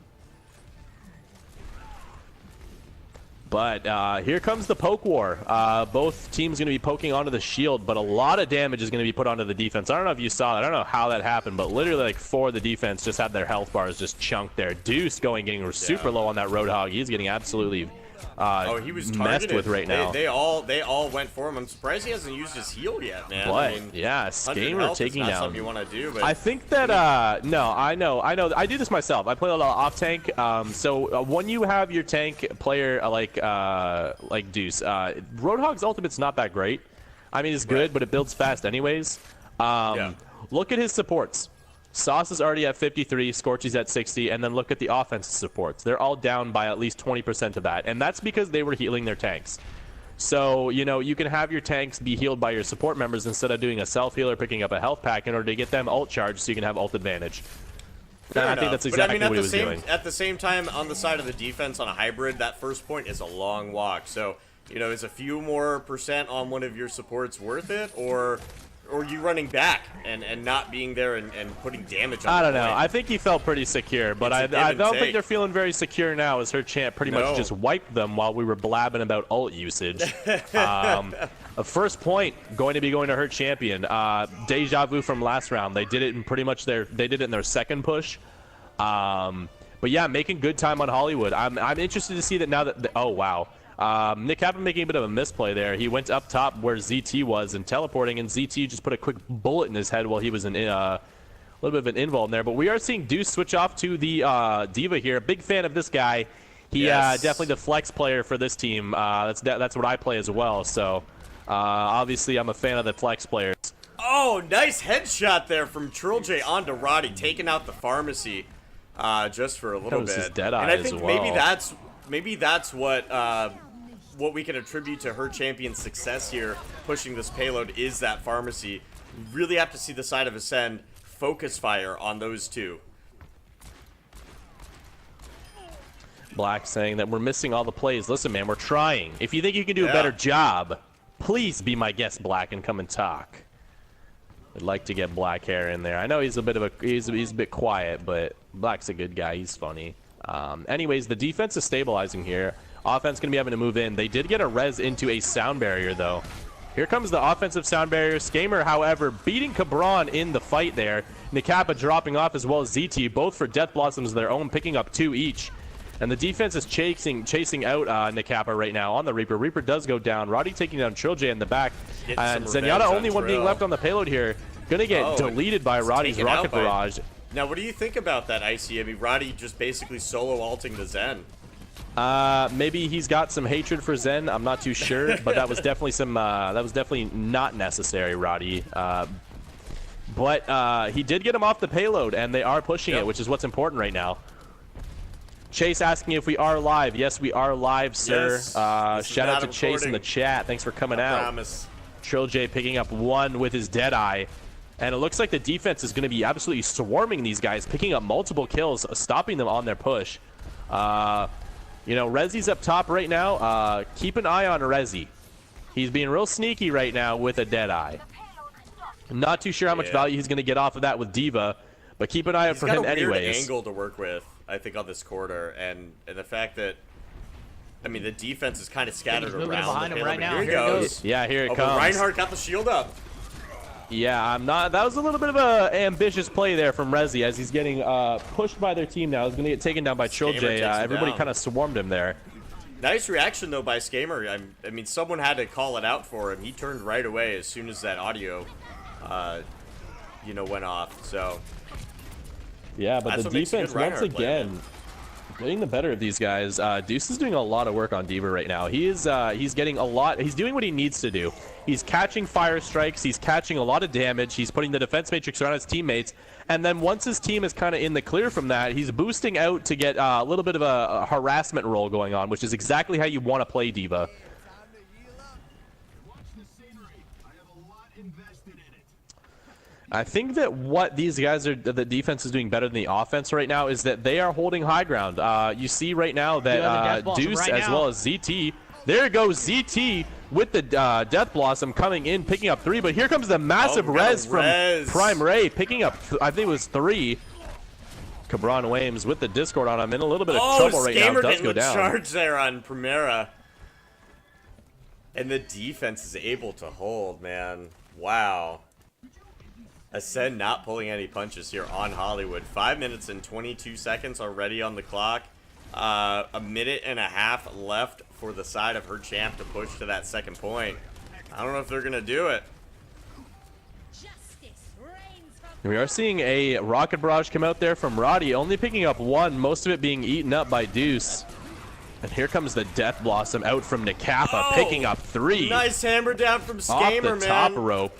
But here comes the poke war. Both teams going to be poking onto the shield, but a lot of damage is going to be put onto the defense. I don't know if you saw that. I don't know how that happened, but literally like 4 of the defense just had their health bars just chunked there. Deuce getting super low on that Roadhog. He's getting absolutely He was messed targeted. with right now. They all went for him. I'm surprised he hasn't used his heal yet, man. But I mean, yeah, 100 Skamer health is taking not down. something you want to do, but I think that no, I know. I do this myself. I play a lot of off tank. So when you have your tank player like Deuce, Roadhog's ultimate's not that great. I mean, it's good, but it builds fast anyways. Look at his supports. Sauce is already at 53, Scorchy's at 60, and then look at the offensive supports. They're all down by at least 20% of that, and that's because they were healing their tanks. So, you can have your tanks be healed by your support members instead of doing a self-heal or picking up a health pack in order to get them ult charged so you can have ult advantage. Fair I think enough. that's But exactly I mean, what he was doing. At the same time, on the side of the defense on a hybrid, that first point is a long walk. So You know, is a few more percent on one of your supports worth it, or you running back and not being there and putting damage on I don't the know. point? I think he felt pretty secure, but It's a give I and don't take. think they're feeling very secure now as her champ pretty much just wiped them while we were blabbing about ult usage. A first point going to be going to her champion. Deja vu from last round. They did it in pretty much they did it in their second push. But yeah, making good time on Hollywood. I'm interested to see that now that oh wow. Nick Kappa making a bit of a misplay there. He went up top where ZT was and teleporting, and ZT just put a quick bullet in his head while he was in a little bit of an invul in there. But we are seeing Deuce switch off to the D.Va here. Big fan of this guy. He definitely the flex player for this team. That's what I play as well. So obviously I'm a fan of the flex players. Oh, nice headshot there from TrillJ onto Roddy, taking out the pharmacy just for a little was bit. his Deadeye and I as think well. maybe that's what we can attribute to her champion's success here, pushing this payload, is that pharmacy. We really have to see the side of Ascend focus fire on those two. Black saying that we're missing all the plays. Listen, man, we're trying. If you think you can do a better job, please be my guest, Black, and come and talk. I'd like to get Black hair in there. I know he's a bit of he's a bit quiet, but Black's a good guy. He's funny. Anyways, the defense is stabilizing here. Offense going to be having to move in. They did get a res into a sound barrier, though. Here comes the offensive sound barrier. Skamer, however, beating Cabron in the fight there. Nikapa dropping off as well as ZT, both for Death Blossoms of their own, picking up 2 each. And the defense is chasing out Nikapa right now on the Reaper. Reaper does go down. Roddy taking down TrillJ in the back. And Zenyatta, only one being left on the payload here. Going to get deleted by Roddy's rocket barrage. Now, what do you think about that, Icy? I mean, Roddy just basically solo ulting the Zen. Maybe he's got some hatred for Zen. I'm not too sure, but that was definitely not necessary, Roddy. But he did get him off the payload, and they are pushing it, which is what's important right now. Chase asking if we are live. Yes, we are live, sir. Yes, shout out to Chase in the chat. Thanks for coming out. Promise. TrillJ picking up 1 with his Deadeye. And it looks like the defense is going to be absolutely swarming these guys, picking up multiple kills, stopping them on their push. You know, Rezi's up top right now. Keep an eye on Rezi. He's being real sneaky right now with a Deadeye. Not too sure how much value he's going to get off of that with D.Va, but keep an eye out for him anyways. He's got a weird angle to work with, I think, on this quarter, and the fact that, I mean, the defense is kind of scattered around. Behind him right now. Here he goes. Yeah, here it But comes. Reinhardt got the shield up. Yeah, that was a little bit of a ambitious play there from Rezi as he's getting pushed by their team now. He's going to get taken down by TrillJ. Everybody kind of swarmed him there. Nice reaction, though, by Skamer. I mean, someone had to call it out for him. He turned right away as soon as that audio, you know, went off. So yeah, but that's the what makes a good defense, once Reinhardt play, again, getting the better of these guys. Deuce is doing a lot of work on D.Va right now. He's getting a lot. He's doing what he needs to do. He's catching fire strikes. He's catching a lot of damage. He's putting the defense matrix around his teammates. And then once his team is kind of in the clear from that, he's boosting out to get a little bit of a harassment role going on, which is exactly how you want to play D.Va. I think that what these guys are, the defense is doing better than the offense right now, is that they are holding high ground. You see right now that Deuce as well as ZT, there goes ZT with the Death Blossom coming in, picking up 3, but here comes the massive res from Prime Ray, picking up, I think it was 3. Cabron Wames with the Discord on him, in a little bit of trouble right now, does go down. Charge there on Primera. And the defense is able to hold, man. Wow. Ascend not pulling any punches here on Hollywood. 5 minutes and 22 seconds already on the clock. A minute and a half left for the side of her champ to push to that second point. I don't know if they're going to do it. We are seeing a rocket barrage come out there from Roddy, only picking up 1, most of it being eaten up by Deuce. And here comes the Death Blossom out from Nikapa, picking up 3. Nice hammer down from Skamer, off the top rope.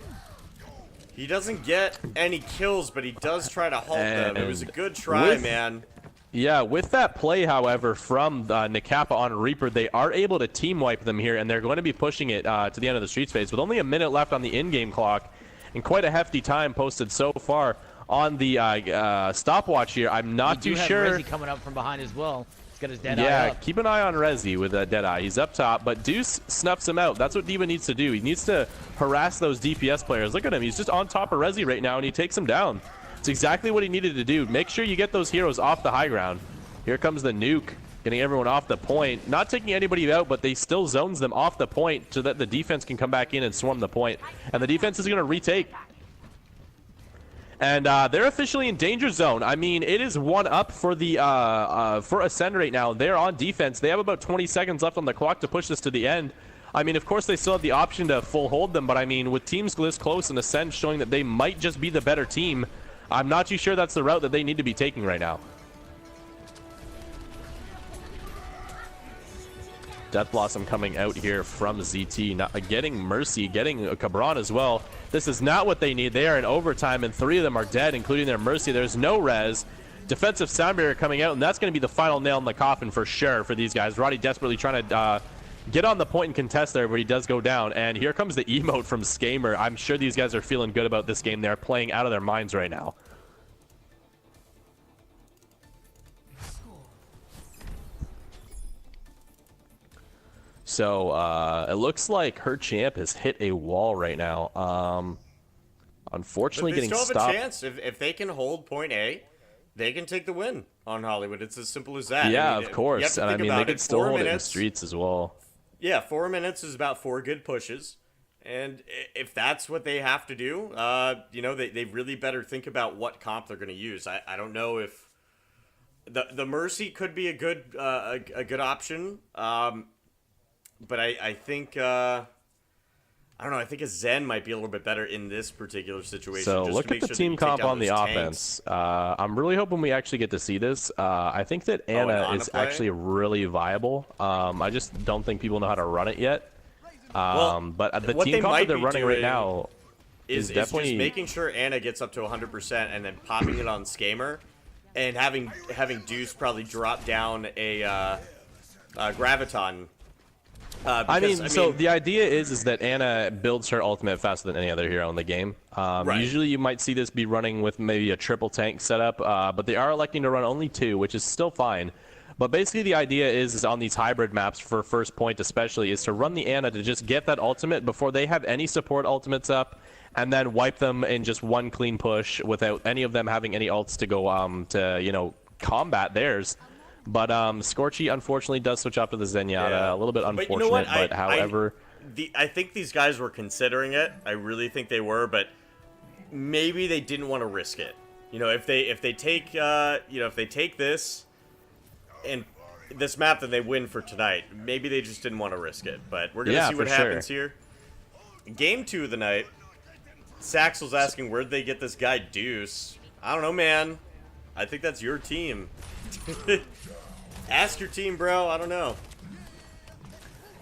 He doesn't get any kills, but he does try to halt them. It was a good try, man. Yeah, with that play, however, from Nikapa on Reaper, they are able to team wipe them here, and they're going to be pushing it to the end of the streets phase with only a minute left on the in-game clock, and quite a hefty time posted so far on the stopwatch here. I'm not We too do have sure. Rezi coming up from behind as well. He's got his dead eye Yeah, up. keep an eye on Rezi with a Deadeye. He's up top, but Deuce snuffs him out. That's what D.Va needs to do. He needs to harass those DPS players. Look at him. He's just on top of Rezi right now, and he takes him down. It's exactly what he needed to do. Make sure you get those heroes off the high ground. Here comes the nuke, getting everyone off the point. Not taking anybody out, but they still zones them off the point so that the defense can come back in and swarm the point. And the defense is going to retake. And they're officially in danger zone. I mean, it is 1-up for the for Ascend right now. They're on defense. They have about 20 seconds left on the clock to push this to the end. I mean, of course, they still have the option to full hold them, but I mean, with teams this close and Ascend showing that they might just be the better team, I'm not too sure that's the route that they need to be taking right now. Death Blossom coming out here from ZT, not getting Mercy, getting Cabron as well. This is not what they need. They are in overtime, and 3 of them are dead, including their Mercy. There's no res. Defensive sound barrier coming out, and that's going to be the final nail in the coffin for sure for these guys. Roddy desperately trying to get on the point and contest there, but he does go down. And here comes the emote from Skamer. I'm sure these guys are feeling good about this game. They're playing out of their minds right now. So it looks like her champ has hit a wall right now. Unfortunately, But they getting still have stopped. a chance. If they can hold point A, they can take the win on Hollywood. It's as simple as that. Yeah, I mean, of you course. have to And I think mean, they about could it. still 4 hold it in minutes. streets as well. Yeah, 4 minutes is about 4 good pushes. And if that's what they have to do, you know, they really better think about what comp they're going to use. I don't know if the Mercy could be a good option. But I think I don't know. I think a Zen might be a little bit better in this particular situation. So just look to at make the sure that team you take comp down on the those offense. tanks. I'm really hoping we actually get to see this. I think that and Ana Ana is play? actually really viable. I just don't think people know how to run it yet. Well, but the what they team comp might that they're be running right doing now is definitely just making sure Ana gets up to 100% and then popping it on Skamer, and having Deuce probably drop down a Graviton. I mean, so the idea is that Ana builds her ultimate faster than any other hero in the game. Right. Usually you might see this be running with maybe a triple tank setup, but they are electing to run only 2, which is still fine. But basically the idea is on these hybrid maps for first point especially is to run the Ana to just get that ultimate before they have any support ultimates up, and then wipe them in just one clean push without any of them having any ults to go to, you know, combat theirs. But Scorchy unfortunately does switch off to the Zenyatta. Yeah. A little bit But unfortunate, you know what? but however... I think these guys were considering it. I really think they were, but maybe they didn't want to risk it. You know, if they take if they take this and this map, then they win for tonight. Maybe they just didn't want to risk it. But we're gonna see what happens here. Game 2 of the night. Saxel's asking where'd they get this guy Deuce. I don't know, man. I think that's your team. Ask your team, bro. I don't know.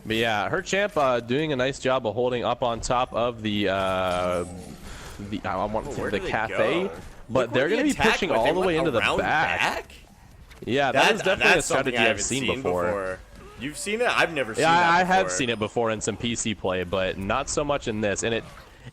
But yeah, her champ doing a nice job of holding up on top of the Where do they cafe, go? but Look they're where going to be attack pushing went. They all the way went into the around back. Yeah, that is definitely a that's something strategy I I've haven't seen before. You've seen it? I've never seen Yeah, that I before. have seen it before in some PC play, but not so much in this. And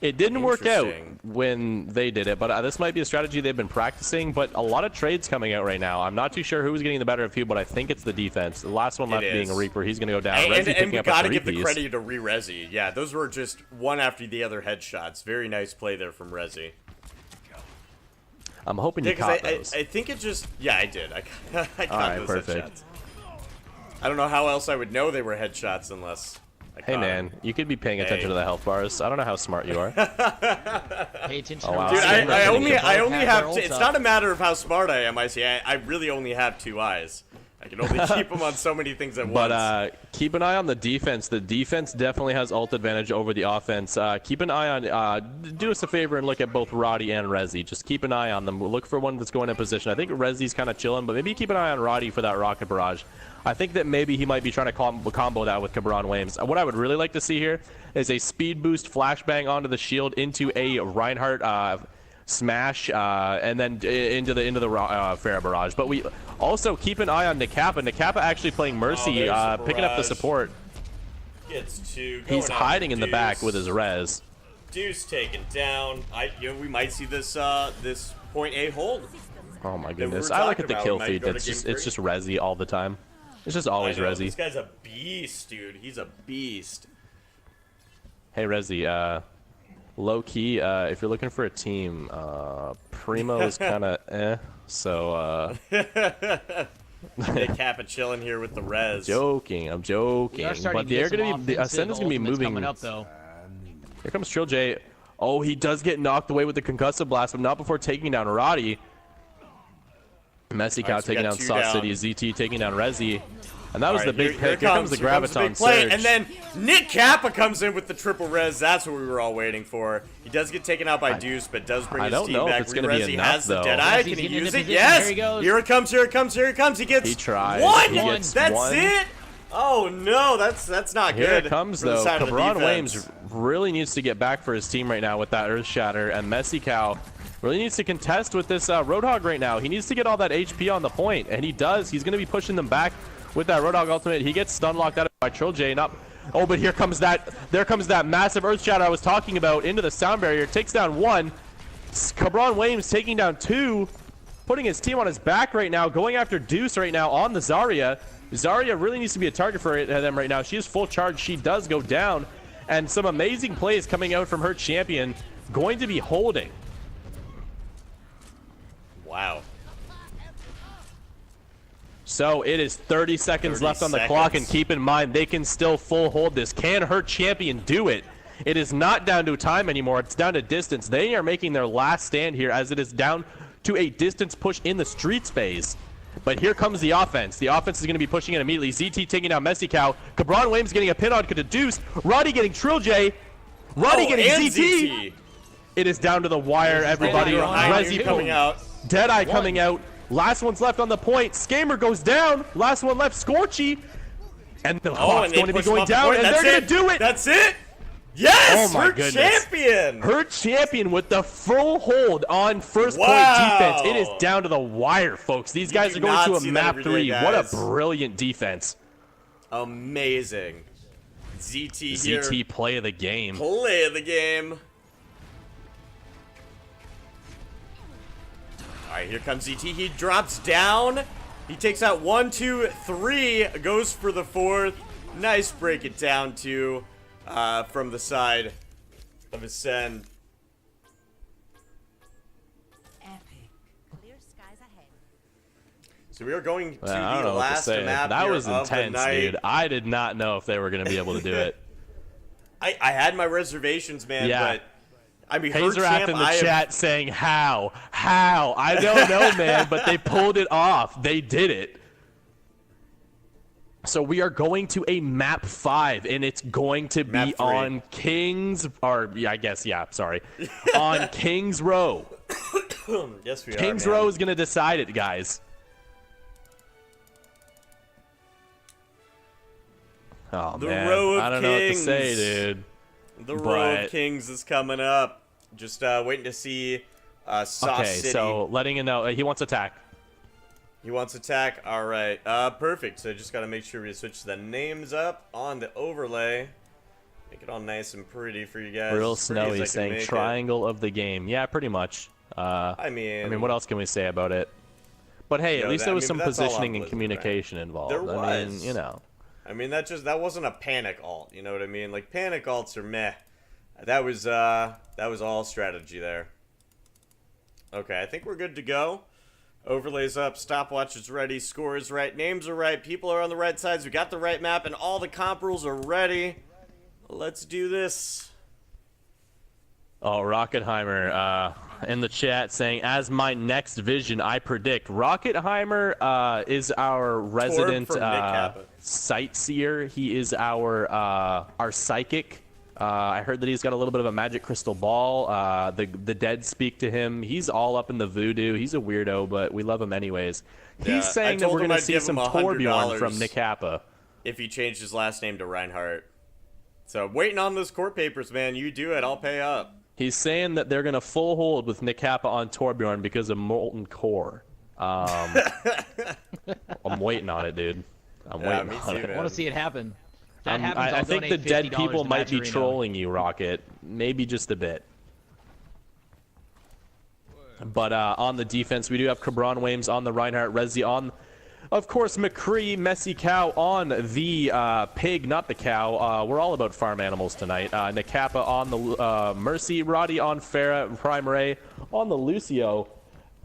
it didn't work out Interesting. when they did it, but this might be a strategy they've been practicing. But a lot of trades coming out right now. I'm not too sure who's getting the better of who, but I think it's the defense. The last one left being is. a Reaper. He's going to go down. And Rezi picking we up got a to give the three-piece. credit to Rezi. Yeah, those were just one after the other headshots. Very nice play there from Rezi. I'm hoping you Yeah, caught because those. I think it just... Yeah, I did. I caught Alright, those perfect. headshots. I don't know how else I would know they were headshots unless I Hey caught man, them. you could be paying attention Hey. to the health bars. I don't know how smart you are. Pay attention. Oh, wow. to Dude, Same I thing. only Both have their to, ults it's up. not a matter of how smart I am, I see. I really only have 2 eyes. I can only keep them on so many things at once. But keep an eye on the defense. The defense definitely has ult advantage over the offense. Keep an eye on. Do us a favor and look at both Roddy and Rezi. Just keep an eye on them. Look for one that's going in position. I think Rezi's kind of chilling, but maybe keep an eye on Roddy for that rocket barrage. I think that maybe he might be trying to combo that with Cabron Williams. What I would really like to see here is a speed boost flashbang onto the shield into a Reinhardt smash, and then into the Pharah barrage. But we also keep an eye on Nikapa. Nikapa actually playing Mercy, there's the picking up the barrage. support. Gets 2. He's going out hiding in the back Deuce. with his res. Deuce taken down. We might see this Point A hold. Oh my we goodness. were I look talking at the about kill might feed. go to It's game just three. Resi all the time. It's just always I know, Resi. This guy's a beast, dude. He's a beast. Hey Resi, low key, if you're looking for a team, Primo is kind of so Nick Kappa chilling here with the res. I'm joking. We are starting But to they're get gonna some be the offensive Ascendant's gonna be ultimates moving. coming up though. Here comes Trill J. Oh, he does get knocked away with the concussive blast, but not before taking down Roddy. Messi Cow so we taking got down two Sauce down. City, ZT taking down Resi. And that was All the right, big pick. Here comes the big Graviton play, Surge. and then Nick Kappa comes in with the triple res. That's what we were all waiting for. He does get taken out by Deuce, but does bring I his don't team know if back. it's gonna be Resi enough, has the though. Deadeye. Resi's Can he getting into use it? position. Yes. Here he goes. Here it comes. Here it comes. Here it comes. He gets He tries. one. He gets That's one. it. Oh no, that's not Here good. it comes, for the though. side of the Cabron defense. Williams really needs to get back for his team right now with that Earth Shatter, and Messi Cow really needs to contest with this Roadhog right now. He needs to get all that HP on the point, and he does. He's going to be pushing them back with that Roadhog ultimate. He gets stun locked out by Trill J. Oh, but there comes that massive Earth Shatter I was talking about into the sound barrier. Takes down one. Cabron Williams taking down two, putting his team on his back right now, going after Deuce right now on the Zarya. Zarya really needs to be a target for them right now. She is full charge. She does go down. And some amazing plays coming out from her champion. Going to be holding. Wow. So it is 30 seconds 30 left on the seconds. clock. And keep in mind, they can still full hold this. Can her champion do it? It is not down to time anymore. It's down to distance. They are making their last stand here as it is down to a distance push in the streets phase. But here comes the offense. The offense is going to be pushing it immediately. ZT taking down Messi Cow. Cabron Williams getting a pin on to Deuce. Roddy getting Trill J. Roddy getting and ZT. It is down to the wire, everybody. Resi coming out. Deadeye coming out. Last one's left on the point. Skamer goes down. Last one left, Scorchy. And the Hawk's and they going to be push him going off the down, point. and That's they're going to do it. That's it. Yes, Oh my her goodness. champion. Her champion with the full hold on first point Wow. defense. It is down to the wire, folks. These guys do are going not to a see that map every day, 3. What a guys. brilliant defense. Amazing. ZT here. ZT play of the game. Play the game. All right, here comes ZT. He drops down. He takes out 1, 2, 3. Goes for the 4th. Nice break it down to from the side of Ascend. Epic. Clear skies ahead. So we are going to I don't the know what to last say. map That here was of the intense, night. dude. I did not know if they were going to be able to do it. I had my reservations, man, Yeah. but I mean, her Hazerath champ, in the I have- chat saying how? I don't know, man, but they pulled it off. They did it. So we are going to a map 5, and it's going to Map be 3. on Kings, or yeah, I guess, yeah, sorry, on Kings Row. Yes, we Kings are, man. Row is going to decide it, guys. Oh The man, Row of I don't know what to Kings. say, dude. The Row But- of Kings is coming up. Just waiting to see Sauce Okay, City. so letting him know he wants attack. He wants attack. All right. Perfect. So just got to make sure we switch the names up on the overlay. Make it all nice and pretty for you guys. Real as pretty as I snowy can saying make it. triangle of the game. Yeah, pretty much. I mean, what else can we say about it? But hey, You at know, least that- there I was mean, some that's all on positioning and Blizzard, communication involved. There I mean, was. you know. I mean, that wasn't a panic alt. You know what I mean? Like panic alts are meh. That was all strategy there. Okay, I think we're good to go. Overlays up, stopwatch is ready, score is right, names are right, people are on the right sides, we got the right map, and all the comp rules are ready. Let's do this. Oh, Rockenheimer in the chat saying, as my next vision, I predict. Rockenheimer is our resident from Nick Kappa. sightseer. He is our psychic. I heard that he's got a little bit of a magic crystal ball. The dead speak to him. He's all up in the voodoo. He's a weirdo, but we love him anyways. Yeah, He's saying I that told we're him going I'd to see give some him Torbjorn from $100 Nick Kappa. If he changed his last name to Reinhardt. So, waiting on those court papers, man. You do it, I'll pay up. He's saying that they're going to full hold with Nick Kappa on Torbjorn because of Molten Core. I'm waiting on it, dude. I'm waiting me on too, it. I want to see it happen. If that happens, I I'll think the donate dead $50 people to might be Matcherino. trolling you, Rocket. Maybe just a bit. But on the defense, we do have Cabron Wames on the Reinhardt, Rezi on, of course, McCree, Messy Cow on the pig, not the cow. We're all about farm animals tonight. Nakapa on the Mercy, Roddy on Farah, Prime Ray on the Lucio.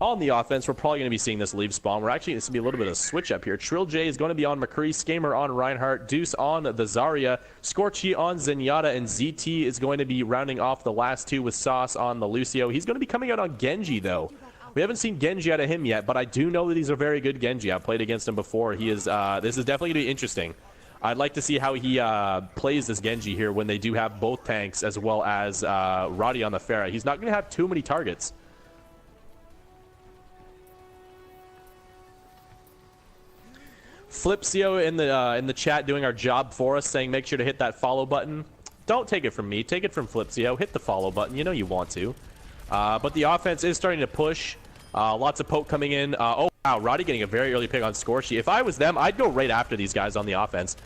On the offense, we're probably going to be seeing this leave spawn. We're actually going to be a little bit of a switch up here. Trill J is going to be on McCree, Skamer on Reinhardt, Deuce on the Zarya, Scorchy on Zenyatta, and ZT is going to be rounding off the last two with Sauce on the Lucio. He's going to be coming out on Genji, though. We haven't seen Genji out of him yet, but I do know that he's a very good Genji. I've played against him before. He is. This is definitely going to be interesting. I'd like to see how he plays this Genji here when they do have both tanks as well as Roddy on the Pharah. He's not going to have too many targets. Flipsio in the chat doing our job for us, saying make sure to hit that follow button. Don't take it from me. Take it from Flipsio. Hit the follow button. You know you want to. But the offense is starting to push. Lots of poke coming in. Oh, wow. Roddy getting a very early pick on Scorchy. If I was them, I'd go right after these guys on the offense.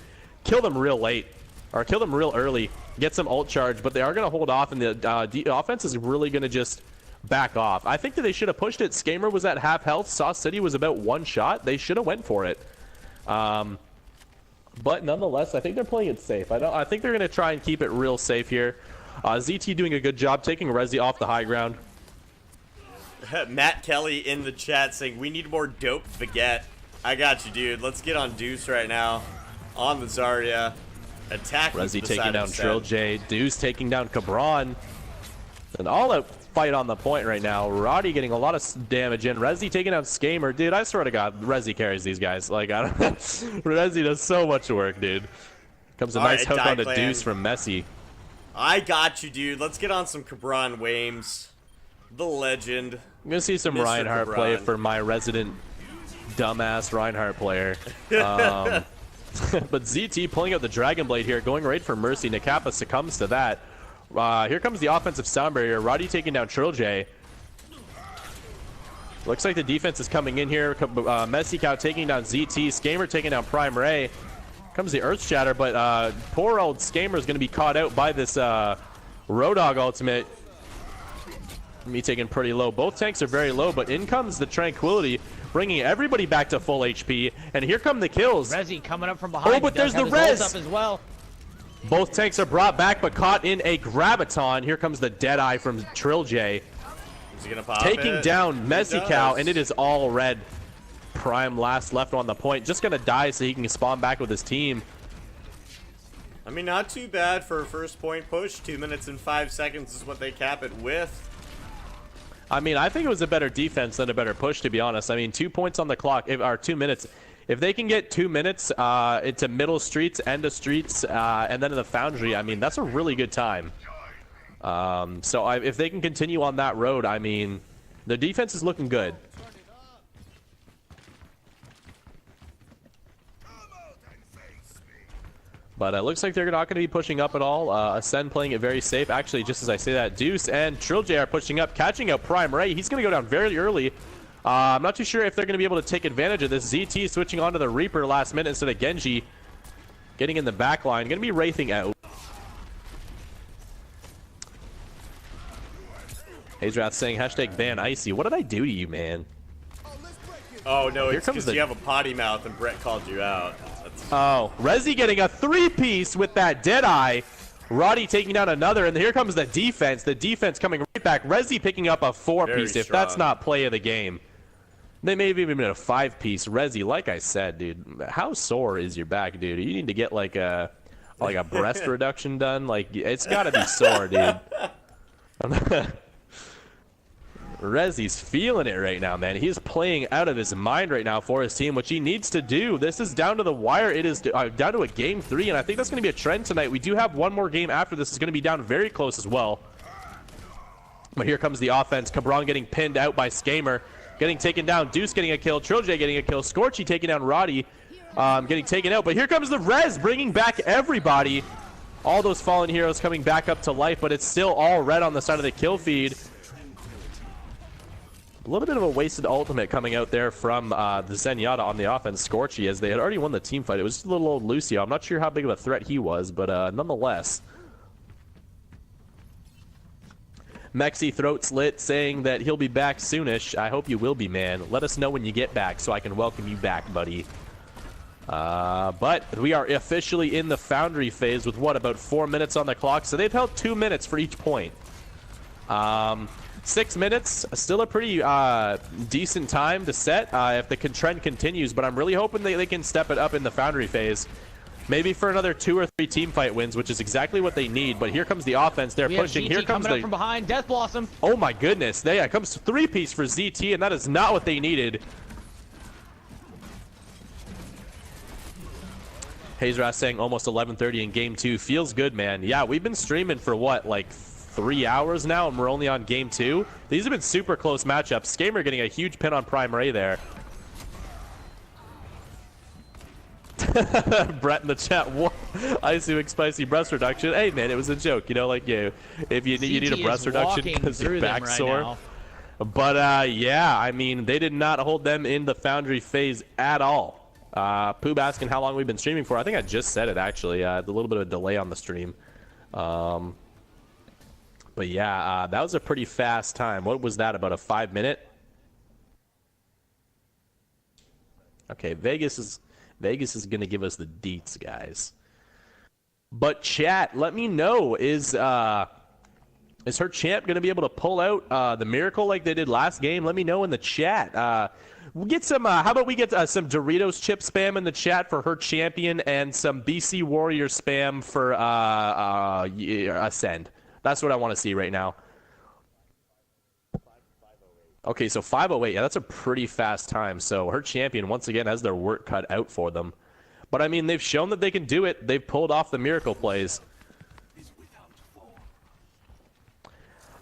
Kill them real late. Or kill them real early. Get some ult charge. But they are going to hold off, and the offense is really going to just back off. I think that they should have pushed it. Skamer was at half health. Sauce City was about one shot. They should have went for it. But nonetheless, I think they're playing it safe. I think they're going to try and keep it real safe here. ZT doing a good job taking Rezi off the high ground. Matt Kelly in the chat saying, we need more dope baguette. I got you, dude. Let's get on Deuce right now. On the Zarya. Attacking Rezi taking down Trill J. Deuce taking down Cabron. An all-out fight on the point right now. Roddy getting a lot of damage in. Rezi taking out Skamer. Dude, I swear to God, Rezi carries these guys. Like, I don't Rezi does so much work, dude. Comes a nice hook onto Deuce from Messi. I got you, dude. Let's get on some Cabron Wames. The legend. I'm going to see some Reinhardt play for my resident dumbass Reinhardt player. But ZT pulling out the Dragon Blade here, going right for Mercy. Nakapa succumbs to that. Here comes the offensive sound barrier. Roddy taking down Trill J. Looks like the defense is coming in here. Messy Cow taking down ZT. Skamer taking down Prime Ray. Comes the Earth Shatter, but poor old Skamer is going to be caught out by this Roadhog ultimate. Me taking pretty low. Both tanks are very low, but in comes the Tranquility, bringing everybody back to full HP. And here come the kills. Rezi coming up from behind. Oh, but there's the res up as well. Both tanks are brought back, but caught in a Graviton. Here comes the Deadeye from Trill J. Is he gonna pop taking it? down Messy Cow, and it is all red. Prime last left on the point. Just gonna die so he can spawn back with his team. I mean, not too bad for a first point push. 2 minutes and 5 seconds is what they cap it with. I mean, I think it was a better defense than a better push, to be honest. I mean, 2 points on the clock, or 2 minutes. If they can get 2 minutes into middle streets, end of streets, and then in the foundry, I mean, that's a really good time. So if they can continue on that road, I mean, the defense is looking good. But it looks like they're not going to be pushing up at all. Ascend playing it very safe. Actually, just as I say that, Deuce and Trill J are pushing up, catching up Prime Ray. He's going to go down very early. I'm not too sure if they're going to be able to take advantage of this. ZT switching onto the Reaper last minute instead of Genji. Getting in the back line. Going to be wraithing out. Hazrath saying hashtag ban Icy. What did I do to you, man? Oh, no, it's because you have a potty mouth and Brett called you out. Oh, Rezi getting a 3-piece with that Deadeye. Roddy taking down another, and here comes the defense. The defense coming right back. Rezi picking up a 4-piece. If that's not play of the game. They may have even been a 5-piece. Rezi, like I said, dude, how sore is your back, dude? You need to get like a breast reduction done. Like, it's got to be sore, dude. Rezi's feeling it right now, man. He's playing out of his mind right now for his team, which he needs to do. This is down to the wire. It is down to a game 3, and I think that's going to be a trend tonight. We do have one more game after this. It's going to be down very close as well. But here comes the offense. Cabron getting pinned out by Skamer. Getting taken down. Deuce getting a kill. Trill J getting a kill. Scorchy taking down Roddy. Getting taken out. But here comes the res, bringing back everybody. All those fallen heroes coming back up to life, but it's still all red on the side of the kill feed. A little bit of a wasted ultimate coming out there from the Zenyatta on the offense, Scorchy, as they had already won the team fight. It was just a little old Lucio. I'm not sure how big of a threat he was, but nonetheless. Mexi throat slit saying that he'll be back soonish. I hope you will be, man. Let us know when you get back so I can welcome you back, buddy. But we are officially in the Foundry phase with what, about 4 minutes on the clock? So they've held 2 minutes for each point. 6 minutes, still a pretty decent time to set if the trend continues, but I'm really hoping they can step it up in the Foundry phase. Maybe for another 2 or 3 team fight wins, which is exactly what they need. But here comes the offense. They're pushing. Here comes coming up from behind. Death Blossom. Oh my goodness. There comes 3-piece for ZT, and that is not what they needed. Hazeras saying almost 11:30 in game 2. Feels good, man. Yeah, we've been streaming for what, like 3 hours now, and we're only on game 2. These have been super close matchups. Skamer getting a huge pin on Prime Ray there. Brett in the chat, what? Icy McSpicy breast reduction. Hey man, it was a joke, you know, like if you need a breast reduction because your back's sore. But yeah, I mean, they did not hold them in the Foundry phase at all. Poob asking how long we've been streaming for. I think I just said it actually. A little bit of a delay on the stream. But yeah, that was a pretty fast time. What was that, about a 5-minute? Okay, Vegas is going to give us the deets, guys. But chat, let me know, is her champ going to be able to pull out the miracle like they did last game? Let me know in the chat. We'll get some, how about we get some Doritos chip spam in the chat for her champion and some BC Warrior spam for Ascend. That's what I want to see right now. Okay, so 5:08. Yeah, that's a pretty fast time. So her champion, once again, has their work cut out for them. But, I mean, they've shown that they can do it. They've pulled off the miracle plays.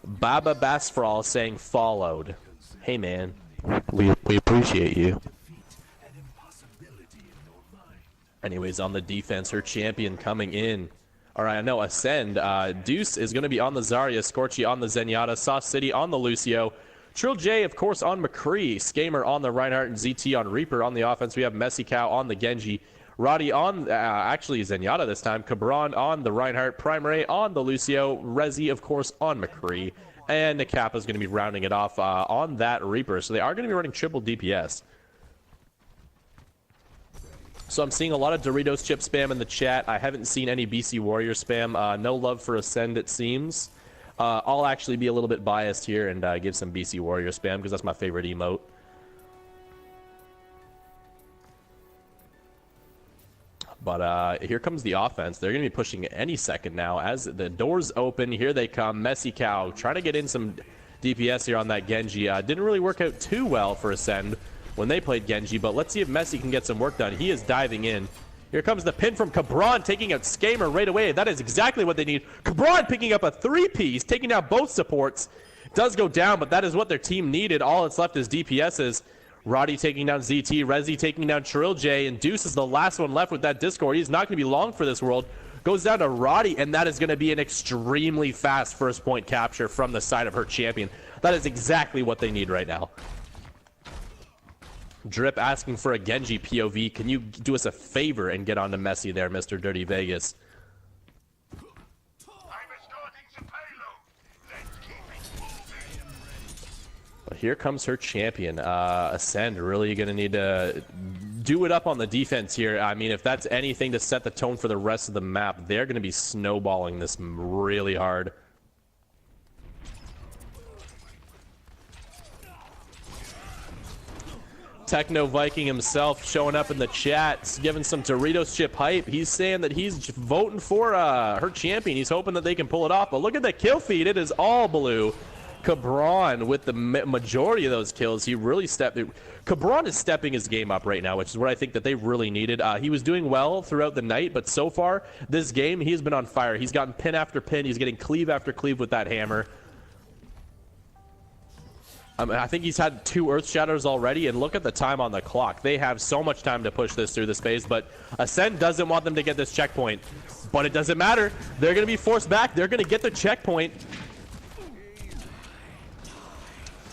Baba Basfral saying followed. Hey, man. We appreciate you. Anyways, on the defense, her champion coming in. All right, I know Ascend. Deuce is going to be on the Zarya, Scorchy on the Zenyatta, Sauce City on the Lucio. Trill J, of course, on McCree. Skamer on the Reinhardt, and ZT on Reaper. On the offense, we have Messy Cow on the Genji. Roddy on, actually, Zenyatta this time. Cabron on the Reinhardt. Prime Ray on the Lucio. Rezi, of course, on McCree. And Nakapa is going to be rounding it off on that Reaper. So they are going to be running triple DPS. So I'm seeing a lot of Doritos chip spam in the chat. I haven't seen any BC Warrior spam. No love for Ascend, it seems. I'll actually be a little bit biased here and give some BC Warrior spam because that's my favorite emote. But here comes the offense. They're going to be pushing any second now. As the doors open, here they come. Messy Cow trying to get in some DPS here on that Genji. Didn't really work out too well for Ascend when they played Genji, but let's see if Messy can get some work done. He is diving in. Here comes the pin from Cabron, taking out Skamer right away. That is exactly what they need. Cabron picking up a 3-piece, taking down both supports. Does go down, but that is what their team needed. All that's left is DPSs. Roddy taking down ZT, Rezi taking down Trill J, and Deuce is the last one left with that Discord. He's not going to be long for this world. Goes down to Roddy, and that is going to be an extremely fast first point capture from the side of her champion. That is exactly what they need right now. Drip asking for a Genji POV. Can you do us a favor and get on to Messi there, Mr. Dirty Vegas? But here comes her champion. Ascend really going to need to do it up on the defense here. I mean, if that's anything to set the tone for the rest of the map, they're going to be snowballing this really hard. Techno Viking himself showing up in the chat, giving some Doritos chip hype. He's saying that he's voting for her champion. He's hoping that they can pull it off. But look at the kill feed. It is all blue. Cabron with the majority of those kills. He really stepped. Cabron is stepping his game up right now, which is what I think that they really needed. He was doing well throughout the night, but so far this game, he's been on fire. He's gotten pin after pin. He's getting cleave after cleave with that hammer. I think he's had 2 Earth Shatters already, and look at the time on the clock. They have so much time to push this through the space, but Ascend doesn't want them to get this checkpoint. But it doesn't matter. They're going to be forced back. They're going to get the checkpoint.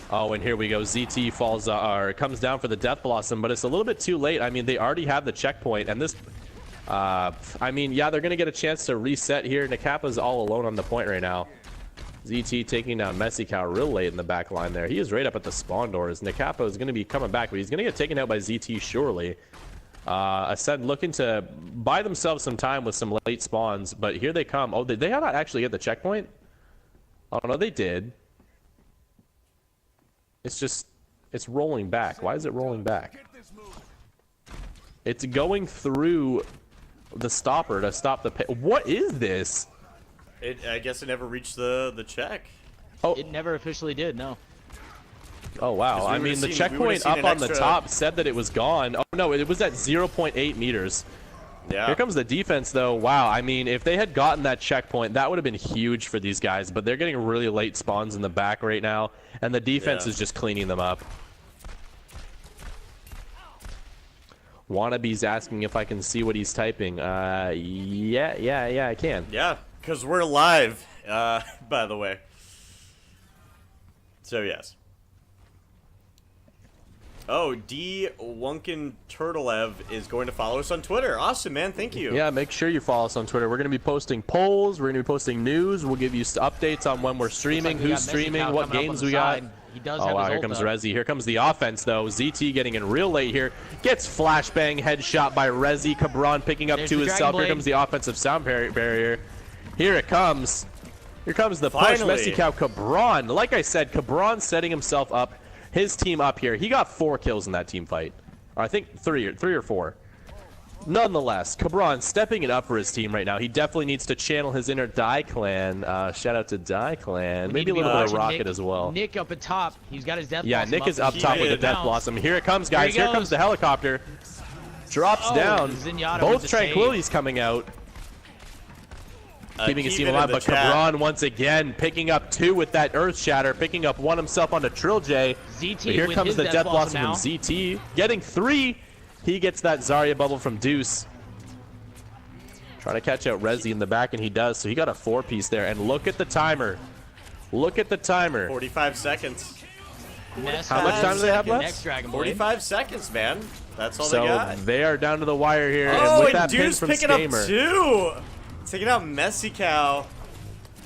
Oh, and here we go. ZT falls, or comes down for the Death Blossom, but it's a little bit too late. I mean, they already have the checkpoint, and this... I mean, yeah, they're going to get a chance to reset here. Nakapa's all alone on the point right now. ZT taking down Messicow real late in the back line there. He is right up at the spawn doors. Nakapo is going to be coming back, but he's going to get taken out by ZT surely. Ascend looking to buy themselves some time with some late spawns, but here they come. Oh, did they not actually get the checkpoint? Oh, no, they did. It's rolling back. Why is it rolling back? It's going through the stopper to stop the what is this? I guess it never reached the check. Oh, It never officially did, no. oh wow. 'Cause we I would've mean, the seen- we checkpoint would've seen up an on the extra- top said that it was gone. Oh no, it was at 0.8 meters. Yeah. Here comes the defense, though. Wow, I mean, if they had gotten that checkpoint, that would have been huge for these guys. But they're getting really late spawns in the back right now, and the defense Yeah. is just cleaning them up. Wannabe's asking if I can see what he's typing. Yeah, I can. Yeah, because we're live, by the way. So, yes. Oh, D. Wunkin Turtlev is going to follow us on Twitter. Awesome, man. Thank you. Yeah, make sure you follow us on Twitter. We're going to be posting polls. We're going to be posting news. We'll give you updates on when we're streaming, Looks like we who's got streaming, Messicow what coming up games on we the got. side. He does Oh have wow, his here ult comes up. Rezi. Here comes the offense, though. ZT getting in real late here. Gets flashbang headshot by Rezi. Cabron picking up There's to the himself. Dragon Here Blade. comes the offensive sound barrier. Here it comes. Here comes the push. Finally. Messicow Cabron. Like I said, Cabron setting himself up, his team up here. He got 4 kills in that team fight. Or I think three or four. Nonetheless, Cabron stepping it up for his team right now. He definitely needs to channel his inner Die Clan. Shout out to Die Clan. We Maybe a need to be little bit of watching Rocket Nick, as well. Nick up at top. He's got his Death Yeah, Blossom Nick is and up he's top ready with the to Death bounce. Blossom. Here it comes, guys. Here Here he comes goes. the helicopter. Drops Oh, down. Zenyatta with Both the save. Tranquilities coming out. Keeping his team Keep it alive, in but the chat. Cabron once again picking up 2 with that Earth Shatter, picking up 1 himself onto Trill J. ZT But here with comes his the Death Death Blossom Blossom from ZT. Getting 3. He gets that Zarya bubble from Deuce. Trying to catch out Rezi in the back, and he does. So he got a 4-piece there. And look at the timer. Look at the timer. 45 seconds. How much time do they have left? Next Dragon Blade. 45 seconds, man. That's all So they got. they are down to the wire here. Oh, and with and that pin Deuce from picking Skamer. up 2. Taking out Messicow.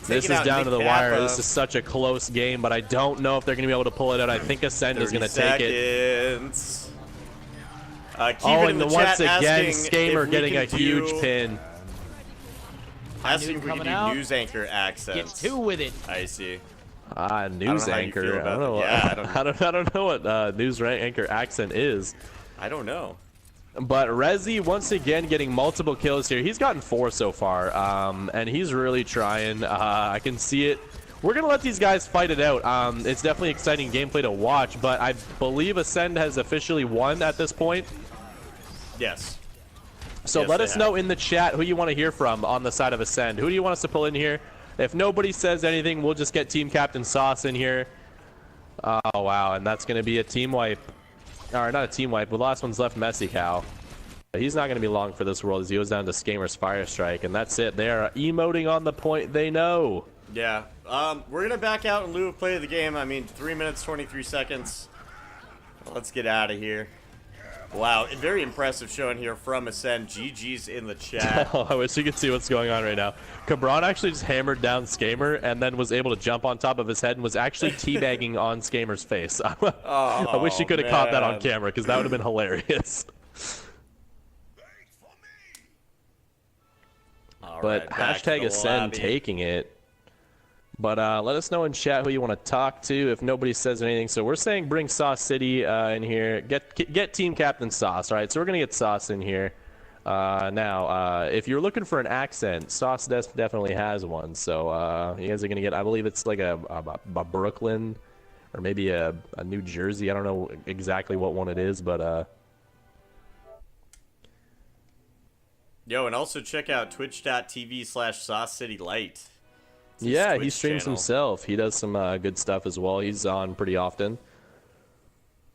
This Taking is out down to the Nick wire. Kappa. This is such a close game, but I don't know if they're going to be able to pull it out. I think Ascend is 30 going to take it. seconds. Keep Oh, it in and the once chat again, asking Skamer if we getting can a huge do- pin. Asking if we can coming do out. news anchor accents. Gets 2 with it. I see. News how you anchor. feel I about don't know. that. Yeah, I don't know what news anchor accent is. I don't know. But Rezi once again getting multiple kills here. He's gotten 4 so far, and he's really trying. I can see it. We're gonna let these guys fight it out. It's definitely exciting gameplay to watch, but I believe Ascend has officially won at this point. Yes. So Yes, let they us have. know in the chat who you want to hear from on the side of Ascend. Who do you want us to pull in here? If nobody says anything, we'll just get Team Captain Sauce in here. Oh, wow, and that's going to be a team wipe. Or not a team wipe, but the last one's left Messicow. But he's not going to be long for this world as he goes down to Skamer's Fire Strike, and that's it. They are emoting on the point they know. Yeah. We're gonna back out in lieu of play of the game. I mean, 3 minutes 23 seconds. Let's get out of here. Wow, very impressive showing here from Ascend. GG's in the chat. Oh, I wish you could see what's going on right now. Cabron actually just hammered down Skamer and then was able to jump on top of his head and was actually teabagging on Skamer's face. I wish you could have caught that on man. camera because that would have been hilarious. All But right, back to hashtag the Ascend lobby. taking it. But let us know in chat who you want to talk to if nobody says anything. So we're saying bring Sauce City in here. Get Team Captain Sauce, all right? So we're going to get Sauce in here. Now, if you're looking for an accent, Sauce definitely has one. So you guys are going to get, I believe it's like a Brooklyn or maybe a New Jersey. I don't know exactly what one it is, but... Yo, and also check out twitch.tv/SauceCityLight. Yeah, he Twitch streams channel. himself. He does some good stuff as well. He's on pretty often.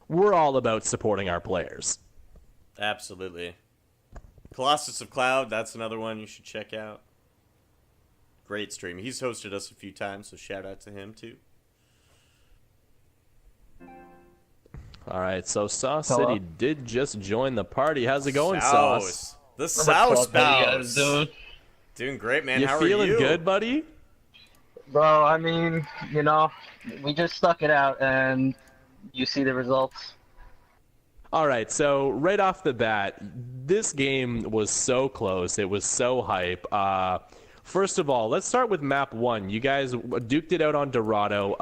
We're all about supporting our players. Absolutely. Colossus of Cloud, that's another one you should check out. Great stream. He's hosted us a few times, so shout out to him too. All right, so Sauce Hello. City did just join the party. How's it going, Sauce? The Sauce How you guys Bows. doing? Doing great, man. You How feeling are you? good, buddy? Bro, I mean, you know, we just stuck it out, and you see the results. All right, so right off the bat, this game was so close. It was so hype. First of all, let's start with map 1. You guys duked it out on Dorado.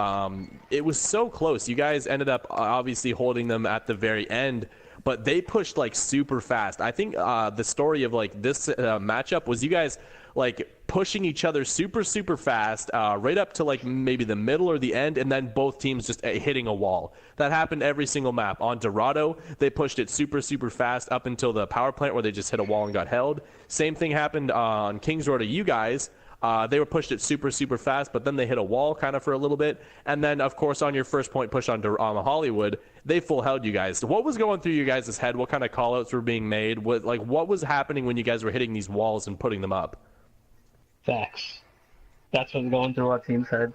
It was so close. You guys ended up obviously holding them at the very end, but they pushed like super fast. I think the story of like this matchup was you guys like pushing each other super fast right up to like maybe the middle or the end, and then both teams just hitting a wall. That happened every single map. On Dorado, they pushed it super fast up until the power plant where they just hit a wall and got held. Same thing happened on Kings Road to you guys. They were pushed it super fast, but then they hit a wall kind of for a little bit. And then, of course, on your first point push on Hollywood, they full held you guys. What was going through you guys' head? What kind of callouts were being made? What was happening when you guys were hitting these walls and putting them up? Facts. That's what's going through our team's head.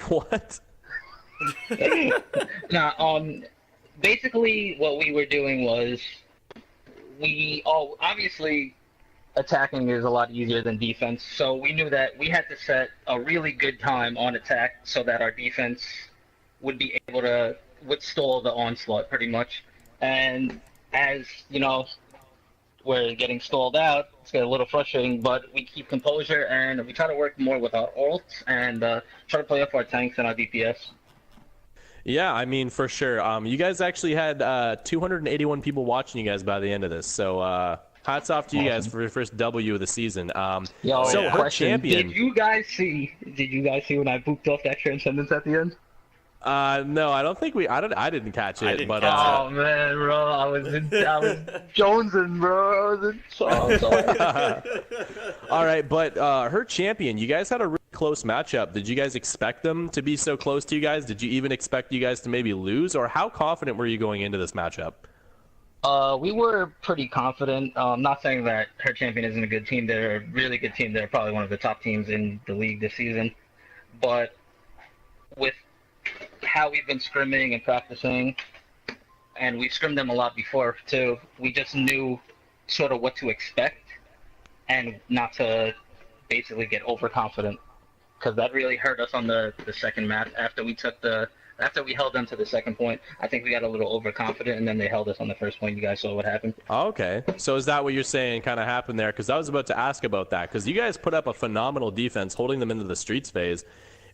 What? Basically what we were doing was obviously attacking is a lot easier than defense, so we knew that we had to set a really good time on attack so that our defense would be able to withstand the onslaught pretty much. And as you know, we're getting stalled out, it's getting a little frustrating, but we keep composure and we try to work more with our ults and try to play up our tanks and our DPS. Yeah, I mean, for sure. You guys actually had 281 people watching you guys by the end of this, so hats off to you guys for your first W of the season. Her champion. Did you guys see when I booped off that transcendence at the end? No, I don't think I didn't catch it. Oh man, bro, I was jonesing, bro. I was in sorry. All right, but her champion, you guys had a really close matchup. Did you guys expect them to be so close to you guys? Did you even expect you guys to maybe lose, or how confident were you going into this matchup? We were pretty confident. I'm not saying that her champion isn't a good team. They're a really good team. They're probably one of the top teams in the league this season. But with how we've been scrimming and practicing, and we've scrimmed them a lot before too, we just knew sort of what to expect and not to basically get overconfident, because that really hurt us on the second map. After we held them to the second point, I think we got a little overconfident, and then they held us on the first point. You guys saw what happened. Oh, okay. So is that what you're saying kind of happened there? Because I was about to ask about that, because you guys put up a phenomenal defense holding them into the streets phase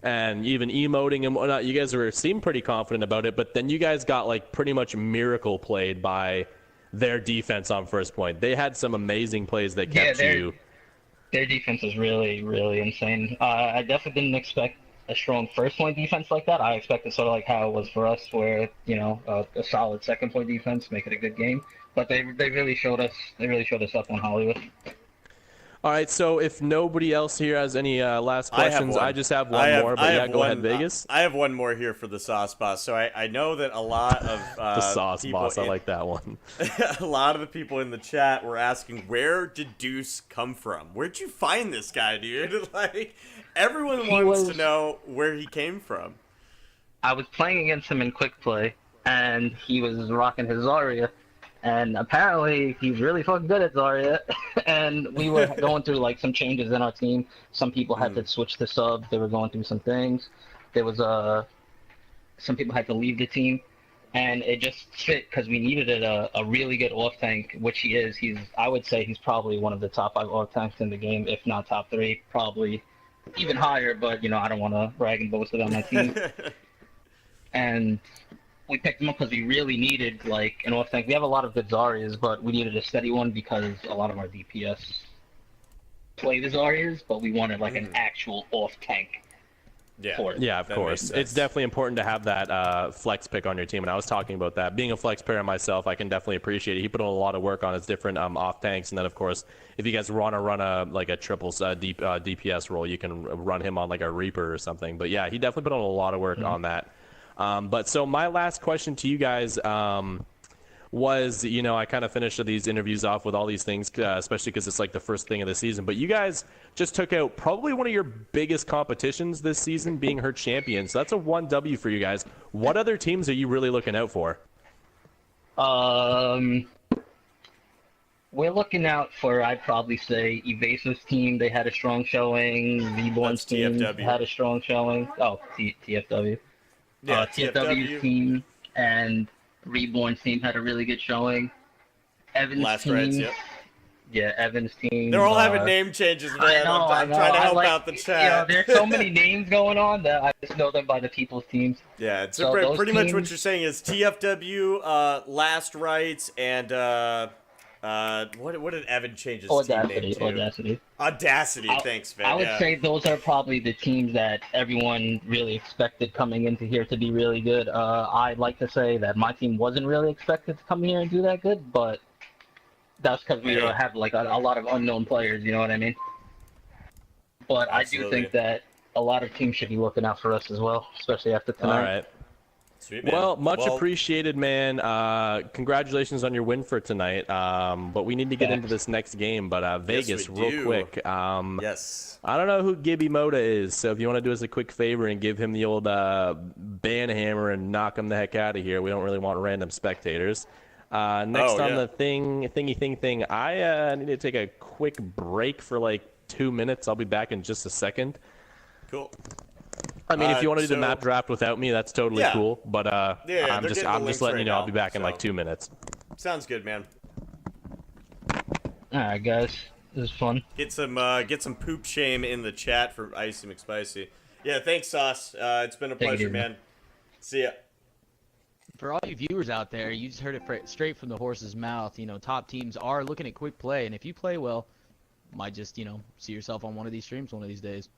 and even emoting and whatnot. You guys seemed pretty confident about it, but then you guys got like pretty much miracle played by their defense on first point. They had some amazing plays that kept you. Their defense is really, really insane. I definitely didn't expect a strong first point defense like that. I expected sort of like how it was for us, where a solid second point defense, make it a good game. But they really showed us. They really showed us up on Hollywood. All right, so if nobody else here has any last questions, I just have one more. But yeah, go ahead, Vegas. I have one more here for the Sauce Boss. So I know that a lot of the Sauce Boss. I like that one. A lot of the people in the chat were asking, where did Deuce come from? Where'd you find this guy, dude? Like, everyone wants to know where he came from. I was playing against him in quick play, and he was rocking his Zarya. And apparently he's really fucking good at Zarya. And we were going through like some changes in our team. Some people had to switch to subs. They were going through some things. There was some people had to leave the team, and it just fit because we needed a really good off tank, which he is. I would say he's probably one of the top 5 off tanks in the game, if not top 3, probably even higher. But I don't want to brag and boast about my team. And we picked him up because we really needed like an off tank. We have a lot of good Zaryas, but we needed a steady one because a lot of our DPS play the Zaryas, but we wanted like an actual off tank. Yeah, of course. It's definitely important to have that flex pick on your team, and I was talking about that. Being a flex player myself, I can definitely appreciate it. He put in a lot of work on his different off tanks, and then of course, if you guys want to run a triple DPS role, you can run him on like a Reaper or something. But yeah, he definitely put in a lot of work on that. But so my last question to you guys was, I kind of finished these interviews off with all these things, especially because it's like the first thing of the season. But you guys just took out probably one of your biggest competitions this season, being her champion. So that's a 1W for you guys. What other teams are you really looking out for? we're looking out for, I'd probably say, Evasive's team. They had a strong showing. Reborn's team TFW. had a strong showing. Oh, TFW. Yeah, TFW's team and Reborn's team had a really good showing. Evan's Last team. rights, yep. Yeah, Evan's team. They're all having name changes, man. I'm trying to help out the chat. There's so many names going on that I just know them by the people's teams. Yeah, So pretty those much what teams- you're saying is TFW, Last Rights, and what did Evan change his team name to? Audacity. Thanks, man. I would yeah. say those are probably the teams that everyone really expected coming into here to be really good. I'd like to say that my team wasn't really expected to come here and do that good, but that's because we have like a lot of unknown players. You know what I mean? But Absolutely. I do think that a lot of teams should be looking out for us as well, especially after tonight. All right. Sweet, man. Well, much appreciated, man. Congratulations on your win for tonight. But we need to get into this next game. But Vegas, we real do. quick. Yes. I don't know who Gibby Moda is, so if you want to do us a quick favor and give him the old ban hammer and knock him the heck out of here, we don't really want random spectators. Next on the thing, I need to take a quick break for like 2 minutes. I'll be back in just a second. Cool. I mean, if you want to do so- the map draft without me, that's totally Yeah. cool. But Yeah, I'm they're just getting the links letting you right know I'll now, be back in so. like 2 minutes. Sounds good, man. Alright, guys. This is fun. Get some poop shame in the chat for Icy McSpicy. Yeah, thanks, Sauce. It's been a Thank pleasure, you. man. See ya. For all you viewers out there, you just heard it straight from the horse's mouth. You know, top teams are looking at quick play, and if you play well, might just, you know, see yourself on one of these streams one of these days.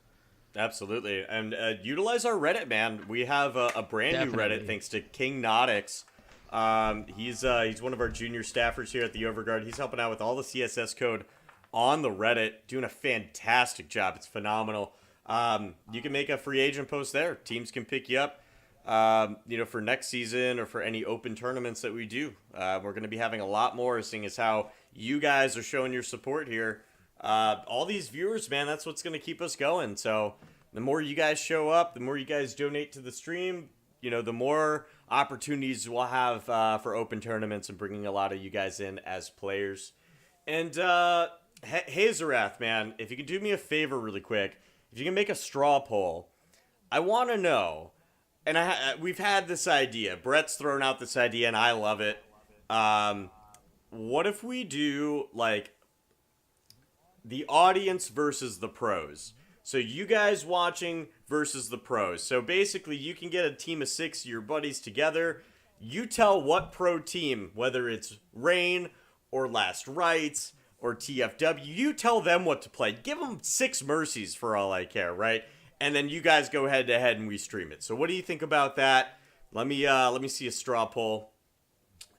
Absolutely, and utilize our Reddit, man. We have a brand new Definitely. Reddit thanks to King Nautix. He's one of our junior staffers here at the Overguard. He's helping out with all the CSS code on the Reddit, doing a fantastic job. It's phenomenal. You can make a free agent post there. Teams can pick you up. You know, for next season or for any open tournaments that we do. We're going to be having a lot more, seeing as how you guys are showing your support here. All these viewers, man, that's what's going to keep us going. So the more you guys show up, the more you guys donate to the stream, you know, the more opportunities we'll have for open tournaments and bringing a lot of you guys in as players. And Hazarath, man, if you could do me a favor really quick, if you can make a straw poll, I want to know, and we've had this idea. Brett's thrown out this idea, and I love it. What if we do, like, the audience versus the pros? So you guys watching versus the pros. So basically, you can get a team of 6 of your buddies together. You tell what pro team, whether it's Rain or Last Rights or TFW, you tell them what to play. Give them 6 mercies for all I care, right? And then you guys go head to head and we stream it. So what do you think about that? Let me see a straw poll,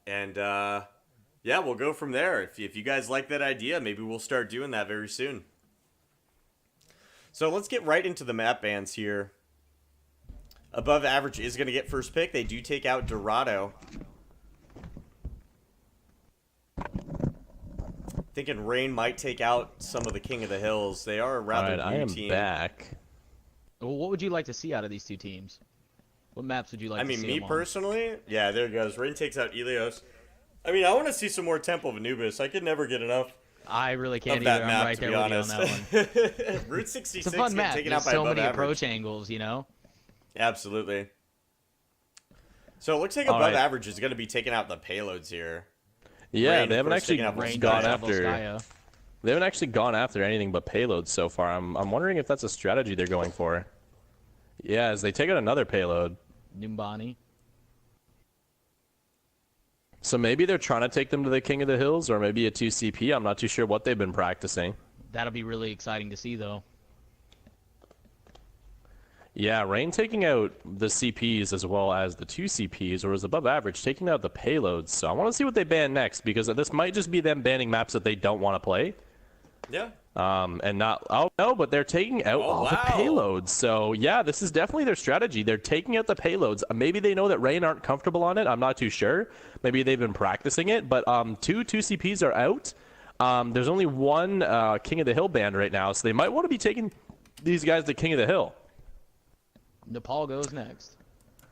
and yeah, we'll go from there. If you guys like that idea, maybe we'll start doing that very soon. So let's get right into the map bans here. Above Average is going to get first pick. They do take out Dorado. Thinking Rain might take out some of the King of the Hills. They are a rather All right, I new am team. back. Well, what would you like to see out of these two teams? What maps would you like I to mean, see me them on? personally, yeah, there it goes. Rain takes out Elios. I mean, I want to see some more Temple of Anubis. I could never get enough I really can't of either. that map, I'm right to there be with you on honest. that one. Route 66 It's a fun getting map. taken There's out by so above many average. approach angles, you know? Absolutely. So it looks like All above right. average is going to be taking out the payloads here. Yeah, Rain, they of haven't course, actually taking out Rain gone does have after. Volskaya. They haven't actually gone after anything but payloads so far. I'm wondering if that's a strategy they're going for. Yeah, as they take out another payload. Numbani. So maybe they're trying to take them to the King of the Hills, or maybe a 2CP. I'm not too sure what they've been practicing. That'll be really exciting to see, though. Yeah, Rain taking out the CPs as well as the 2CPs, or is above average, taking out the payloads. So I want to see what they ban next, because this might just be them banning maps that they don't want to play. Yeah. And not, oh no, but they're taking out all the payloads. So yeah, this is definitely their strategy. They're taking out the payloads. Maybe they know that Rain aren't comfortable on it. I'm not too sure. Maybe they've been practicing it, but two CPs are out. There's only one King of the Hill band right now, so they might want to be taking these guys to King of the Hill. Nepal goes next.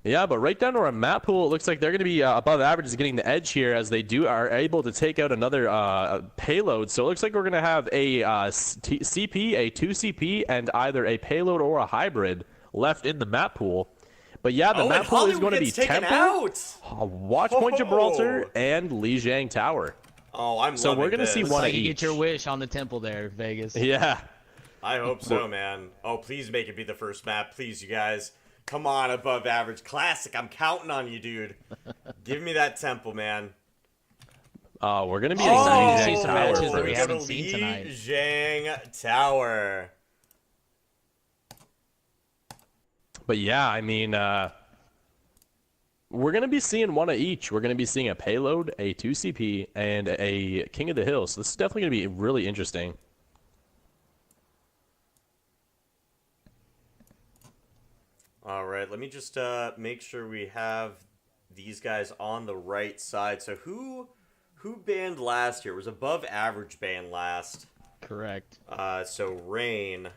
Yeah, but right down to our map pool, it looks like they're going to be above average is getting the edge here as they are able to take out another payload. So it looks like we're going to have a CP, a 2CP, and either a payload or a hybrid left in the map pool. But yeah, the map pool is going to be Temple, Watchpoint Gibraltar, and Lijiang Tower. Oh, I'm so we're going to see one of you each. Get your wish on the Temple there, Vegas. Yeah. I hope so, man. Oh, please make it be the first map. Please, you guys. Come on, above average. Classic. I'm counting on you, dude. Give me that Temple, man. We're going to be excited to see some Tower matches that we first. haven't seen tonight. Lijiang Tower. But yeah, I mean, we're going to be seeing one of each. We're going to be seeing a payload, a 2CP, and a King of the Hill. So this is definitely going to be really interesting. All right, let me just make sure we have these guys on the right side. So who banned last year? It was above average ban last. Correct. So Rain,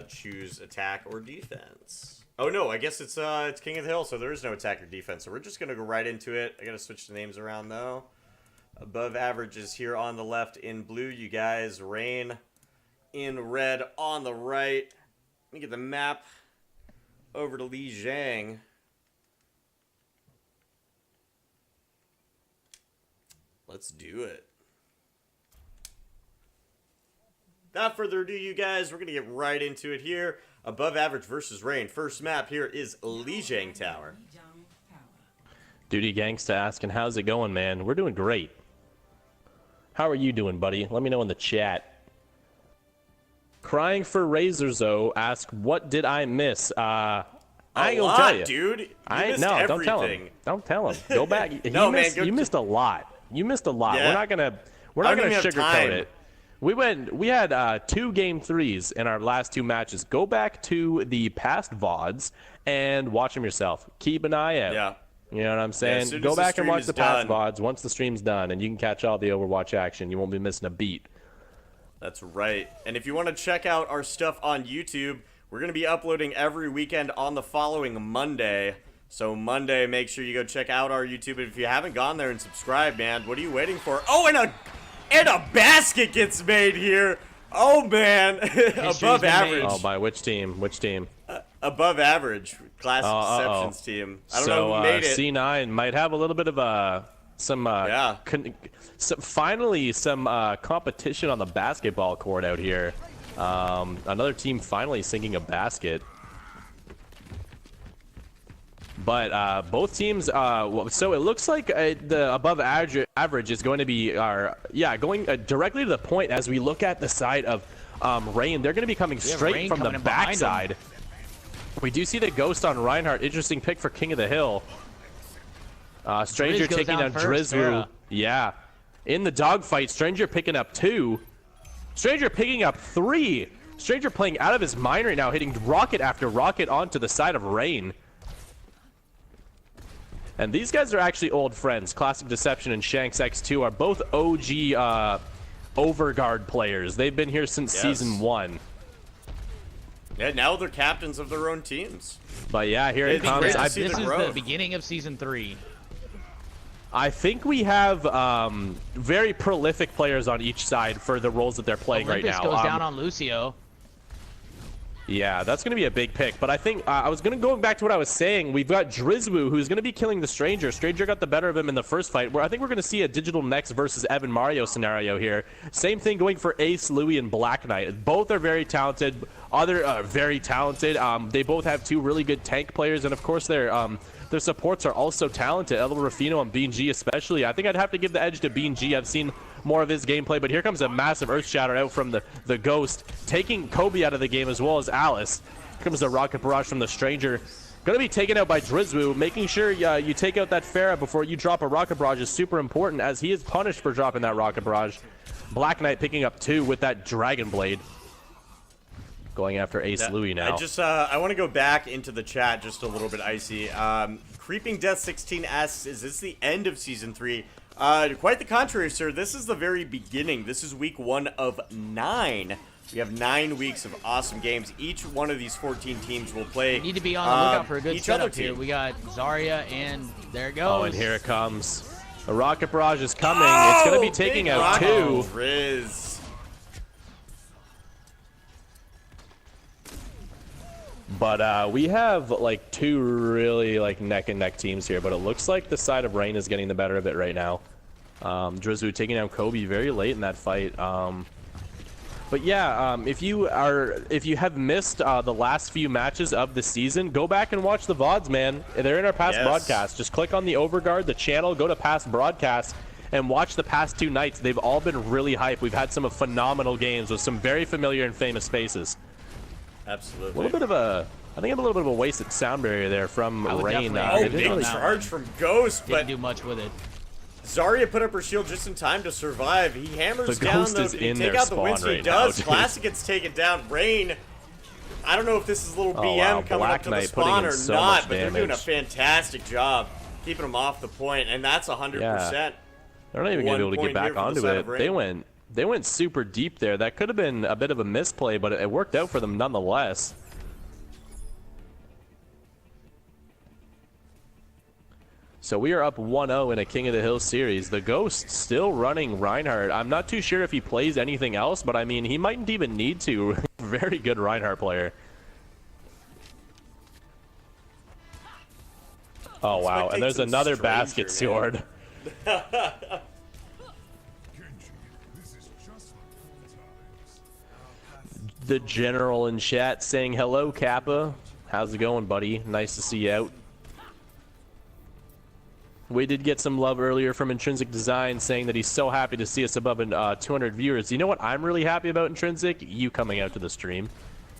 choose attack or defense. Oh no, I guess it's King of the Hill, so there is no attack or defense. So we're just gonna go right into it. I gotta switch the names around though. Above average is here on the left in blue, you guys. Rain in red on the right. Let me get the map over to Lijiang. Let's do it. Without further ado, you guys, we're going to get right into it here. Above average versus Rain. First map here is Lijiang Tower. Duty Gangsta asking, how's it going, man? We're doing great. How are you doing, buddy? Let me know in the chat. Crying for Razorzo asks, what did I miss? I ain't gonna tell you, dude. You missed no, everything. don't tell him. Don't tell him. Go back. No, man, you missed a lot. You missed a lot. Yeah. We're not gonna sugarcoat it. We had 2 game 3s in our last 2 matches. Go back to the past VODs and watch them yourself. Keep an eye out. Yeah. You know what I'm saying? as soon Go as the back and stream watch is the past done. VODs once the stream's done, and you can catch all the Overwatch action. You won't be missing a beat. That's right. And if you want to check out our stuff on YouTube, we're going to be uploading every weekend on the following Monday. So Monday, make sure you go check out our YouTube. And if you haven't gone there and subscribed, man, what are you waiting for? Oh, and a basket gets made here. Oh, man. Above average. Oh, by which team? Which team? Above average. Classic Deceptions team. I don't know who made it. C9 might have a little bit of finally some competition on the basketball court out here. Another team finally sinking a basket. But both teams, so it looks like the above average is going to be going directly to the point as we look at the side of Rain. They're going to be coming straight from the backside. We do see the ghost on Reinhardt. Interesting pick for King of the Hill. Stranger taking down Drizzu. Yeah. In the dogfight, Stranger picking up 2. Stranger picking up 3. Stranger playing out of his mind right now, hitting rocket after rocket onto the side of Rain. And these guys are actually old friends. Classic Deception and Shanks X2 are both OG Overguard players. They've been here since Season 1. Yeah, now they're captains of their own teams. But yeah, here it comes. This is the beginning of Season 3. I think we have very prolific players on each side for the roles that they're playing Olympus right now. goes down on Lucio. Yeah, that's going to be a big pick. But I think I was going to go back to what I was saying. We've got Drizwu, who's going to be killing the Stranger. Stranger got the better of him in the first fight. Where I think we're going to see a Digital Next versus Evan Mario scenario here. Same thing going for Ace, Louis, and Black Knight. Both are very talented. Very talented. They both have 2 really good tank players, and of course their supports are also talented. El Rufino and Bean G especially. I think I'd have to give the edge to Bean G. I've seen more of his gameplay, but here comes a massive Earth Shatter out from the Ghost, taking Kobe out of the game as well as Alice. Here comes the Rocket Barrage from the Stranger. Going to be taken out by Drizwu. Making sure you take out that Pharah before you drop a Rocket Barrage is super important, as he is punished for dropping that Rocket Barrage. Black Knight picking up 2 with that Dragon Blade. Going after Ace Louis now. I want to go back into the chat just a little bit, Icy. Creeping Death 16 asks, is this the end of Season 3? Quite the contrary, sir. This is the very beginning. This is week 1 of 9 We have 9 weeks of awesome games. Each one of these 14 teams will play. We need to be on the lookout for a good each other setup here. team. We got Zarya, and there it goes. Oh, and here it comes. The rocket barrage is coming. It's going to be taking out 2. Riz. But we have like 2 really like neck and neck teams here, but it looks like the side of Rain is getting the better of it right now. Drizzlu taking down Kobe very late in that fight. But yeah, if you have missed the last few matches of the season, go back and watch the VODs, man. They're in our past broadcasts. Just click on the Overguard, the channel, go to past broadcasts, and watch the past 2 nights. They've all been really hype. We've had some phenomenal games with some very familiar and famous faces. Absolutely. A little bit of a, I think a little bit of a wasted sound barrier there from Rain. Big charge from Ghost, Didn't but do much with it. Zarya put up her shield just in time to survive. He hammers The down Ghost though. is Did he in take their out the wins? spawn He right does. now, dude. Classic gets taken down. Rain, I don't know if this is a little BM wow. coming Black up to Knight the spawn putting or in so not, much but they're doing a damage. fantastic job keeping him off the point, and that's 100%. They're not even gonna be able to get back onto it. They went super deep there. That could have been a bit of a misplay, but it worked out for them nonetheless. So we are up 1-0 in a King of the Hill series. The Ghost still running Reinhardt. I'm not too sure if he plays anything else, but I mean, he mightn't even need to. Very good Reinhardt player. Oh, wow. And there's another basket sword. The general in chat saying, hello, Kappa. How's it going, buddy? Nice to see you out. We did get some love earlier from Intrinsic Design saying that he's so happy to see us above 200 viewers. You know what I'm really happy about, Intrinsic? You coming out to the stream.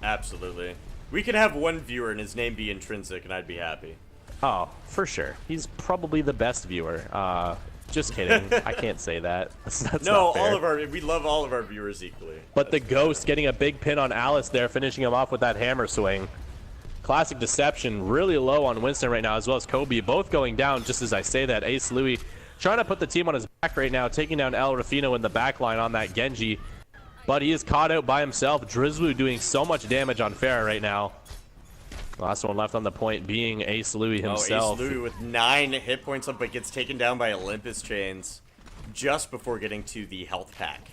Absolutely. We could have 1 viewer and his name be Intrinsic, and I'd be happy. Oh, for sure. He's probably the best viewer. Just kidding. I can't say that. That's no, not fair. we love all of our viewers equally. But the Ghost getting a big pin on Alice there, finishing him off with that hammer swing. Classic Deception really low on Winston right now, as well as Kobe, both going down just as I say that. Ace Louis trying to put the team on his back right now, taking down El Rafino in the back line on that Genji. But he is caught out by himself. Drizzlu doing so much damage on Pharah right now. Last one left on the point being Ace Louis himself. Ace Louis with 9 hit points up, but gets taken down by Olympus Chains just before getting to the health pack.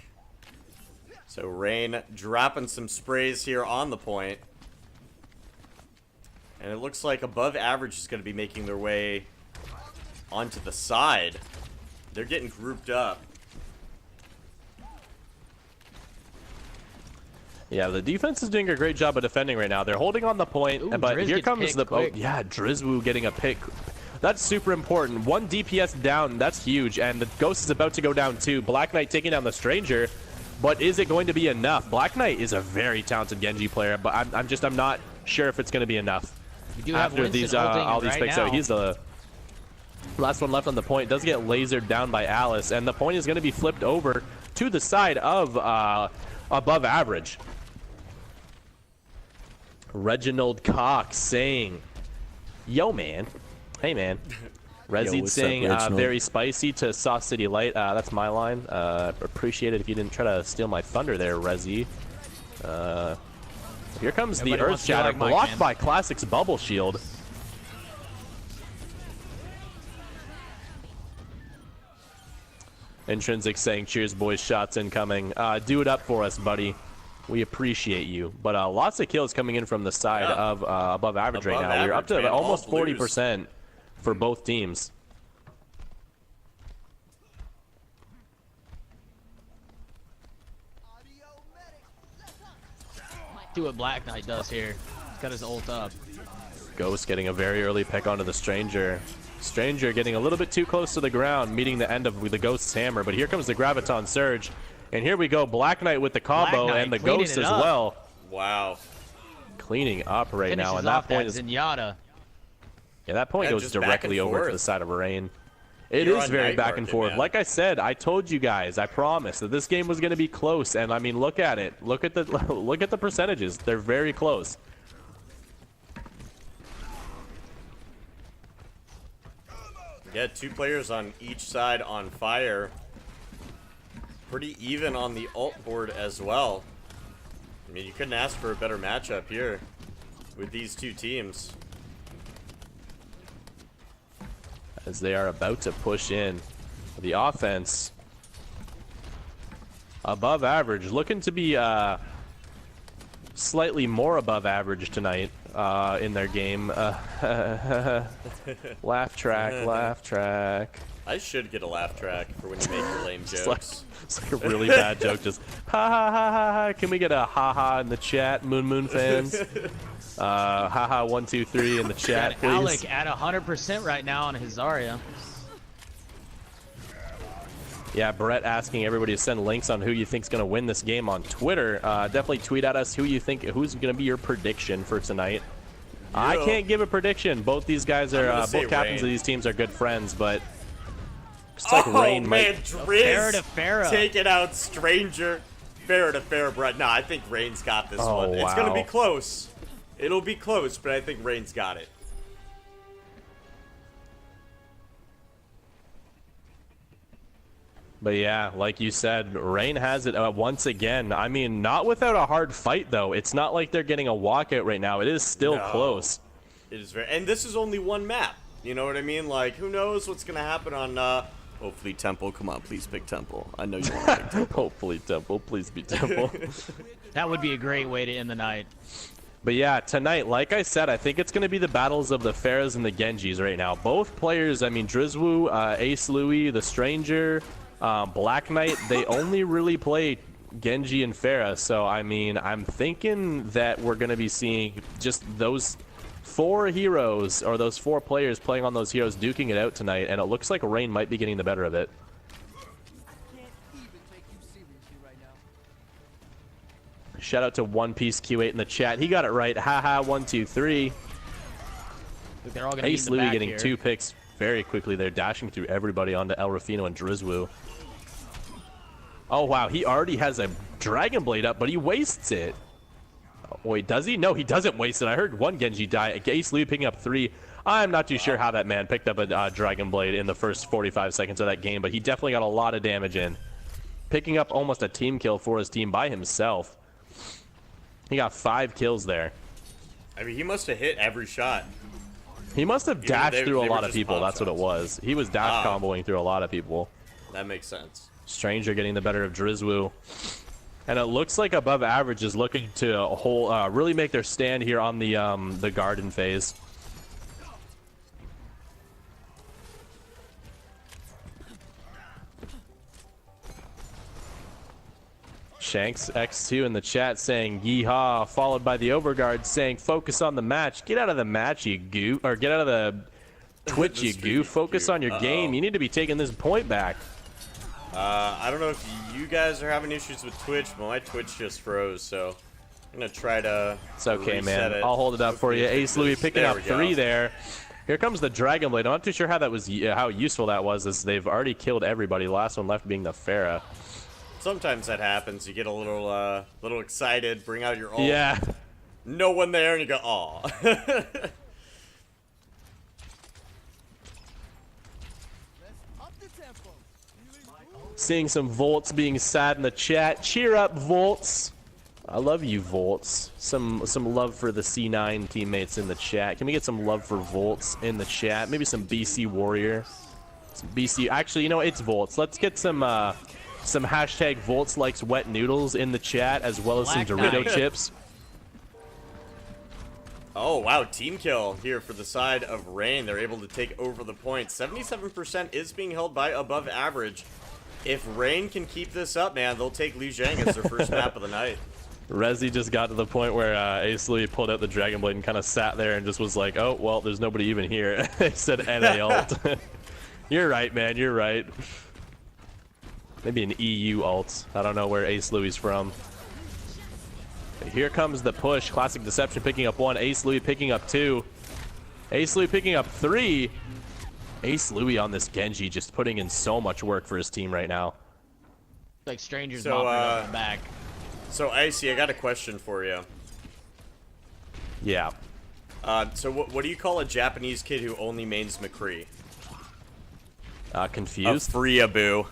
So Rain dropping some sprays here on the point. And it looks like Above Average is going to be making their way onto the side. They're getting grouped up. Yeah, the defense is doing a great job of defending right now. They're holding on the point, Ooh, but Driz here gets comes picked the... quick. Oh, yeah, Drizzwu getting a pick. That's super important. 1 DPS down, that's huge, and the Ghost is about to go down too. Black Knight taking down the Stranger, but is it going to be enough? Black Knight is a very talented Genji player, but I'm not sure if it's going to be enough. We do have After Winston these ulting all these right picks now. out, he's the last one left on the point. Does get lasered down by Alice, and the point is going to be flipped over to the side of Above Average. Reginald Cox saying, "Yo, man, hey, man." Rezid what's saying, up, Reginald? "Very spicy" to Sauce City Light. That's my line. Appreciate it if you didn't try to steal my thunder there, Rezi. Here comes Everybody the wants Earth to be Shatter, like Mike, blocked man. by Classic's Bubble Shield. Intrinsic saying, "Cheers, boys. Shots incoming. Do it up for us, buddy. We appreciate you." But lots of kills coming in from the side of Above Average right Above now. We're up to Average, man. almost All blues. 40% for both teams. See what Black Knight does here. He's got his ult up. Ghost getting a very early pick onto the Stranger. Stranger getting a little bit too close to the ground, meeting the end of the Ghost's hammer. But here comes the Graviton Surge. And here we go, Black Knight with the combo, Black Knight and the cleaning Ghost it as up. well. Wow. Cleaning up right now. Finishes And that off point that is... Zenyatta. Yeah, that point Yeah, goes just back directly and over to forth. the side of Rain. It You're is on very night back and market, forth. man. Like I said, I told you guys, I promised that this game was going to be close. And I mean, look at it. Look at the look at the percentages. They're very close. Yeah, 2 players on each side on fire. Pretty even on the ult board as well. I mean, you couldn't ask for a better matchup here with these two teams. As they are about to push in. The offense above average, looking to be slightly more above average tonight in their game. Laugh track, laugh track. I should get a laugh track for when you make your lame jokes. It's like a really bad joke. Just ha ha ha ha ha. Can we get a ha ha in the chat, Moon fans? Ha ha 1 2 3 in the chat, please. Alec at 100% right now on his Zarya. Yeah, Brett asking everybody to send links on who you think's going to win this game on Twitter. Definitely tweet at us who's going to be your prediction for tonight. I can't give a prediction. Both these guys are both captains of these teams are good friends, but looks like Rain man, might. Driz to Pharah. taking out Stranger. Pharah to Pharah, Brett. No, I think Rain's got this one. It's gonna be wow. close. It'll be close, but I think Rain's got it. But yeah, like you said, Rain has it once again. I mean, not without a hard fight, though. It's not like they're getting a walkout right now. It is still close. It is very, and this is only one map. You know what I mean? Like, who knows what's gonna happen on? Hopefully, Temple. Come on, please pick Temple. I know you want to pick Temple. Hopefully, Temple. Please be Temple. That would be a great way to end the night. But yeah, tonight, like I said, I think it's going to be the battles of the Pharahs and the Genjis right now. Both players, I mean, Drizwu, Ace Louis, the Stranger, Black Knight, they only really play Genji and Pharah. So, I mean, I'm thinking that we're going to be seeing just those 4 heroes, or those 4 players playing on those heroes duking it out tonight. And it looks like Rain might be getting the better of it. Shout out to One Piece Q8 in the chat. He got it right. Haha, 1 2 3. They're all gonna Ace be in the Louis back getting here. 2 picks very quickly. They're dashing through everybody onto El Rafino and Drizwu. Oh, wow. He already has a Dragon Blade up, but he wastes it. Oh, wait, does he? No, he doesn't waste it. I heard one Genji die. Ace Louis picking up 3. I'm not too sure how that man picked up a Dragon Blade in the first 45 seconds of that game, but he definitely got a lot of damage in. Picking up almost a team kill for his team by himself. He got 5 kills there. I mean, he must have hit every shot. He must have dashed through a they lot were of just people. pop That's what it shots. was. He was dash comboing through a lot of people. That makes sense. Stranger getting the better of Drizwu. And it looks like above average is looking to really make their stand here on the garden phase. Shanks X2 in the chat saying yeehaw, followed by the Overguard saying focus on the match. Get out of the match, you goof, or get out of the Twitch, you goof. Focus on your game. You need to be taking this point back. I don't know if you guys are having issues with Twitch, but my Twitch just froze, so I'm gonna try to. It's okay, reset man. it. I'll hold it up for you. Hopefully Ace Louis picking there up we go. 3 there. Here comes the Dragon Blade. I'm not too sure how that was, how useful that was, as they've already killed everybody. The last one left being the Pharah. Sometimes that happens. You get a little excited, bring out your ult. Yeah. No one there, and you go, aw. Seeing some Volts being sad in the chat. Cheer up, Volts. I love you, Volts. Some love for the C9 teammates in the chat. Can we get some love for Volts in the chat? Maybe some BC Warrior. Some BC. Actually, you know, it's Volts. Let's get some hashtag Volts likes wet noodles in the chat, as well as some Dorito chips. Oh, wow. Team kill here for the side of Rain. They're able to take over the point. 77% is being held by above average. If Rain can keep this up, man, they'll take Liu Zhang as their first map of the night. Rezi just got to the point where Ace Louis pulled out the Dragon Blade and kind of sat there and just was like, oh, well, there's nobody even here. He said NA ult. You're right, man. You're right. Maybe an EU ult. I don't know where Ace Louis is from. Here comes the push. Classic Deception picking up 1. Ace Louis picking up 2. Ace Louis picking up 3. Ace Louis on this Genji just putting in so much work for his team right now. Like Strangers So, mopping up the back. So, Icy, I got a question for you. Yeah. So what do you call a Japanese kid who only mains McCree? Confused? A Freeaboo.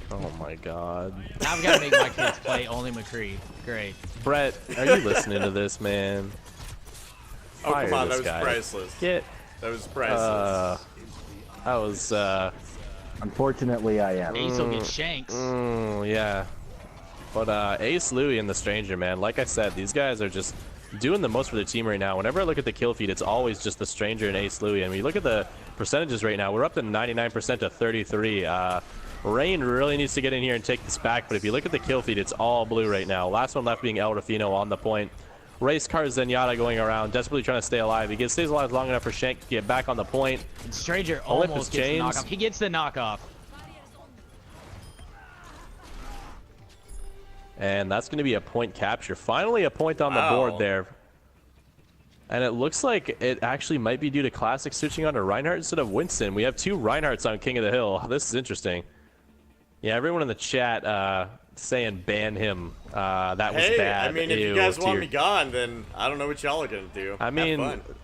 Oh my god. Now I've got to make my kids play only McCree. Great. Brett, are you listening to this, man? Oh, Fire come on, this that was guy. priceless. Get. That was priceless. That was. Unfortunately, I am. Ace will get shanks. Yeah. But Ace, Louie, and the Stranger, man. Like I said, these guys are just doing the most for their team right now. Whenever I look at the kill feed, it's always just the Stranger and Ace, Louie. And when you look at the percentages right now, we're up to 99% to 33. Rain really needs to get in here and take this back, but if you look at the kill feed, it's all blue right now. Last one left being El Rufino on the point. Race car Zenyatta going around, desperately trying to stay alive. He stays alive long enough for Shank to get back on the point. And Stranger Olymp almost is gets the James. knockoff. He gets the knockoff. And that's going to be a point capture. Finally a point on the board there. And it looks like it actually might be due to Classic switching on to Reinhardt instead of Winston. We have 2 Reinhardts on King of the Hill. This is interesting. Yeah, everyone in the chat saying ban him. That was bad. I mean, if you guys want me gone, then I don't know what y'all are going to do. I mean, Have fun.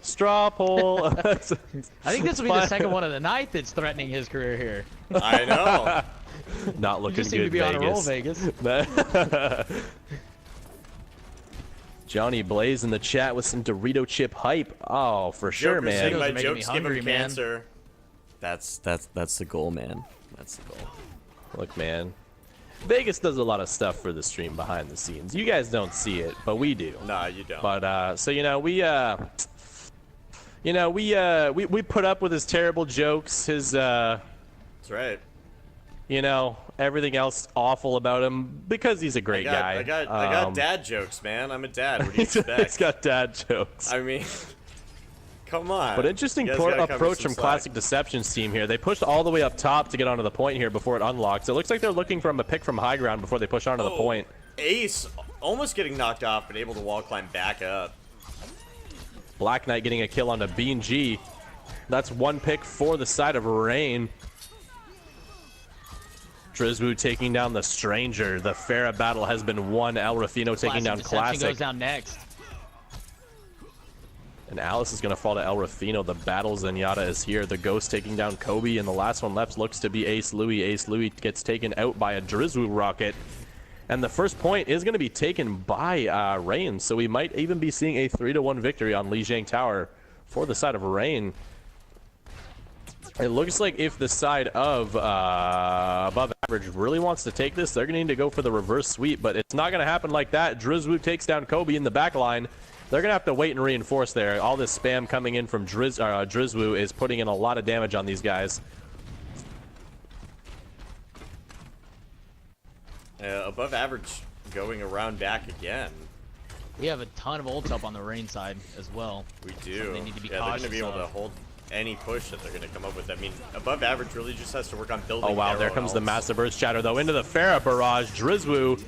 straw poll. I think this will be the second one of the night that's threatening his career here. I know. Not You looking just seem to good, be on a roll, Vegas. Johnny Blaze in the chat with some Dorito chip hype. Oh, for sure, Joker man. saying my Making me jokes give hungry, him man. cancer. That's the goal, man. That's the goal. Look, man. Vegas does a lot of stuff for the stream behind the scenes. You guys don't see it, but we do. Nah, you don't. But so we put up with his terrible jokes, his That's right. everything else awful about him because he's a great guy. I got dad jokes, man. I'm a dad. What do you expect? He's got dad jokes. I mean, come on. But interesting You guys gotta cut me approach some from slack. Classic Deception's team here. They pushed all the way up top to get onto the point here before it unlocks. It looks like they're looking for a pick from high ground before they push onto the point. Ace almost getting knocked off, but able to wall climb back up. Black Knight getting a kill onto Bean G. That's one pick for the side of Rain. Drizwu taking down the Stranger. The Farah battle has been won. El Rufino taking down Deception Classic. goes down next. And Alice is going to fall to El Rufino. The battle Zenyatta is here. The Ghost taking down Kobe. And the last one left looks to be Ace Louie. Ace Louie gets taken out by a Drizwu rocket. And the first point is going to be taken by Rain. So we might even be seeing a 3-1 victory on Lijiang Tower for the side of Rain. It looks like if the side of above average really wants to take this, they're going to need to go for the reverse sweep. But it's not going to happen like that. Drizwu takes down Kobe in the back line. They're going to have to wait and reinforce there. All this spam coming in from Drizwu is putting in a lot of damage on these guys. Above average going around back again. We have a ton of ults up on the Rain side as well. We do. So they need to be they're cautious going to be able to hold any push that they're going to come up with. I mean, above average really just has to work on building. Oh wow, there comes the massive Earth Shatter though into the Farah barrage. Drizwu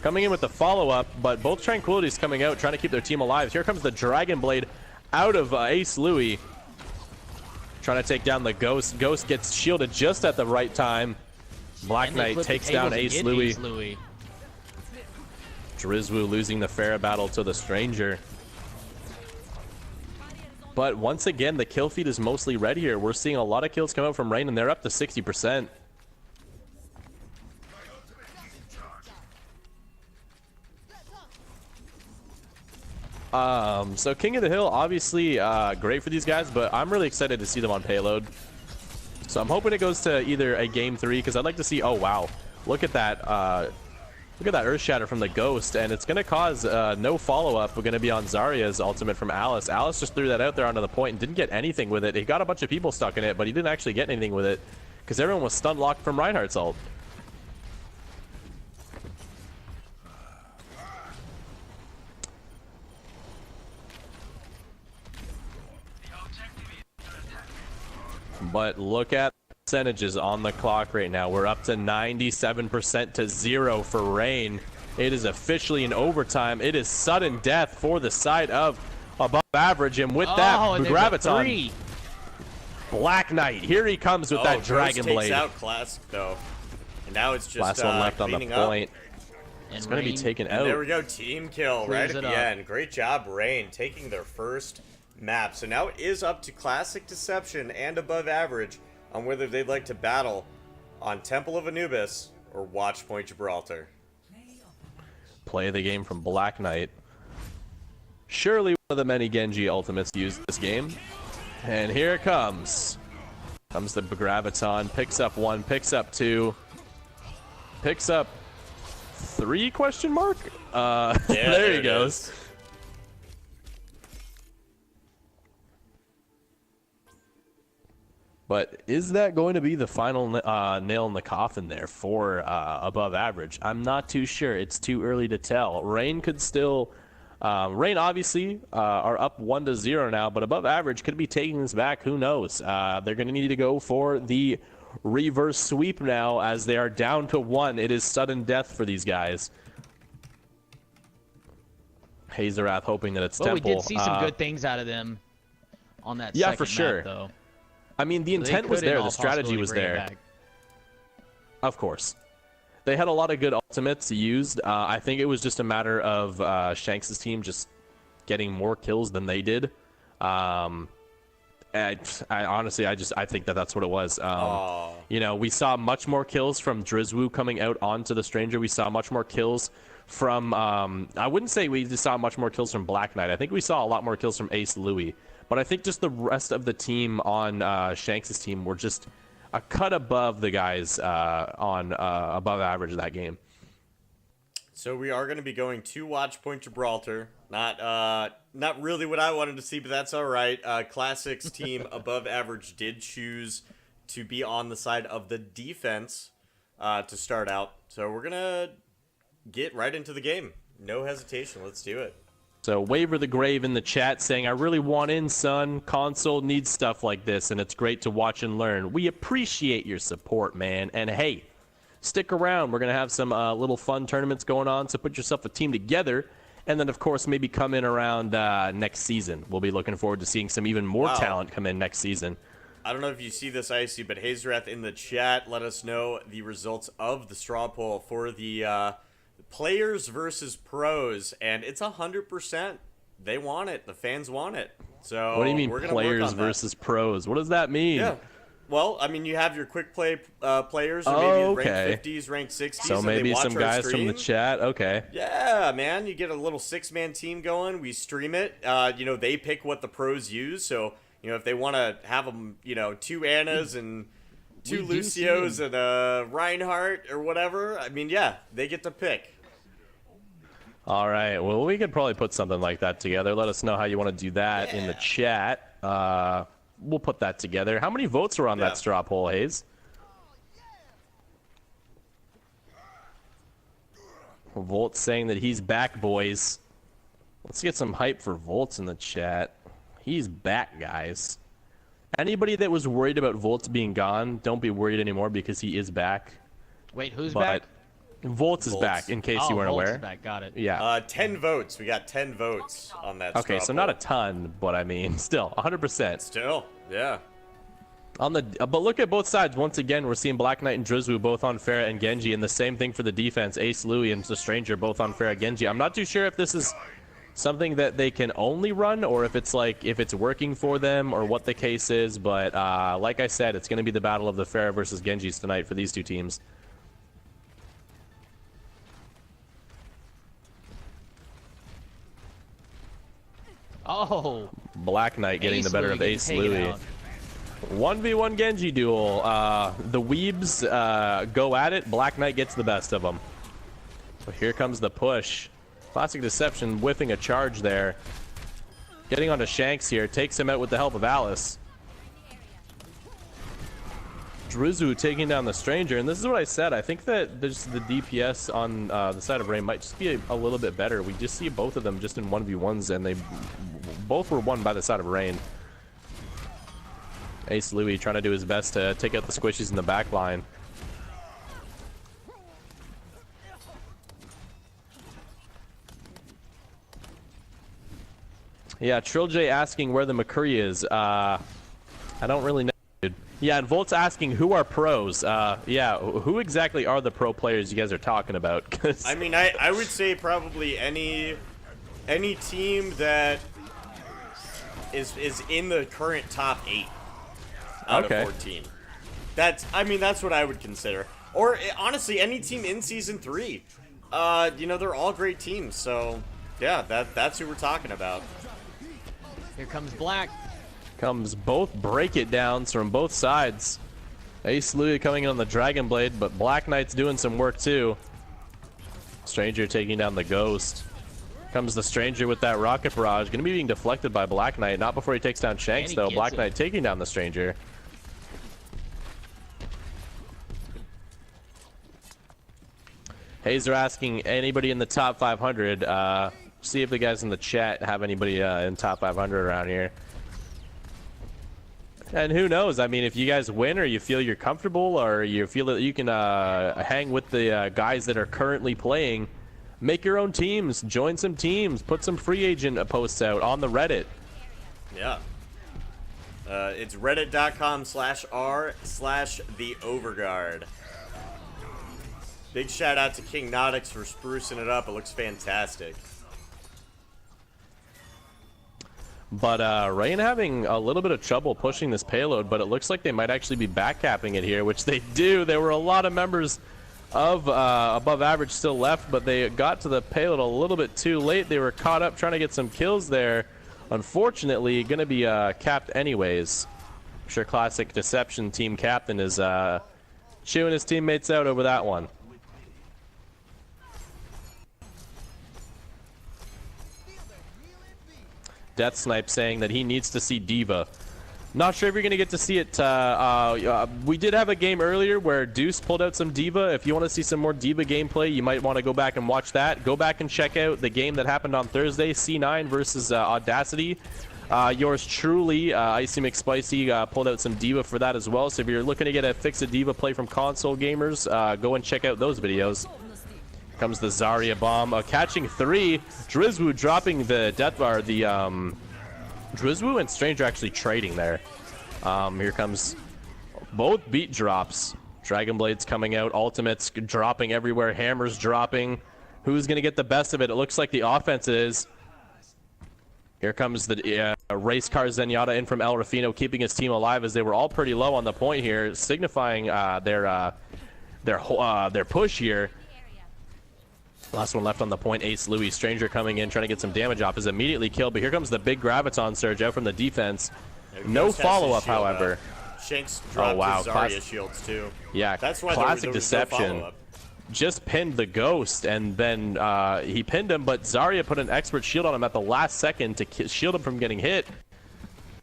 coming in with the follow-up, but both Tranquilities coming out, trying to keep their team alive. Here comes the Dragon Blade out of Ace Louie. Trying to take down the Ghost. Ghost gets shielded just at the right time. Black Knight takes down Ace Louie. Drizwu losing the Farah battle to the Stranger. But once again, the kill feed is mostly red here. We're seeing a lot of kills come out from Rain, and they're up to 60%. So King of the Hill, obviously great for these guys, but I'm really excited to see them on payload. So I'm hoping it goes to either a game 3, because I'd like to see, oh wow, look at that Earth Shatter from the Ghost, and it's going to cause no follow-up. We're going to be on Zarya's ultimate from Alice. Alice just threw that out there onto the point and didn't get anything with it. He got a bunch of people stuck in it, but he didn't actually get anything with it, because everyone was stun locked from Reinhardt's ult. But look at the percentages on the clock right now. We're up to 97% to 0 for Rain. It is officially in overtime. It is sudden death for the side of above average. And with that, Graviton. Black Knight. Here he comes with that Dragon Blade. Takes out Classic, though. And now it's just last one left on the point. It's going to be taken out. There we go. Team kill right at the up. end. Great job, Rain, taking their first map. So now it is up to Classic Deception and above average on whether they'd like to battle on Temple of Anubis or watch Point Gibraltar? Play the game from Black Knight. Surely one of the many Genji ultimates used this game. And here it comes. Comes the Graviton, picks up 1, picks up 2, picks up 3 question mark? Yeah, there he goes. Is. But is that going to be the final nail in the coffin there for above average? I'm not too sure. It's too early to tell. Rain could still... Rain obviously are up 1-0 now, but above average could be taking this back. Who knows? They're going to need to go for the reverse sweep now as they are down to 1. It is sudden death for these guys. Hazerath hoping that it's Temple. We did see some good things out of them on that yeah, second for sure. map, though. I mean, the intent was there. The strategy was there. Of course. They had a lot of good ultimates used. I think it was just a matter of Shanks' team just getting more kills than they did. I honestly, I think that's what it was. You know, we saw much more kills from Drizwu coming out onto the Stranger. We saw much more kills from... I wouldn't say we just saw much more kills from Black Knight. I think we saw a lot more kills from Ace Louis. But I think just the rest of the team on Shanks' team were just a cut above the guys on above average of that game. So we are going to be going to watch Point Gibraltar. Not really what I wanted to see, but that's all right. Classics team above average did choose to be on the side of the defense to start out. So we're going to get right into the game. No hesitation. Let's do it. So Waver the Grave in the chat saying, I really want in, son. Console needs stuff like this, and it's great to watch and learn. We appreciate your support, man. And hey, stick around. We're going to have some little fun tournaments going on, so put yourself a team together. And then, of course, maybe come in around next season. We'll be looking forward to seeing some even more talent come in next season. I don't know if you see this, Icy, but Hazerath in the chat let us know the results of the straw poll for the players versus pros, and it's 100%. They want it. The fans want it. So what do you mean we're gonna players versus pros? What does that mean? Yeah. Well, I mean, you have your quick play players, or maybe ranked 50s, ranked 60s. So maybe some guys from the chat. Okay. Yeah, man. You get a little 6-man team going. We stream it. You know, they pick what the pros use. So, you know, if they want to have them, you know, 2 Annas and 2 Lucios and a Reinhardt or whatever, I mean, yeah, they get to pick. All right. Well, we could probably put something like that together. Let us know how you want to do that in the chat. We'll put that together. How many votes were on that straw poll, Hayes? Volt saying that he's back, boys. Let's get some hype for Volts in the chat. He's back, guys. Anybody that was worried about Volts being gone, don't be worried anymore because he is back. Wait, who's back? Volts is back, in case you weren't Volts aware. Is back. Got it. Yeah. 10 votes. We got 10 votes on that. Okay, so not a ton, but I mean, still 100%. Still, yeah. On the but look at both sides. Once again, we're seeing Black Knight and Drizwu both on Pharah and Genji, and the same thing for the defense. Ace Louis and the Stranger both on Pharah Genji. I'm not too sure if this is something that they can only run, or if it's like if it's working for them, or what the case is. But like I said, it's going to be the battle of the Pharah versus Genjis tonight for these two teams. Oh, Black Knight getting the better of Ace Louis. 1v1 Genji duel. The Weebs go at it. Black Knight gets the best of them. So here comes the push. Classic Deception whiffing a charge there. Getting onto Shanks here. Takes him out with the help of Alice. Drizwu taking down the Stranger. And this is what I said. I think that the DPS on the side of Rain might just be a little bit better. We just see both of them just in 1v1s, and they both were won by the side of Rain. Ace Louis trying to do his best to take out the squishies in the back line. Yeah, Trill-J asking where the McCurry is. I don't really know, dude. Yeah, and Volt's asking who are pros. Yeah, who exactly are the pro players you guys are talking about? 'Cause I mean, I would say probably any team that is in the current top 8 out of 14. I mean, that's what I would consider. Or, honestly, any team in Season 3. You know, they're all great teams, so, yeah, that's who we're talking about. Here comes Black. Comes both break it downs from both sides. Ace Louis coming in on the Dragon Blade, but Black Knight's doing some work too. Stranger taking down the Ghost. Comes the Stranger with that Rocket Barrage. Gonna be being deflected by Black Knight. Not before he takes down Shanks though. Black Knight taking down the Stranger. Hazer asking anybody in the top 500. See if the guys in the chat have anybody in top 500 around here. And who knows? I mean, if you guys win or you feel you're comfortable or you feel that you can hang with the guys that are currently playing, make your own teams, join some teams, put some free agent posts out on the Reddit. Yeah. It's reddit.com/r/theoverguard. Big shout out to King Nodix for sprucing it up. It looks fantastic. But Rain having a little bit of trouble pushing this payload, but it looks like they might actually be backcapping it here, which they do. There were a lot of members of above average still left, but they got to the payload a little bit too late. They were caught up trying to get some kills there. Unfortunately, going to be capped anyways. I'm sure Classic Deception team captain is chewing his teammates out over that one. Death Snipe saying that he needs to see D.Va. Not sure if you're going to get to see it. We did have a game earlier where Deuce pulled out some D.Va. If you want to see some more D.Va gameplay, you might want to go back and watch that. Go back and check out the game that happened on Thursday, C9 versus Audacity. Yours truly, Icy McSpicy, pulled out some D.Va for that as well. So if you're looking to get a fix of D.Va play from console gamers, go and check out those videos. Comes the Zarya bomb, catching 3. Drizwu dropping the death bar. The Drizwu and Stranger actually trading there. Here comes both beat drops. Dragon Blades coming out, ultimates dropping everywhere, hammers dropping. Who's gonna get the best of it? It looks like the offense is. Here comes the race car Zenyatta in from El Rafino, keeping his team alive as they were all pretty low on the point here, signifying their push here. Last one left on the point, Ace Louis. Stranger coming in, trying to get some damage off, is immediately killed, but here comes the big Graviton surge out from the defense. No follow-up, however. Shanks dropped his Zarya shields, too. Yeah, that's why Classic there was Deception no just pinned the Ghost, and then he pinned him, but Zarya put an expert shield on him at the last second to shield him from getting hit.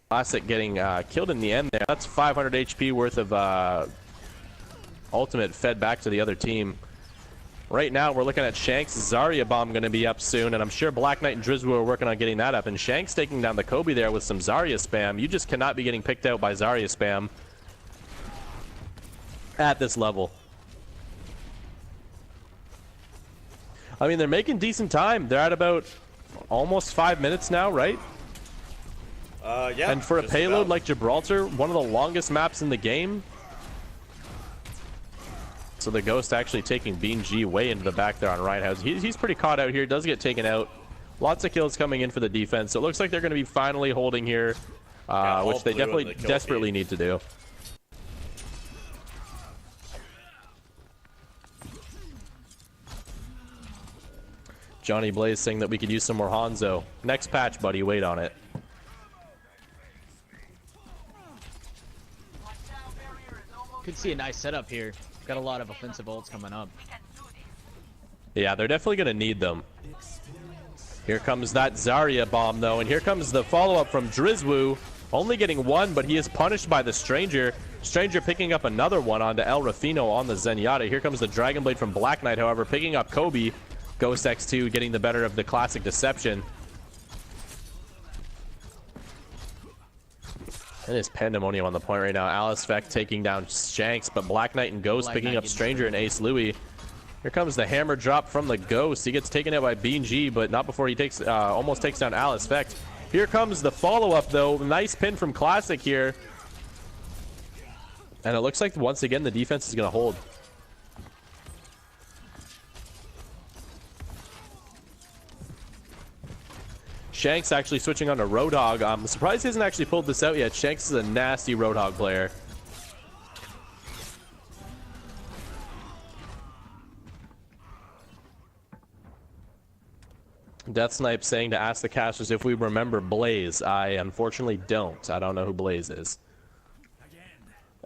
Classic getting killed in the end there. That's 500 HP worth of ultimate fed back to the other team. Right now, we're looking at Shanks' Zarya bomb going to be up soon, and I'm sure Black Knight and Drizwu are working on getting that up. And Shanks taking down the Kobe there with some Zarya spam. You just cannot be getting picked out by Zarya spam at this level. I mean, they're making decent time. They're at about almost 5 minutes now, right? Yeah. And for a payload like Gibraltar, one of the longest maps in the game. So the Ghost actually taking Bean G way into the back there on Reinhouse. He's pretty caught out here, does get taken out. Lots of kills coming in for the defense. So it looks like they're going to be finally holding here, which they definitely desperately need to do. Johnny Blaze saying that we could use some more Hanzo. Next patch, buddy, wait on it. Could see a nice setup here. Got a lot of offensive ults coming up. Yeah, they're definitely going to need them. Here comes that Zarya bomb, though, and here comes the follow-up from Drizwu. Only getting one, but he is punished by the Stranger. Stranger picking up another one onto El Rafino on the Zenyatta. Here comes the Dragon Blade from Black Knight, however, picking up Kobe. Ghost X2 getting the better of the Classic Deception. It is pandemonium on the point right now. Alice Vec taking down Shanks, but Black Knight and Ghost picking up Stranger and Ace Louis. Here comes the hammer drop from the Ghost. He gets taken out by Bean G, but not before he takes almost takes down Alice Vec. Here comes the follow-up, though. Nice pin from Classic here. And it looks like, once again, the defense is going to hold. Shanks actually switching on to Roadhog. I'm surprised he hasn't actually pulled this out yet. Shanks is a nasty Roadhog player. Death Snipe saying to ask the casters if we remember Blaze. I unfortunately don't. I don't know who Blaze is.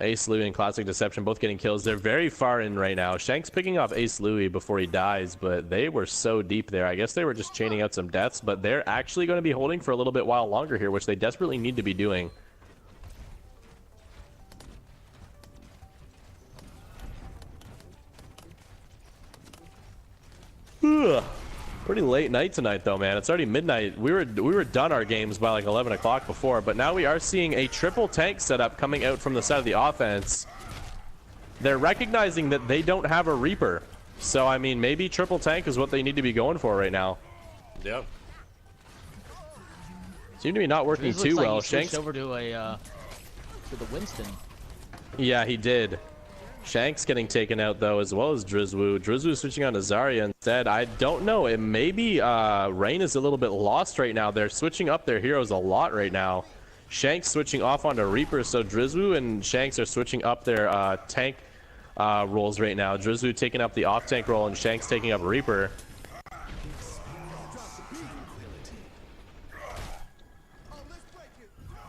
Ace Louie and Classic Deception both getting kills. They're very far in right now. Shank's picking off Ace Louie before he dies, but they were so deep there. I guess they were just chaining out some deaths, but they're actually going to be holding for a little bit while longer here, which they desperately need to be doing. Ugh. Pretty late night tonight, though, man. It's already midnight. We were done our games by like 11 o'clock before, but now we are seeing a triple tank setup coming out from the side of the offense. They're recognizing that they don't have a Reaper, so I mean, maybe triple tank is what they need to be going for right now. Yep. Seem to be not working too like well. He Shanks switched over to the Winston. Yeah, he did. Shanks getting taken out, though, as well as Drizwu. Drizwu switching on to Zarya instead. I don't know. It may be Rain is a little bit lost right now. They're switching up their heroes a lot right now. Shanks switching off onto Reaper, so Drizwu and Shanks are switching up their tank roles right now. Drizwu taking up the off-tank role, and Shanks taking up Reaper.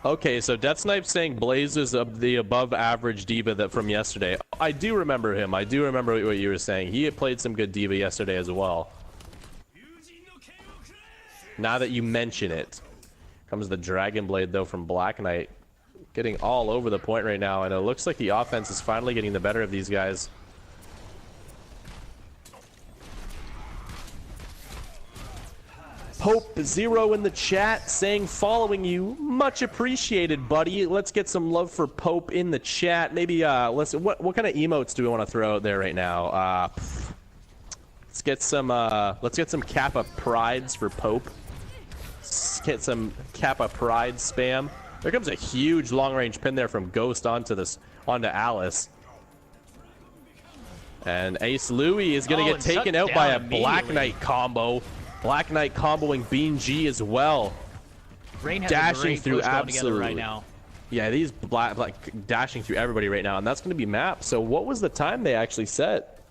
Okay, so Death Snipe saying Blaze is the above-average D.Va that from yesterday. I do remember him. I do remember what you were saying. He had played some good D.Va yesterday as well. Now that you mention it. Comes the Dragon Blade, though, from Black Knight. Getting all over the point right now, and it looks like the offense is finally getting the better of these guys. Pope Zero in the chat saying following you, much appreciated, buddy. Let's get some love for Pope in the chat. Maybe what kind of emotes do we want to throw out there right now? Let's get some Kappa prides for Pope. Let's get some Kappa pride spam. There comes a huge long range pin there from Ghost onto Alice. And Ace Louie is gonna get taken out by a Black Knight combo. Black Knight comboing Bean G as well. Rain has dashing through absolutely right now. Yeah, these black dashing through everybody right now, and that's going to be map. So what was the time they actually set?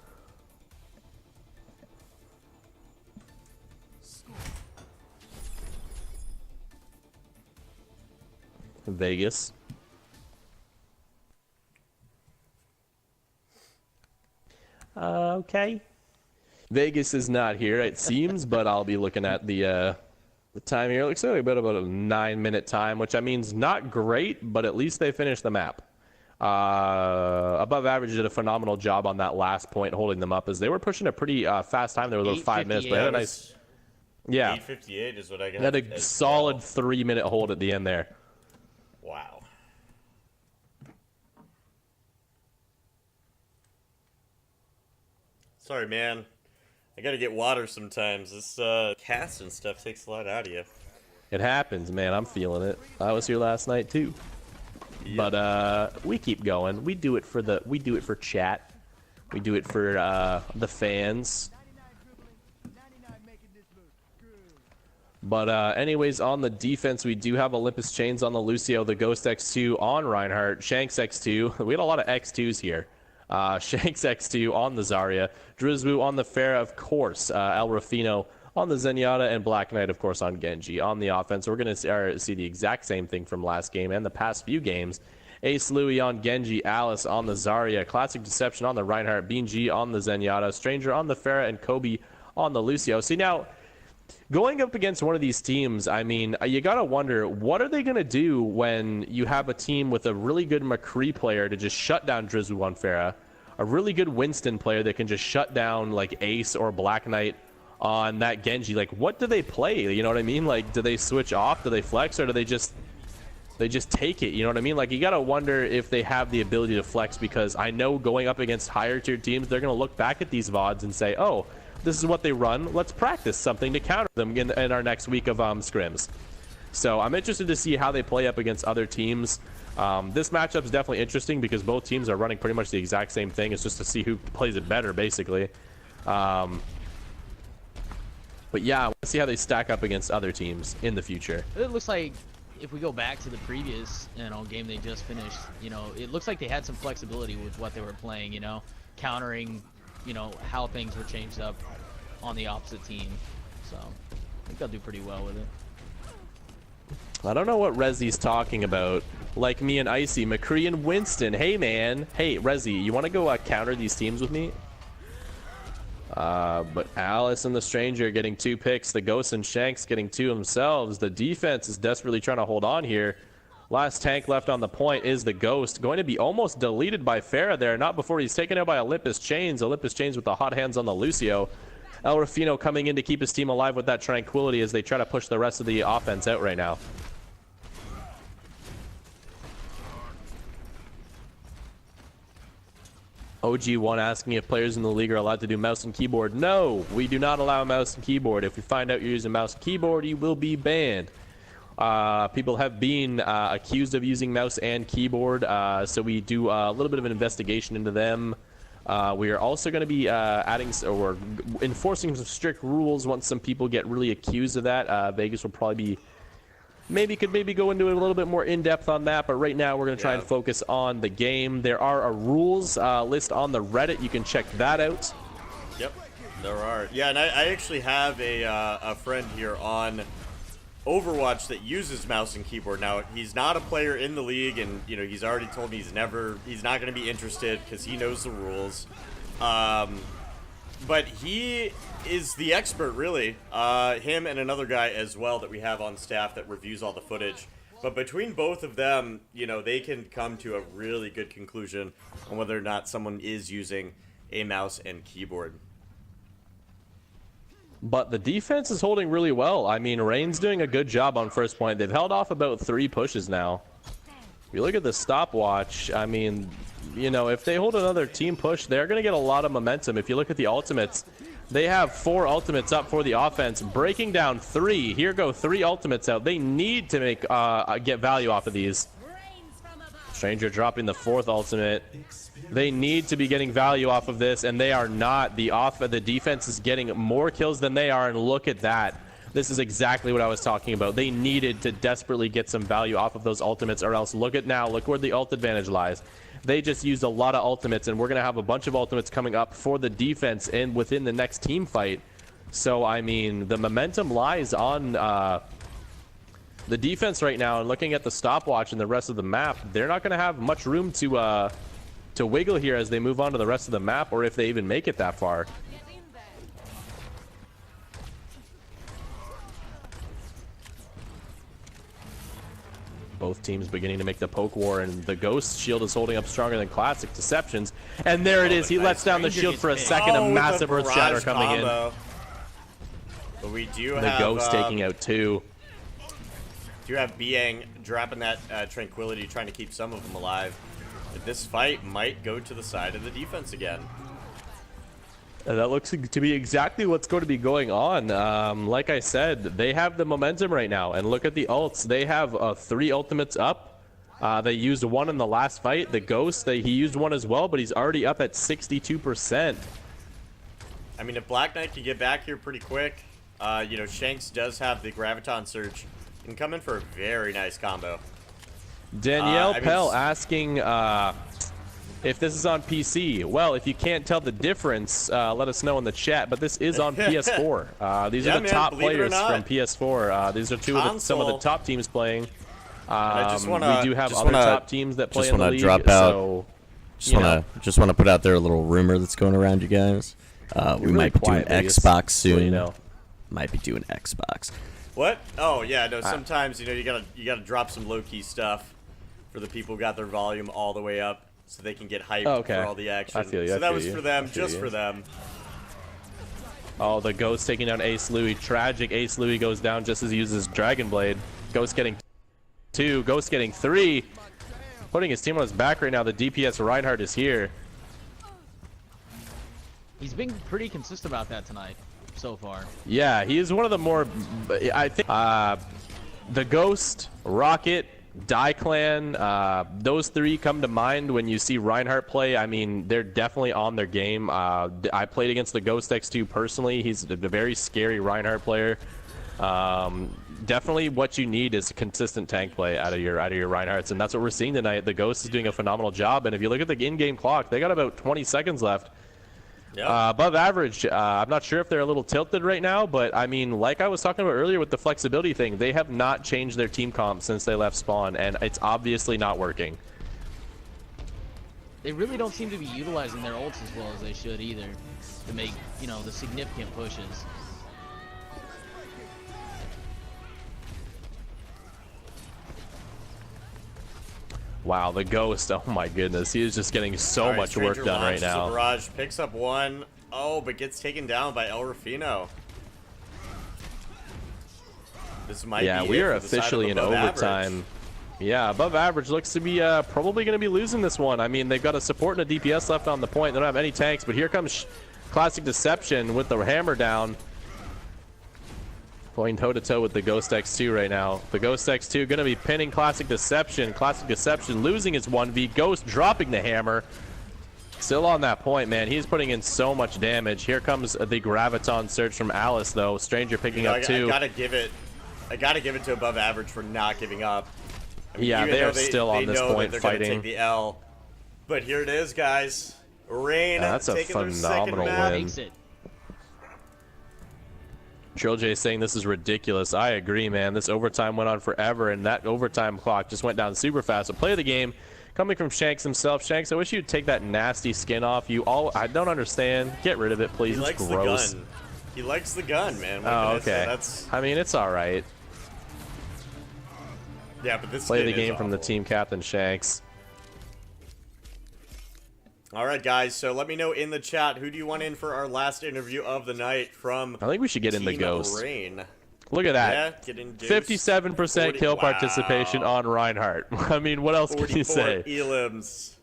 Vegas. Okay. Vegas is not here, it seems, but I'll be looking at the time here. It looks like about a 9-minute time, which I means not great, but at least they finished the map. Above Average did a phenomenal job on that last point, holding them up, as they were pushing a pretty fast time. There was about 5 minutes, but they had a nice... Yeah. 8:58 is what I got. Had a solid 3-minute hold at the end there. Wow. Sorry, man. I gotta get water sometimes. This cast and stuff takes a lot out of you. It happens, man. I'm feeling it. I was here last night too. Yep. But we keep going. We do it for chat. We do it for the fans. But anyways, on the defense, we do have Olympus Chains on the Lucio, the Ghost X2 on Reinhardt, Shanks X2. We had a lot of X2s here. Shanks X2 on the Zarya, Drizwu on the Pharah, of course, El Rufino on the Zenyatta, and Black Knight, of course, on Genji. On the offense, we're going to see the exact same thing from last game and the past few games. Ace Louie on Genji, Alice on the Zarya, Classic Deception on the Reinhardt, Bean G on the Zenyatta, Stranger on the Pharah, and Kobe on the Lucio. See, now, going up against one of these teams, I mean, you got to wonder, what are they going to do when you have a team with a really good McCree player to just shut down Drizwu on Pharah, a really good Winston player that can just shut down, like, Ace or Black Knight on that Genji? Like, what do they play? You know what I mean? Like, do they switch off? Do they flex? Or do they just take it? You know what I mean? Like, you got to wonder if they have the ability to flex, because I know going up against higher-tier teams, they're going to look back at these VODs and say, oh, this is what they run. Let's practice something to counter them in our next week of scrims. So I'm interested to see how they play up against other teams. This matchup is definitely interesting because both teams are running pretty much the exact same thing. It's just to see who plays it better, basically. But yeah, I want to see how they stack up against other teams in the future. It looks like if we go back to the previous, game they just finished, it looks like they had some flexibility with what they were playing, countering, how things were changed up on the opposite team. So think I'll do pretty well with it. I don't know what Rezi's talking about. Like me and Icy, McCree and Winston. Hey, man. Hey, Rezi, you want to go counter these teams with me? But Alice and the Stranger getting 2 picks. The Ghost and Shanks getting 2 themselves. The defense is desperately trying to hold on here. Last tank left on the point is the Ghost. Going to be almost deleted by Farah there. Not before he's taken out by Olympus Chains. Olympus Chains with the hot hands on the Lucio. El Rufino coming in to keep his team alive with that tranquility as they try to push the rest of the offense out right now. OG1 asking if players in the league are allowed to do mouse and keyboard. No, we do not allow mouse and keyboard. If we find out you're using mouse and keyboard, you will be banned. People have been accused of using mouse and keyboard, so we do a little bit of an investigation into them. We are also going to be adding or enforcing some strict rules once some people get really accused of that. Vegas will probably be could go into it a little bit more in depth on that, but right now we're going to try and focus on the game. There are a rules list on the Reddit. You can check that out. Yep, there are. Yeah, and I actually have a friend here on Overwatch that uses mouse and keyboard. Now, he's not a player in the league, and you know he's already told me he's not going to be interested because he knows the rules. But he is the expert, really. Him and another guy as well that we have on staff that reviews all the footage. But between both of them, you know, they can come to a really good conclusion on whether or not someone is using a mouse and keyboard. But the defense is holding really well. I mean, Rain's doing a good job on first point. They've held off about 3 pushes now. If you look at the stopwatch, I mean, you know, if they hold another team push, they're going to get a lot of momentum. If you look at the ultimates, they have 4 ultimates up for the offense, breaking down 3. Here go 3 ultimates out. They need to make get value off of these. Stranger dropping the 4th ultimate. They need to be getting value off of this, and they are not. The defense is getting more kills than they are, and look at that. This is exactly what I was talking about. They needed to desperately get some value off of those ultimates, or else look where the ult advantage lies. They just used a lot of ultimates, and we're going to have a bunch of ultimates coming up for the defense and within the next team fight. So, I mean, the momentum lies on the defense right now, and looking at the stopwatch and the rest of the map, they're not going to have much room to wiggle here as they move on to the rest of the map, or if they even make it that far. Both teams beginning to make the poke war, and the Ghost shield is holding up stronger than Classic Deceptions. And there it is. He lets down the shield for a second. A massive Earth Shatter coming in. But we do have the Ghost taking out 2. Do have Biang dropping that Tranquility, trying to keep some of them alive. But this fight might go to the side of the defense again. That looks to be exactly what's going to be going on. Like I said, they have the momentum right now. And look at the ults. They have 3 ultimates up. They used 1 in the last fight. The Ghost, he used 1 as well, but he's already up at 62%. I mean, if Black Knight can get back here pretty quick, you know, Shanks does have the Graviton Surge. Can come in for a very nice combo. Danielle Pell asking if this is on PC. Well, if you can't tell the difference, let us know in the chat. But this is on PS4. These are the top players from PS4. These are some of the top teams playing. We do have other top teams that play in the league. Drop out. Just want to put out there a little rumor that's going around, you guys. We really might be doing Xbox soon. You know. Might be doing Xbox. What? Oh yeah, no. Sometimes you know you gotta drop some low key stuff for the people who got their volume all the way up, so they can get hyped for all the action. I feel you. So that was for them, just for them. Oh, the Ghost taking down Ace Louis. Tragic. Ace Louis goes down just as he uses Dragon Blade. Ghost getting 2. Ghost getting 3. Putting his team on his back right now. The DPS Reinhardt is here. He's been pretty consistent about that tonight so far. Yeah, he is one of the more, I think, the Ghost, Rocket, Clan, those 3 come to mind when you see Reinhardt play. I mean, they're definitely on their game. I played against the Ghost X2 personally. He's a very scary Reinhardt player. Definitely what you need is a consistent tank play out of your Reinhardts, and that's what we're seeing tonight. The Ghost is doing a phenomenal job, and if you look at the in-game clock, they got about 20 seconds left. Above average. I'm not sure if they're a little tilted right now, but I mean, like I was talking about earlier with the flexibility thing, they have not changed their team comp since they left spawn, and it's obviously not working. They really don't seem to be utilizing their ults as well as they should either to make, you know, the significant pushes. Wow, the Ghost, oh my goodness, he is just getting so much work done right now. Barrage picks up one. Oh, but gets taken down by El Rufino. This might yeah, be we it are for the side of officially in above overtime. average. Yeah, above average looks to be probably going to be losing this one. I mean, they've got a support and a DPS left on the point. They don't have any tanks, but here comes Classic Deception with the hammer down. Going toe-to-toe with the Ghost X2 right now. The Ghost X2 going to be pinning Classic Deception. Classic Deception losing his 1v. Ghost dropping the hammer. Still on that point, man. He's putting in so much damage. Here comes the Graviton Surge from Alice, though. Stranger picking up two. I gotta give it to above average for not giving up. I mean, yeah, they are still on this point they're fighting. Gonna take the L, but here it is, guys. Rain that's a taking their phenomenal second map. win. Trill J saying this is ridiculous. I agree, man. This overtime went on forever, and that overtime clock just went down super fast. So play of the game coming from Shanks himself. Shanks, I wish you'd take that nasty skin off. I don't understand. Get rid of it, please. He It's likes gross. the gun. He likes the gun, man. What Oh, can I okay. say? I mean, it's all right. Yeah, but this Play skin the is game from the awful. team captain Shanks. All right, guys. So let me know in the chat, who do you want in for our last interview of the night from I think we should get in the Team Ghost. Rain. Look at that. Yeah, get in Deuce. 57% kill participation on Reinhardt. I mean, what else can you 44 say? elims.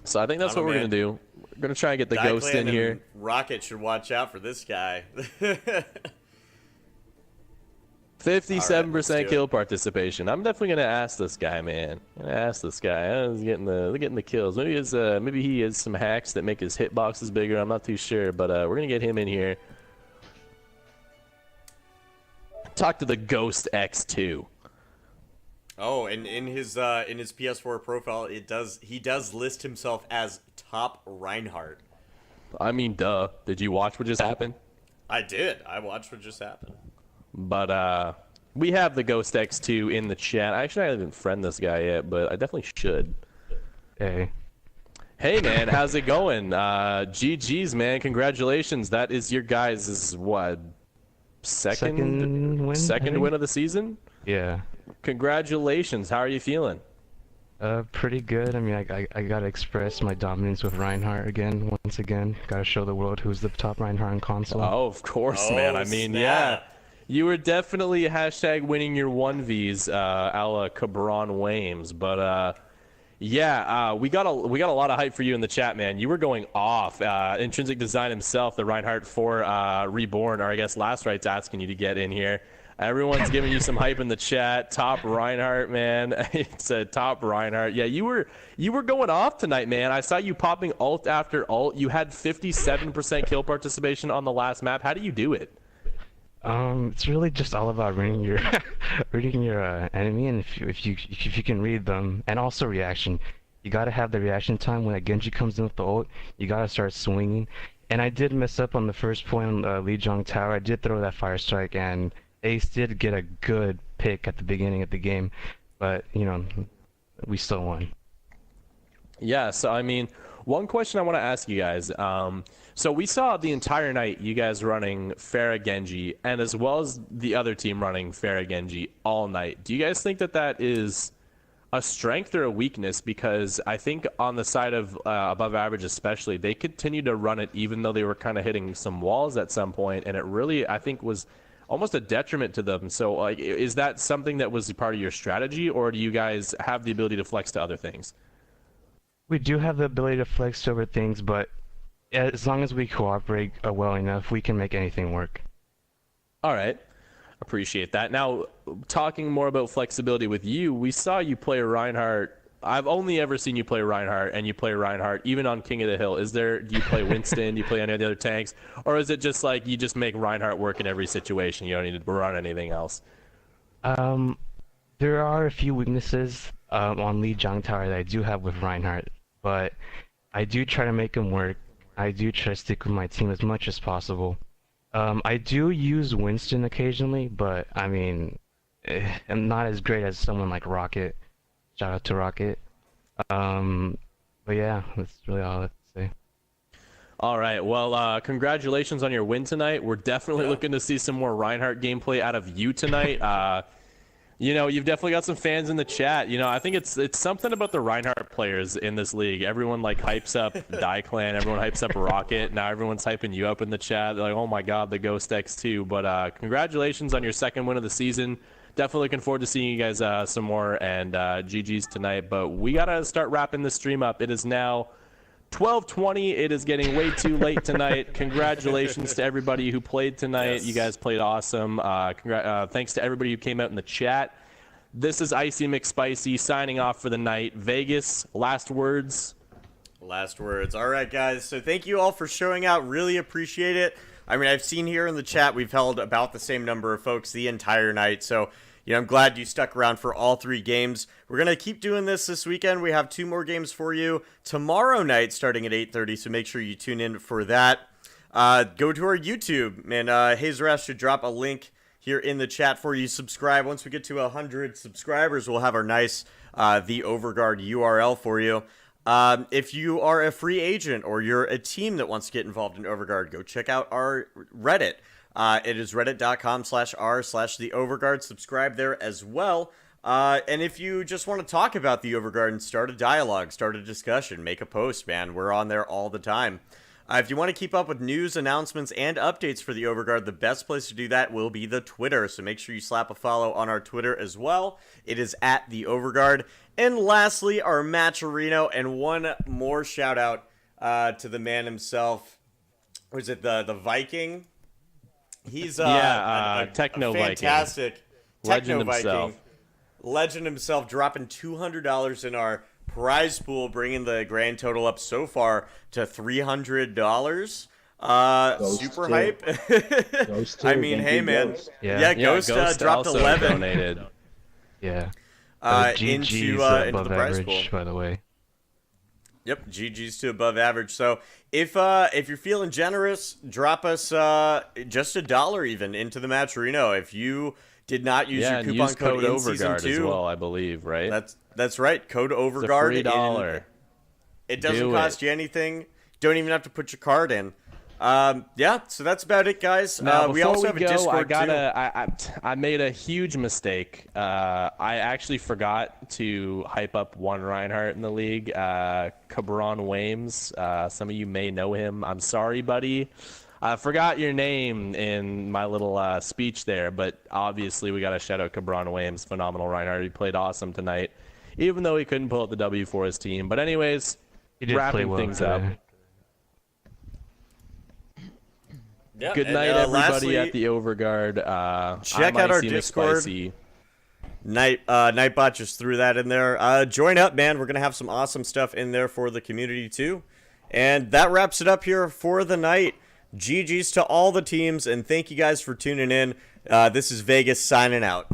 So I think that's what we're going to do. We're going to try and get the Ghost Diaclan in here. and Rocket should watch out for this guy. 57% do kill participation. I'm definitely gonna ask this guy, man. I'm gonna ask this guy. He's getting the kills. Maybe he has some hacks that make his hitboxes bigger. I'm not too sure, but we're gonna get him in here. Talk to the Ghost X2. Oh, and in his PS4 profile, he does list himself as top Reinhardt. I mean, duh. Did you watch what just happened? I did. I watched what just happened. But we have the Ghost X2 in the chat. Actually, I haven't friended this guy yet, but I definitely should. Hey. Hey, man, how's it going? GG's, man. Congratulations. That is your guys' what? Second win of the season? Yeah. Congratulations. How are you feeling? Pretty good. I mean, I gotta express my dominance with Reinhardt once again. Gotta show the world who's the top Reinhardt on console. Oh, of course, man. I mean, yeah. You were definitely hashtag winning your 1Vs, a la Cabron Wames. But, yeah, we got a lot of hype for you in the chat, man. You were going off. Intrinsic Design himself, the Reinhardt 4 Reborn, or I guess Last Right's asking you to get in here. Everyone's giving you some hype in the chat. Top Reinhardt, man. It's a top Reinhardt. Yeah, you were going off tonight, man. I saw you popping ult after ult. You had 57% kill participation on the last map. How do you do it? It's really just all about reading your enemy, and if you can read them, and also reaction. You gotta have the reaction time when a Genji comes in with the ult. You gotta start swinging. And I did mess up on the first point on Lijiang Tower. I did throw that fire strike, and Ace did get a good pick at the beginning of the game, but you know, we still won. Yeah, so I mean, one question I want to ask you guys. So we saw the entire night you guys running Pharah Genji, and as well as the other team running Pharah Genji all night. Do you guys think that that is a strength or a weakness? Because I think on the side of above average especially, they continued to run it even though they were kind of hitting some walls at some point, and it really, I think, was almost a detriment to them. So like, is that something that was part of your strategy, or do you guys have the ability to flex to other things? We do have the ability to flex over things, but as long as we cooperate well enough, we can make anything work. All right. Appreciate that. Now, talking more about flexibility with you, we saw you play Reinhardt. I've only ever seen you play Reinhardt, and you play Reinhardt even on King of the Hill. Do you play Winston? Do you play any of the other tanks? Or is it just like you just make Reinhardt work in every situation? You don't need to run anything else? There are a few weaknesses on Lijiang Tower that I do have with Reinhardt, but I do try to make them work. I do try to stick with my team as much as possible. I do use Winston occasionally, but I mean, I'm not as great as someone like Rocket. Shout out to Rocket. But yeah, that's really all I have to say. All right. Well, congratulations on your win tonight. We're definitely looking to see some more Reinhardt gameplay out of you tonight. You know, you've definitely got some fans in the chat. You know, I think it's something about the Reinhardt players in this league. Everyone like hypes up Clan. Everyone hypes up Rocket. Now everyone's hyping you up in the chat. They're like, oh my God, the Ghost X too. But congratulations on your second win of the season. Definitely looking forward to seeing you guys some more, and GG's tonight. But we gotta start wrapping this stream up. It is now 12:20. It is getting way too late tonight. Congratulations to everybody who played tonight. Yes. You guys played awesome. Thanks to everybody who came out in the chat. This is Icy McSpicy signing off for the night. Vegas, last words. Last words. All right, guys. So thank you all for showing out. Really appreciate it. I mean, I've seen here in the chat we've held about the same number of folks the entire night. So, you know, I'm glad you stuck around for all 3 games. We're going to keep doing this weekend. We have 2 more games for you tomorrow night starting at 8:30, so make sure you tune in for that. Go to our YouTube, and Hazerash should drop a link here in the chat for you. Subscribe. Once we get to 100 subscribers, we'll have our nice The Overguard URL for you. If you are a free agent or you're a team that wants to get involved in Overguard, go check out our Reddit. It is reddit.com/r/The Overguard. Subscribe there as well. And if you just want to talk about The Overguard and start a dialogue, start a discussion, make a post, man, we're on there all the time. If you want to keep up with news, announcements, and updates for The Overguard, the best place to do that will be the Twitter. So make sure you slap a follow on our Twitter as well. It is at The Overguard. And lastly, our Matcherino. And one more shout out to the man himself. Was it the Viking? He's Techno Viking. Fantastic Techno Legend Viking. himself. Legend himself dropping $200 in our prize pool, bringing the grand total up so far to $300. Super hype. Ghost I too. mean, Thank hey you, man, Ghost. yeah, Ghost dropped also 11 donated. Yeah. into GG's the above prize pool. average, by the way. Yep, GG's to above average. So if you're feeling generous, drop us just $1 even into the Matcherino. If you did not use your and coupon use code in Overguard season 2, as well, I believe, right? That's right. Code It's a Overguard. free $1. It doesn't Do cost it. you anything. Don't even have to put your card in. Yeah, so that's about it, guys. Now, We before also have a go, Discord I made a huge mistake. I actually forgot to hype up one Reinhardt in the league, Cabron Wames. Some of you may know him. I'm sorry, buddy. I forgot your name in my little speech there, but obviously we got to shout out Cabron Wames. Phenomenal Reinhardt. He played awesome tonight, even though he couldn't pull out the W for his team. But anyways, He did play wrapping well things today. up. Yeah, Good and, night, everybody lastly, at the Overguard. check I'm out our Icy Discord. McSpicy. Nightbot just threw that in there. Join up, man. We're gonna have some awesome stuff in there for the community too. And that wraps it up here for the night. GG's to all the teams, and thank you guys for tuning in. This is Vegas signing out.